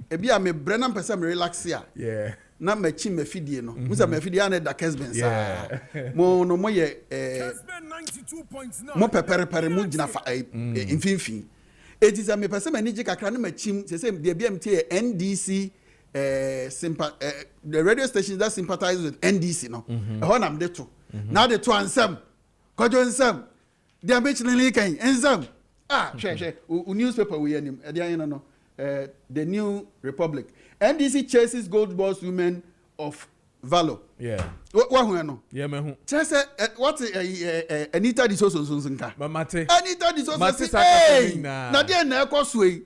ebi me Brennan person me relax here. Yeah. Na me chi me fidie no. Musa me fidie na da Kessben sa. Mo no mo ye Kessben 92.9. mo pepere mu gina fa infinfin. It is a me person me ji kakra na ma chim say the BMT NDC the radio stations that sympathize with NDC no. Ho na me to. Now the two ansem. Kojo ansem. They are mentioning kan ansem. Share newspaper we anim. E dey no no. The New Republic. NDC chases gold boss women of Valo. Yeah. What no? Yeah, me. Just what Anita di so nka. Mate. Anita di so hey. Na dey na ekoso yi.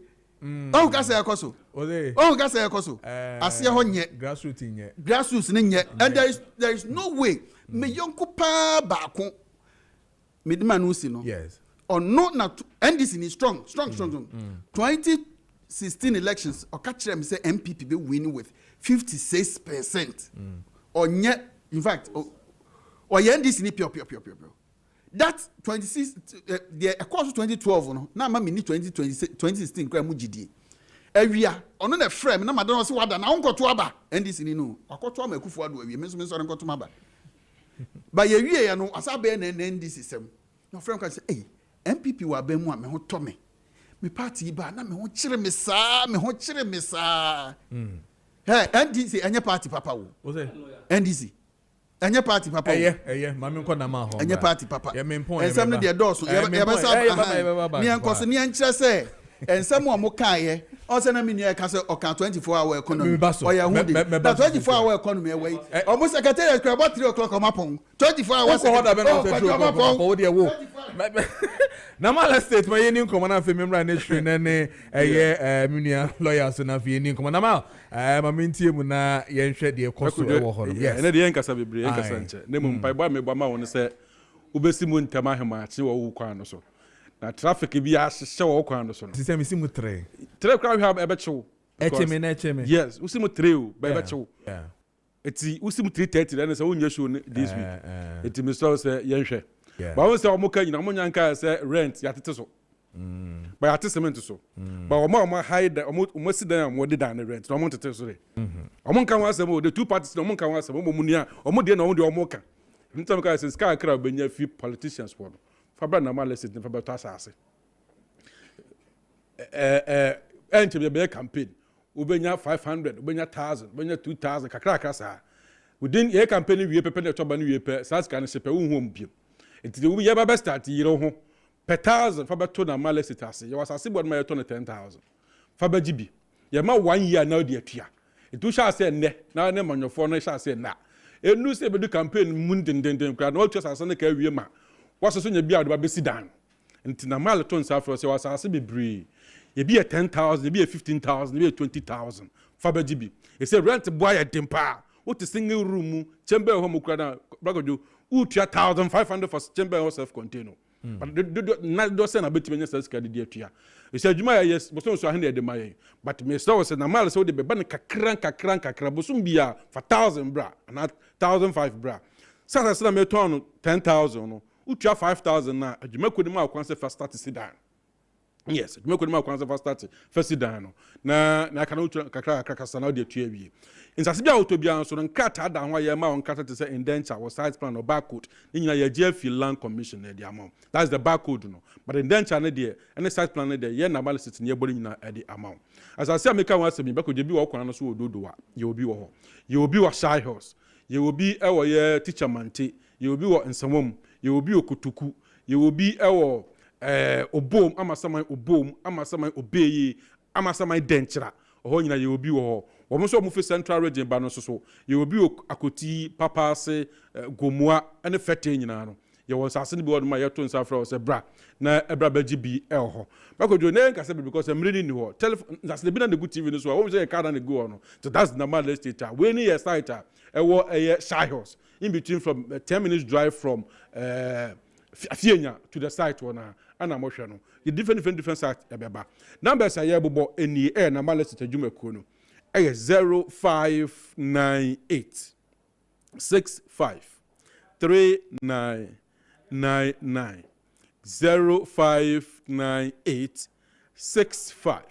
Oh ka say ekoso. Ode. Oh ka say ekoso. Ase ho nye. Grassroots nye. Grassroots ne nye. And there is no way me yonko pa baako. Me demand no si no. Yes. Or not na NDC ni strong. 2016 elections or catch them say MPP be winning with 56%. Or yet, in fact, or NDC ni pure. That 26 the across 2012 no na ma mini 2016 kra mu gidi. Ewia ono na frame na madon se wada na onkoto aba NDC ni no. Akoto ama akufu ado awie me so nkoto maba. Ba ye wie ya no asabe na NDC sem. No frame kan say eh MPP wa ba mu a me ho to me party ba na me ho kire me saa hey NDC enye party papa wo NDC enye party papa eh mame nko na ma ho enye party papa ye me pon ensam no de doso ye be sa ni enkoso ni enkire se ensam o mo kan ye o se na me ni e ka se o kan 24 hour economy o ya hu de 24 hour economy e wey o mo secretary kra about 3 o'clock o mapon 24 hours o hoda be no se 3 o'clock o de wo na mala state ma yeni nkomo na femi mra na hwe na ne eye munia lawyers na fe yeni nkomo na ma ma mentie mu na ye nhwe de ekoso e wo ho yes na de yen kasa bebre yen kasa nche na mu mpai ba me ba ma won se ubesi mu ntama hema chi wo wu kwan no so na traffic bi a hye wo kwan no so no ti se mi si mu 3 kwa ha ebe chew echeme yes usi mu 3 o ba ebe chew yeah eti usi mu 3:30 na se wonya show this week eti mi so se yen hwe ba won se omo ka nyina omo nyanka se rent ya tete so ba ya tete cement so ba omo hide omo si dan omo de dan rent omo tete so re omo nkan wa asem o the two parties omo nkan wa asem omo munia omo de na omo de omo ka ntam ka se ska kra benya fi politicians for no fa bra na ma lesson fa ba to asase ente be campaign ubenya 500 ubenya 1000 ubenya 2000 kakra sa within ye campaign wie pepe na toba ni wie pe sas kan se pe wo hu mbiem enti we yeba be start yiro ho per 1000 fa be to na male sitase ye wasase bod ma ye to na 10000 fa be gibi ye ma 1 year na odi atua etu sha se ne na ne manyofo no sha se na enu se be do campaign mun dendenden kra na otu sase ne ka wie ma wasoso nya bia do ba be sidan enti na male to nsa afro se wasase bebre ye be 10000 ye be 15000 ye be 20000 fa be gibi e se rent boy dempa what is single room chamber home kra bragojo utua 1500 for chamber self container but do say na betime nya sasa de atua e say adwuma yes boso so ahne de maye but me so say na mal so de be ban kakran boso bia for 1000 bra na 1005 bra sasa na me ton 10000 no utua 5000 na adwuma kodi ma akwan se first start sit down yes adwuma kodi ma akwan se first start first sit down no na kana utua kakra sana de atua wie insase bia autobia so nkata da ho ye ma on kata te say indenture or site plan or barcode ni nyina ye GFI land commission na the amount that's the barcode no but indenture na there and site plan na there ye na analysis ni ye bori nyina the amount as I say make one say me bako je bi wo kwana no so ododo wa ye obi wo ho ye obi wo shy horse ye obi e wo ye teacher mante ye obi wo nsamom ye obi okutuku ye obi e wo obom amasaman obom amasaman obeye amasaman denchira ho nyina ye obi wo ho wo so mo fe central region ba no so ye obi akoti papa se gomua ene fete nyina no ye wo sase ni bi won ma ye to nsa fra se bra na ebra baji bi ho bakojo ne nka se because emri ni ho telephone sase bi na the good TV no so wo say card na go no so that's the normal estate we ni ye site e wo shy house in between from 10 minutes drive from Afienya to the site one ana mo hwe no the different site ebeba numbers aye bobo eni na normal estate adwuma ko no 0598 65 3999 0598 65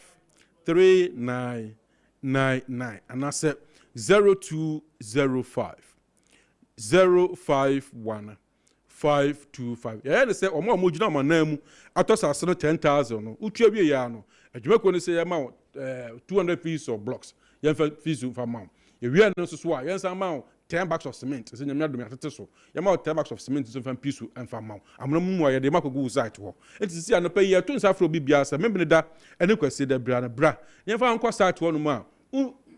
3999 and I said 0205 051 525 yeah they say omo amojina manamu atosa aseno 10000 no utwa wie ya no adwumako ne say ma 200 pieces of blocks yen fees for mount ye wie no so a yen san ma 10 bags of cement say nyame adom atete so ye ma 10 bags of cement so fan piece and for mount amno mu ye de makogu site ho etisi anopa ye to nsa afro bibia sa membene da ene kwase da bra na bra yen fa anko site ho no ma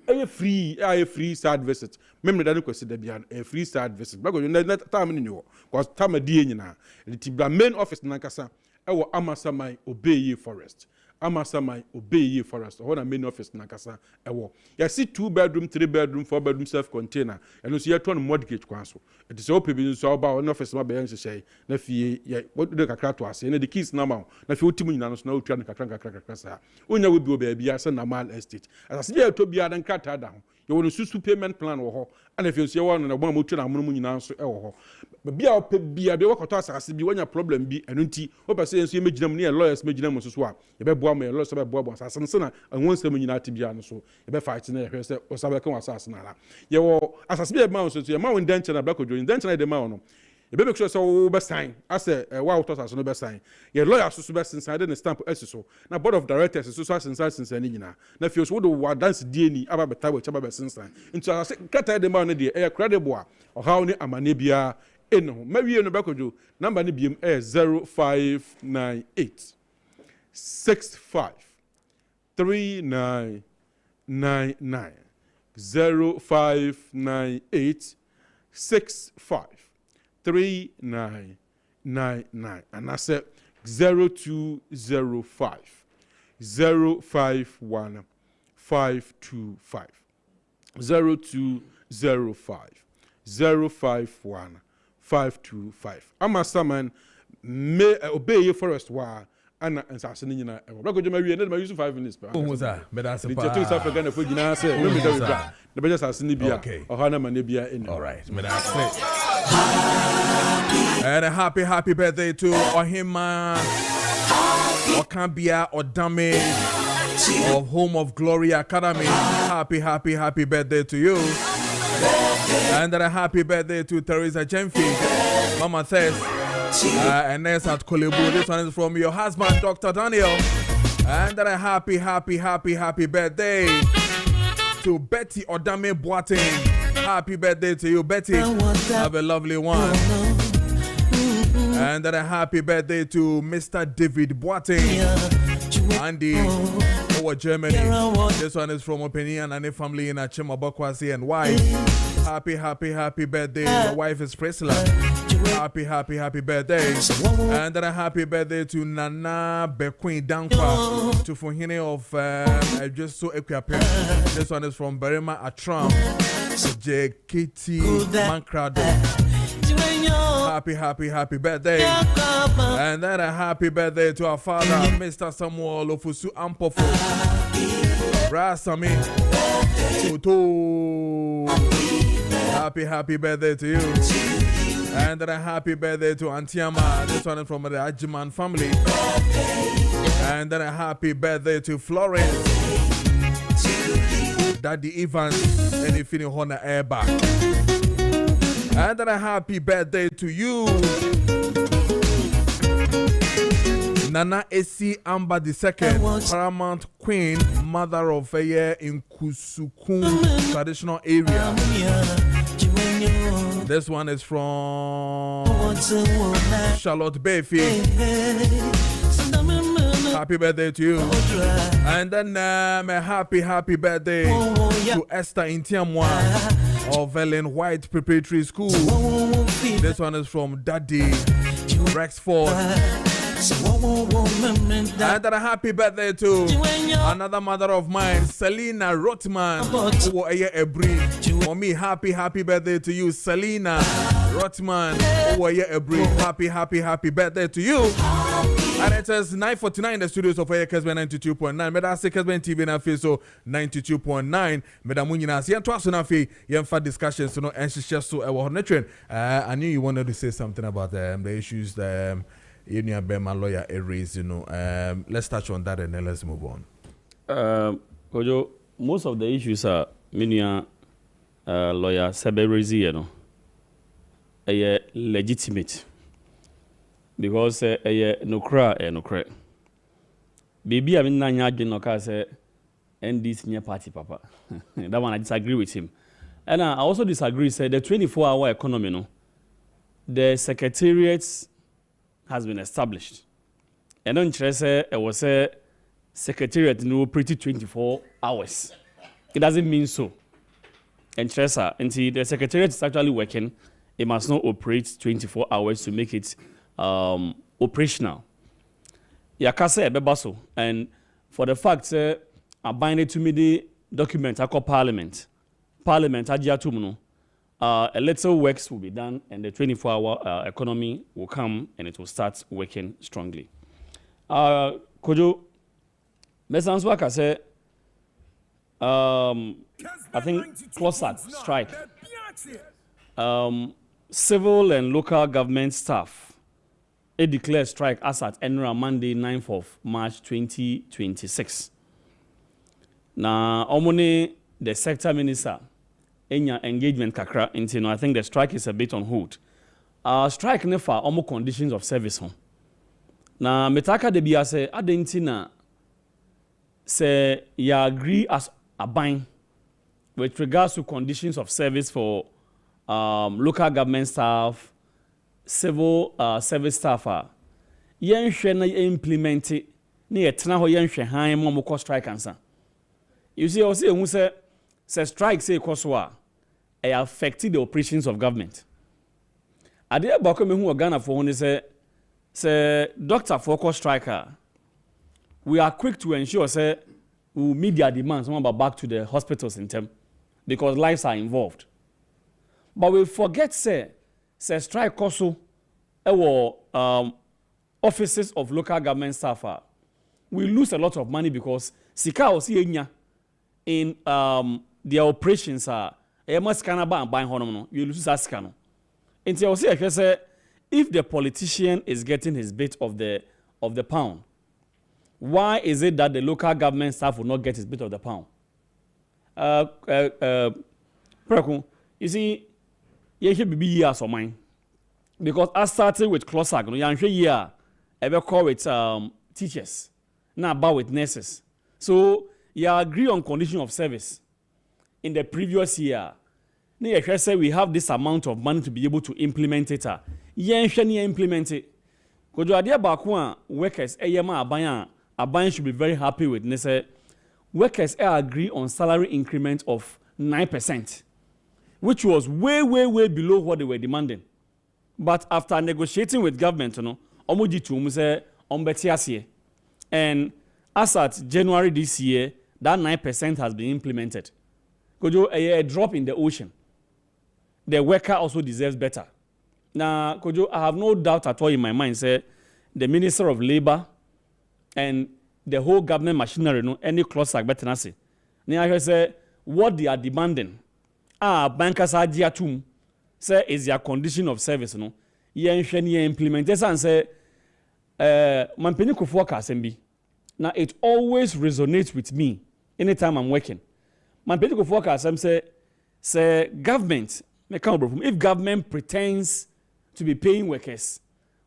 a free side visit. Remember that question there be a free side visit. Because you net time in you. Because time a day na. The main office nankasa. Ewo Amasamai Obey Forest. Amasamai Obey Forest. Or main office nankasa. Ewo. You see 2-bedroom, 3-bedroom, 4-bedroom self-container. And you see a ton mortgage council. It is open so about an office. My parents say, "Nefi, yeah, what do the kakra to us? And the keys now. Nefi, what team you know? No, trying to kakra. Unya will be baby as a normal estate. As I see to be adan kata down. You want to susu payment plan or ho. And if you see one and a one motor and money answer or but be our be a work to us as be when your problem be and unti. What I say is you make them near lawyers, make them so swap. You better boy me loss about boy as and once them united be so. You better fight in there or Sabacon assassin. You as a spear mouse to your mount denture and black during denture the mount. You better make sure so best sign. I say wow to us no best sign. Your lawyer so best inside the stamp so. Now board of directors is so inside since any na. Now if you would dance DNA about the table chaba since into I say cut the man the air credible or how ni amanebia in maybe you no back do number ni BM 0598 65 3999 0598 65 3999 and I said 0205 051 525 0205 051 525. I'm a summon may obey your forest war and assassin in a record. You may use 5 minutes. But that's a part of African if we did not say, the better assassin Libya or Hannah Manibia in. All right, and a happy birthday to Ohima Okambia Odame of Home of Glory Academy. Happy birthday to you. And a happy birthday to Teresa Jemfi. Mama says, and that's at Kolebu. This one is from your husband, Dr. Daniel. And a happy birthday to Betty Odame Boateng. Happy birthday to you, Betty. Have a lovely one. And a happy birthday to Mr. David Boateng. Andy, over Germany. This one is from Opinion and a family in Achimabokwasi and wife. Happy birthday. Your wife is Priscilla. Happy birthday. And then a happy birthday to Nana Kojo Dankwah, to Fuhine of just so equipped. This one is from Berima Atram. JKT Mankrado. Happy birthday. And then a happy birthday to our father, Mr. Samuel Ofusu Ampofo. Brasami. Happy birthday to you. And then a happy birthday to Antiama. This one is from the Ajiman family. And then a happy birthday to Florence. Daddy Evans. And if you honor airbag. And then a happy birthday to you, Nana Esi Amba II, Paramount Queen, mother of a year in Kusukun traditional area. This one is from Charlotte Bayfi. Happy birthday to you. And then a happy birthday to Esther Intiamwa of Ellen White Preparatory School. This one is from Daddy Rexford. And a happy birthday to another mother of mine, Selena Rotman. For me, happy birthday to you, Selena Rotman. Happy birthday to you. And it is 9:49 in the studios of Kessben 92.9. Meda se Kessben TV na fe so 92.9. Meda munyina se yanto aso na fe yemfa discussions no enhihye so e wo honetwen. I knew you wanted to say something about the issues Union Bema lawyer raised, let's touch on that and then let's move on. Kojo, most of the issues are lawyer Seberizi, legitimate. Because no cry. Baby, I mean, Nanya say ND's near party, Papa. That one I disagree with him. And I also disagree, say the 24-hour economy, the secretariats has been established. And then it was a secretariat pretty 24 hours. it doesn't mean so. And Tressa, until the secretariat is actually working, it must not operate 24 hours to make it operational. Yakase Bebaso, and for the fact I bind it to me the document I call Parliament. Parliament Ajiatumuno. A little works will be done, and the 24-hour economy will come, and it will start working strongly. Kojo, Mesanswaka said, I think Closak strike. Civil and local government staff. It declared strike as at Enra Monday, 9th of March 2026. Now, Omone, the sector minister, enya engagement kakra into no, I think the strike is a bit on hold. Strike nefa omo conditions of service home. Na metaka de bia se adentina se ya agree as a bind with regards to conditions of service for local government staff, civil service staff. Yen hwe na implement it na yetena ho yen hwe han mo ko strike ansa. You see, also who say strike say koswa it affected the operations of government. Ade abako me hu Ghana for one say doctor for striker. We are quick to ensure say we meet their demands about back to the hospitals in term because lives are involved. But we forget say strike also offices of local government staff we lose a lot of money because sika osi enya in their operations you lose that no. If the politician is getting his bit of the pound, why is it that the local government staff will not get his bit of the pound? You see, you should be years of mine. Because I started with Closak, I call with teachers, now about with nurses. So you agree on condition of service. In the previous year, we have this amount of money to be able to implement it. Implement it. Workers, Abayan should be very happy with. Workers agree on salary increment of 9%, which was way below what they were demanding. But after negotiating with government, and as at January this year, that 9% has been implemented. Kojo, a drop in the ocean. The worker also deserves better. Now, Kojo, I have no doubt at all in my mind, say, the Minister of Labor and the whole government machinery, no, any clause like better say. Now, I say, what they are demanding, bankers are diatum, say, is their condition of service, no. Ye implement this and say, Mampeni Kufuwa Kasembi. Now, it always resonates with me anytime I'm working. Mampeni Kufuwa Kasembi say, government, if government pretends to be paying workers,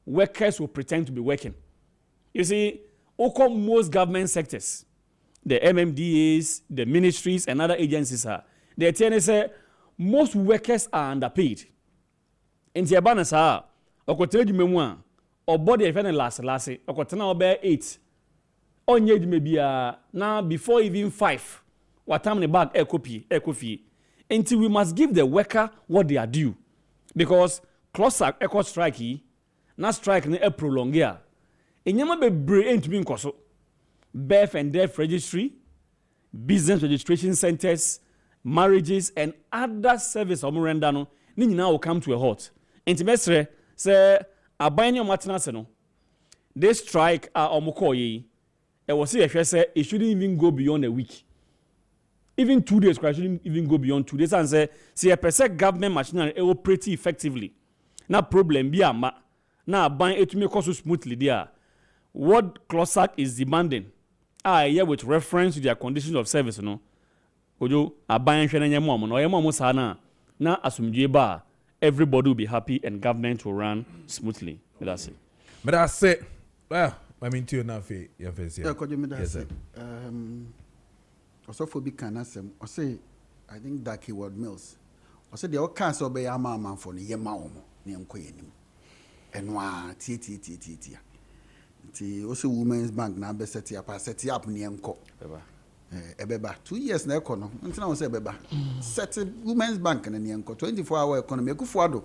workers will pretend to be working. You see, most government sectors, the MMDAs, the ministries, and other agencies they tell us most workers are underpaid. In Tiabana sa, okotere di memwa, obodi efene last, okotena obe 8. Onye di mebia na before even 5. Watam ne bag ekofi. Until we must give the worker what they are due. Because Closak echo strike na strike ne prolong ya. Enyama be brain to be nkoso. Birth and death registry, business registration centers, marriages and other service omurenda no ni nyina will come to a halt. Intimesre say abanye matenase no. This strike omokoye. E was say it shouldn't even go beyond a week. Even 2 days, I shouldn't even go beyond 2 days. And say a percent government machinery it will pretty effectively. Now problem be now buying it to make us smoothly there. What Closak is demanding, yeah, with reference to their conditions of service, no. Kojo abayan hwenanya mo no yemo sana na asumdwe everybody will be happy and government will run smoothly. That's it. But I say, well, I mean to you now for your face here. Yes, also for big canasem, I say, I think that keyword mills. I said the old cancer be a man for the Yamaomo, name Queen. And one tea. Also, Women's Bank now be set up near Mco. Ebeba 2 years na ekono ntina wo say ebeba set women's bank na ne enko 24-hour economy ekufuado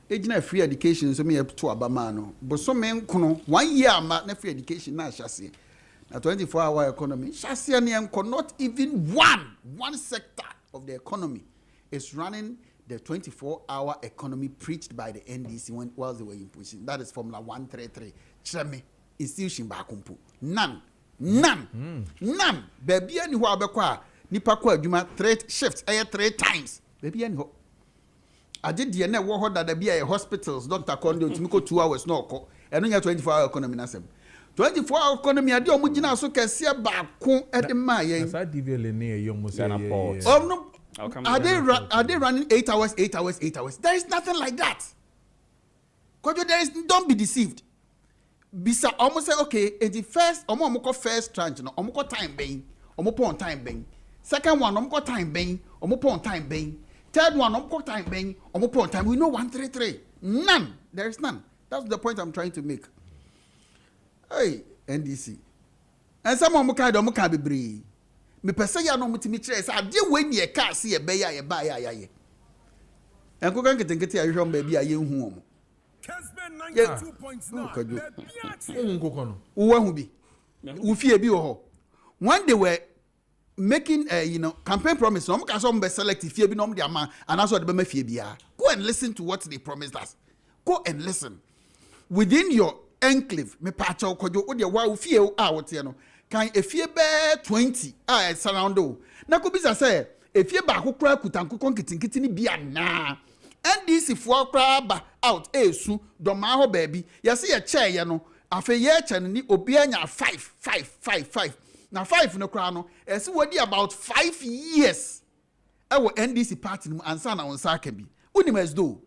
ejina free education so me to abama no bo so me nkono 1 year ama na free education na ahase na 24-hour economy ahase ne enko not even one sector of the economy is running the 24-hour economy preached by the NDC whilst they were imposing. That is Formula 133 cheme institution ba kumpu none baby any ho abekwa nipa kwa adwuma 3 shifts 3 times baby any ho ade de na wo ho dada bia hospitals doctor kondo tumiko 2 hours no okọ eno nya 24-hour economy na sem 24-hour economy ade o mugina so kese ba ko ede ma yen sa DVL ni eyomo say no are they running 8 hours? There is nothing like that. Kojo, don't be deceived. Bisa almost say okay, in the first first tranche no omo time being omo time being. Second one omo time being omo time being. Third one omo time being omo time. We know 133. None. There is none. That's the point I'm trying to make. Hey, NDC. And some omo ka be bree. Me pese ya no mutimi kire say ade we ne e ka se ye be ya ye ba ya ye enko kan ketenkete ya hwom ba bi aye hu omo Kessben 92.9 nkoko no wo hu bi wo fie bi wo ho when they were making campaign promise no ka so be select fie bi no de ama anaso de be ma fie bia go and listen to what they promised us. Go and listen within your enclave me pa cha Kojo wo de wa wo fie a wo te no kan efie be 20 surround o na ko bisa say efie ba akokora kutankoko nkitinkiti ni bia na NDC fo akora ba out esu do ma ho ba bi ye se ye che ye no afa ye che ni obi anya 5 na 5 no kora no ese wodi about 5 years e wo NDC party no ansa na onsa aka bi unim esdo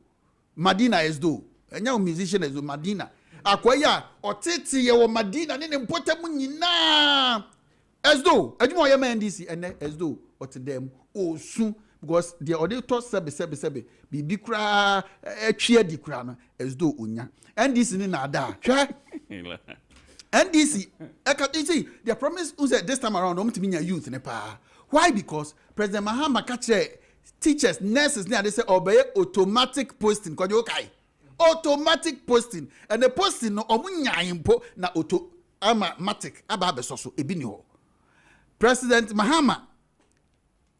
Madina esdo enya musician esdo Madina akwaya otete ye wo Madina ne mpotam nyina esdo adwuma ye ma NDC ene esdo otedem osu because the auditor sebe bibi kra atwe di kra no esdo onya NDC ni na ada hwe NDC see the promise was this time around omtimi youth ne pa why because President Mahama kache teachers nurses ne they say obey automatic posting Kojo kai automatic posting and the posting no omunyayimpo na automatic aba besoso ebi ni ho President Mahama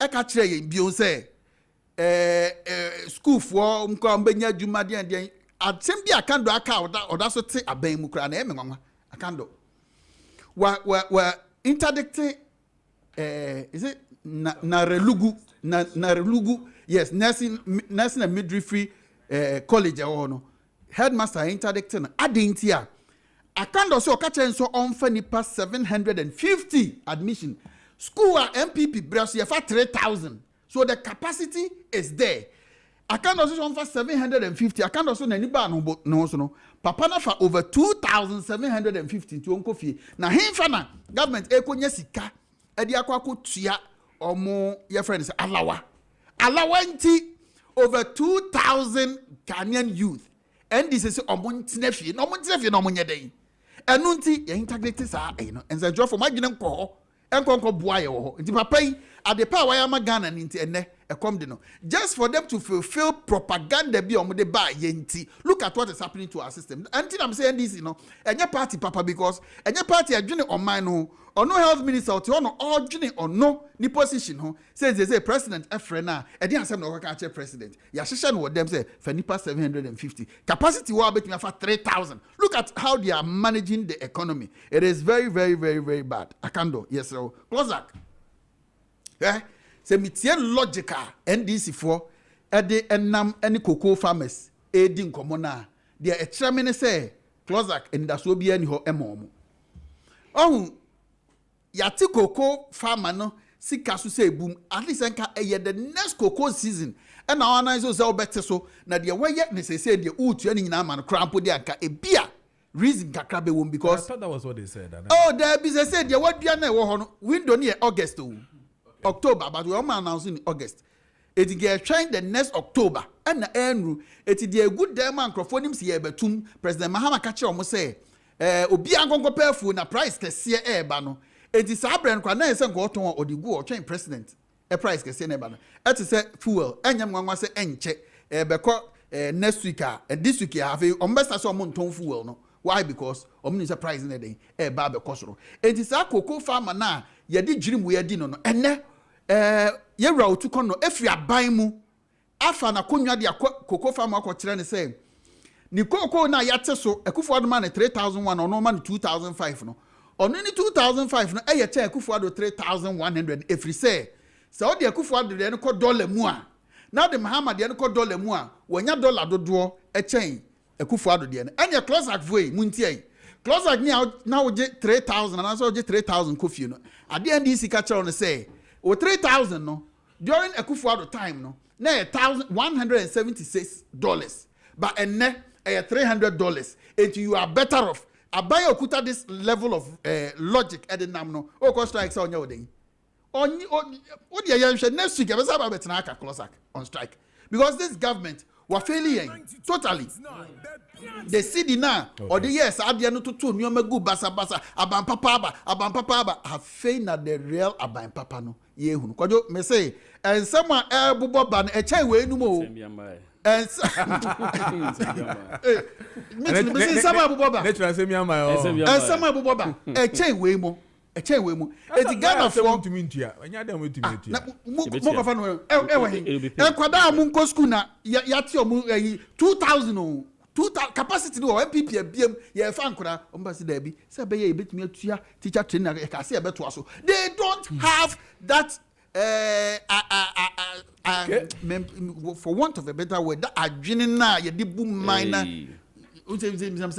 eka kire yen bio say school for nko mbenya djuma den atem bi akando aka oda so te aban mu kra na emenwa akando wa interdicting is it narelugu yes nursing and midwifery college no headmaster interdicting adintia akando so okache nso onfa nipa 750 admission school MPP brass for 3,000 so the capacity is there akando so onfa 750 akando so nani ba no so no papa na fa over 2,750 to onko fie na himfa na government ekonya sika edi akwa tua omo your friends alawa nti over 2,000 Ghanaian youth and this is omuntinefie no omunyeden enu nti ye integrity sa no enza draw for magine enko boa ye ho nti papa yi adepa wa ya ma Ghana nti ene ekom de no just for them to fulfill propaganda bi omo de ba ye nti look at what is happening to our system until I'm saying this enye party papa because enye party adwene oman no ono health minister o te ono odwene ono ni position ho say president efrena edi asem na ka che president ya hihye no them say for nipa 750 capacity wa betimi afa 3,000 look at how they are managing the economy. It is very very very very bad. Akando yes sir Closak say metie logical NDC for ede enam ene cocoa farmers edi nkomo na de ekyereme say Closak endaso bi ani ho emomo ohun yati cocoa farmer no sika so say boom at least enka the next cocoa season and now na so say obete so na de weye ne say de utu ani nyina ma no krampo de anka ebia reason kakra be won because I thought that was what they said. Oh there be say de wadua na wo ho no window ne August October but we all announcing in August it get train the next October and na enru it dey good dem microphone nim se betum President Mahama ka kire omo say obi ankonko pefu na price kese eba no enti saa brand kwa na yɛsɛ nko ɔtɔn ɔde gu ɔtwɛn president price kɛse ne ba no ɛte sɛ fuel ɛnyɛ mwanwa sɛ ɛnkyɛ bɛkɔ next week this week afei ɔmbɛsa sɛ ɔmo ntɔn fuel no why because ɔmo ni sɛ price ne den ɛba bɛkɔ soro enti saa cocoa farmer na yɛde dwiri mu yɛdi no no ɛnɛ yɛwura otu kɔ no efiri aban mu afa na konwa de cocoa farmer akɔkyerɛ ne sɛ ni cocoa na yɛate so Akufo-Addo ma ne 3001 ɔno ma ne 2005 no ɔno ni 2005 no ɛyɛ kyɛ Akufo-Addo 3100 efiri sɛ ɔde Akufo-Addo de ne kɔ dollar mu a na de Mahama de ne kɔ dollar mu a wɔnya dollar dodoɔ ɛkyɛn Akufo-Addo de ne ɛne Closak foi muntie Closak ni na woje 3000 na so woje 3000 kofie no ade NDC ka kyerɛ no sɛ o 3000 no during Akufo-Addo time no na $176 but enne $300 and you are better off abai okuta this level of logic at the nam no o ko strike say onya odin onyi o de yan next week e be say ba betina aka Closak on strike because this government were failing totally. The city now or the yes adia no to nyoma basa aban papa have failed at the real aban papa no ye hunu Kojo me say and someone bubo ban e chai we nu mo and me say someone bubo ban and someone bubo ban e chai we mo e the Ghana for to mean to anya dem we to mean to mo ko fa no e we kwada mu nko school na yati omu 2000 capacity no MPP abiem ye fa nkura ombasi da bi say be ye betumi atua teacher training ka say be to aso they don't have that for want of a better word that adwene na ye di bu minor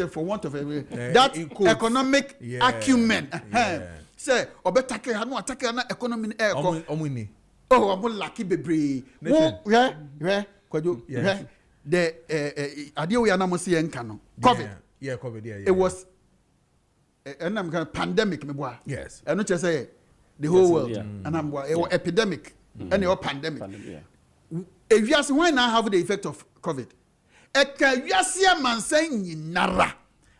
for want of a that economic acumen say obetake ha no atake na economy e ko omuni omo lucky bebre wo Kojo the idea we are now seeing COVID. COVID. It was a pandemic, me boy. Yes. I not just say the whole world, and I'm it was epidemic, and it was pandemic. If you ask why now have the effect of COVID, you see a man saying nara,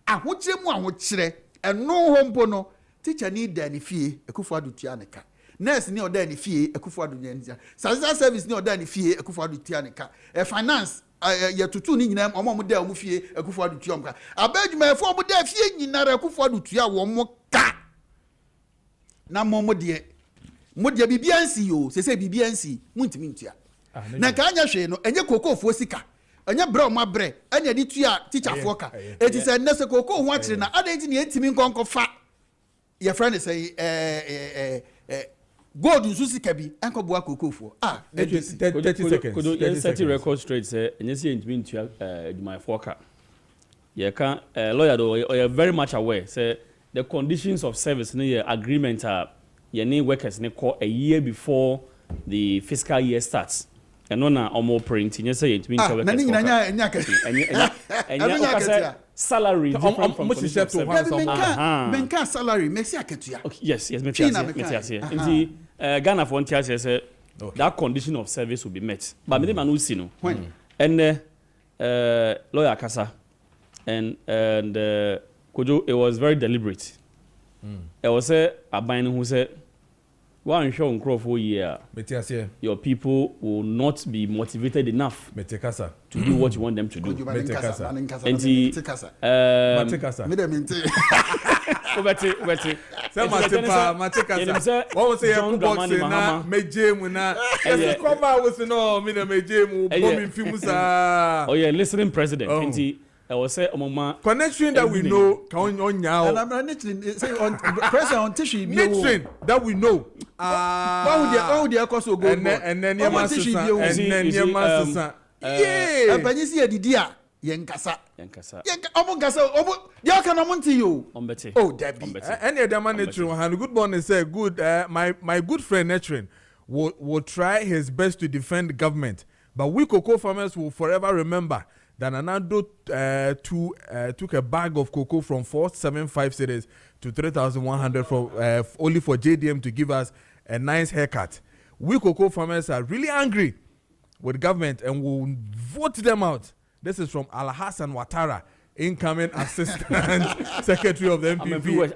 a huchre, and no home pono. Teacher need any fee, a Akufo-Addo tianeka. Nurse ni oda ni fee, Akufo-Addo nyenza. Service ni oda ni fee, Akufo-Addo tianeka. Finance ya tutu ni nyina omo de omo fie Akufo-Addo tuam ka abadwuma efo omo de fie nyinara Akufo-Addo tua wo mo ka na mo de bibiansi yo se bibiansi muntimi ntua na ka anya hwe no enye kokofo sika enye bre omo bre anya di tua teacher fo ka eti se nese koko ho akire na ada enti ne entimi nkonko fa your friend say God nsusi kabi enko boa kokofo 30 seconds Kojo set record straight say enyesi entimi ntua adwuma for ka ye ka lawyer do you very much aware say the conditions of service in your agreement are ye need workers ne call a year before the fiscal year starts and no na omo print you say entimi ntua workers enya salary different from menka salary me see aketua yes me see Ghana for NTS say that condition of service will be met but me man see no and lawyer kasa and Kojo it was very deliberate it was say aban who said one show on for year your people will not be motivated enough to do what you want them to do and listening president I was say connection that we know on now. And I'm say on president on tissue that we know. Why would the cost go and then yeah. And you see a didia yenkasa. Omo you can omonti you. Oh Debbie. Any other man Netrin good morning say good my good friend Netrin will try his best to defend the government, but we cocoa farmers will forever remember that Anando took a bag of cocoa from 475 cedis to 3,100 only for JDM to give us a nice haircut. We cocoa farmers are really angry with government and will vote them out. This is from Alhassan Ouattara, incoming assistant secretary of the MPP.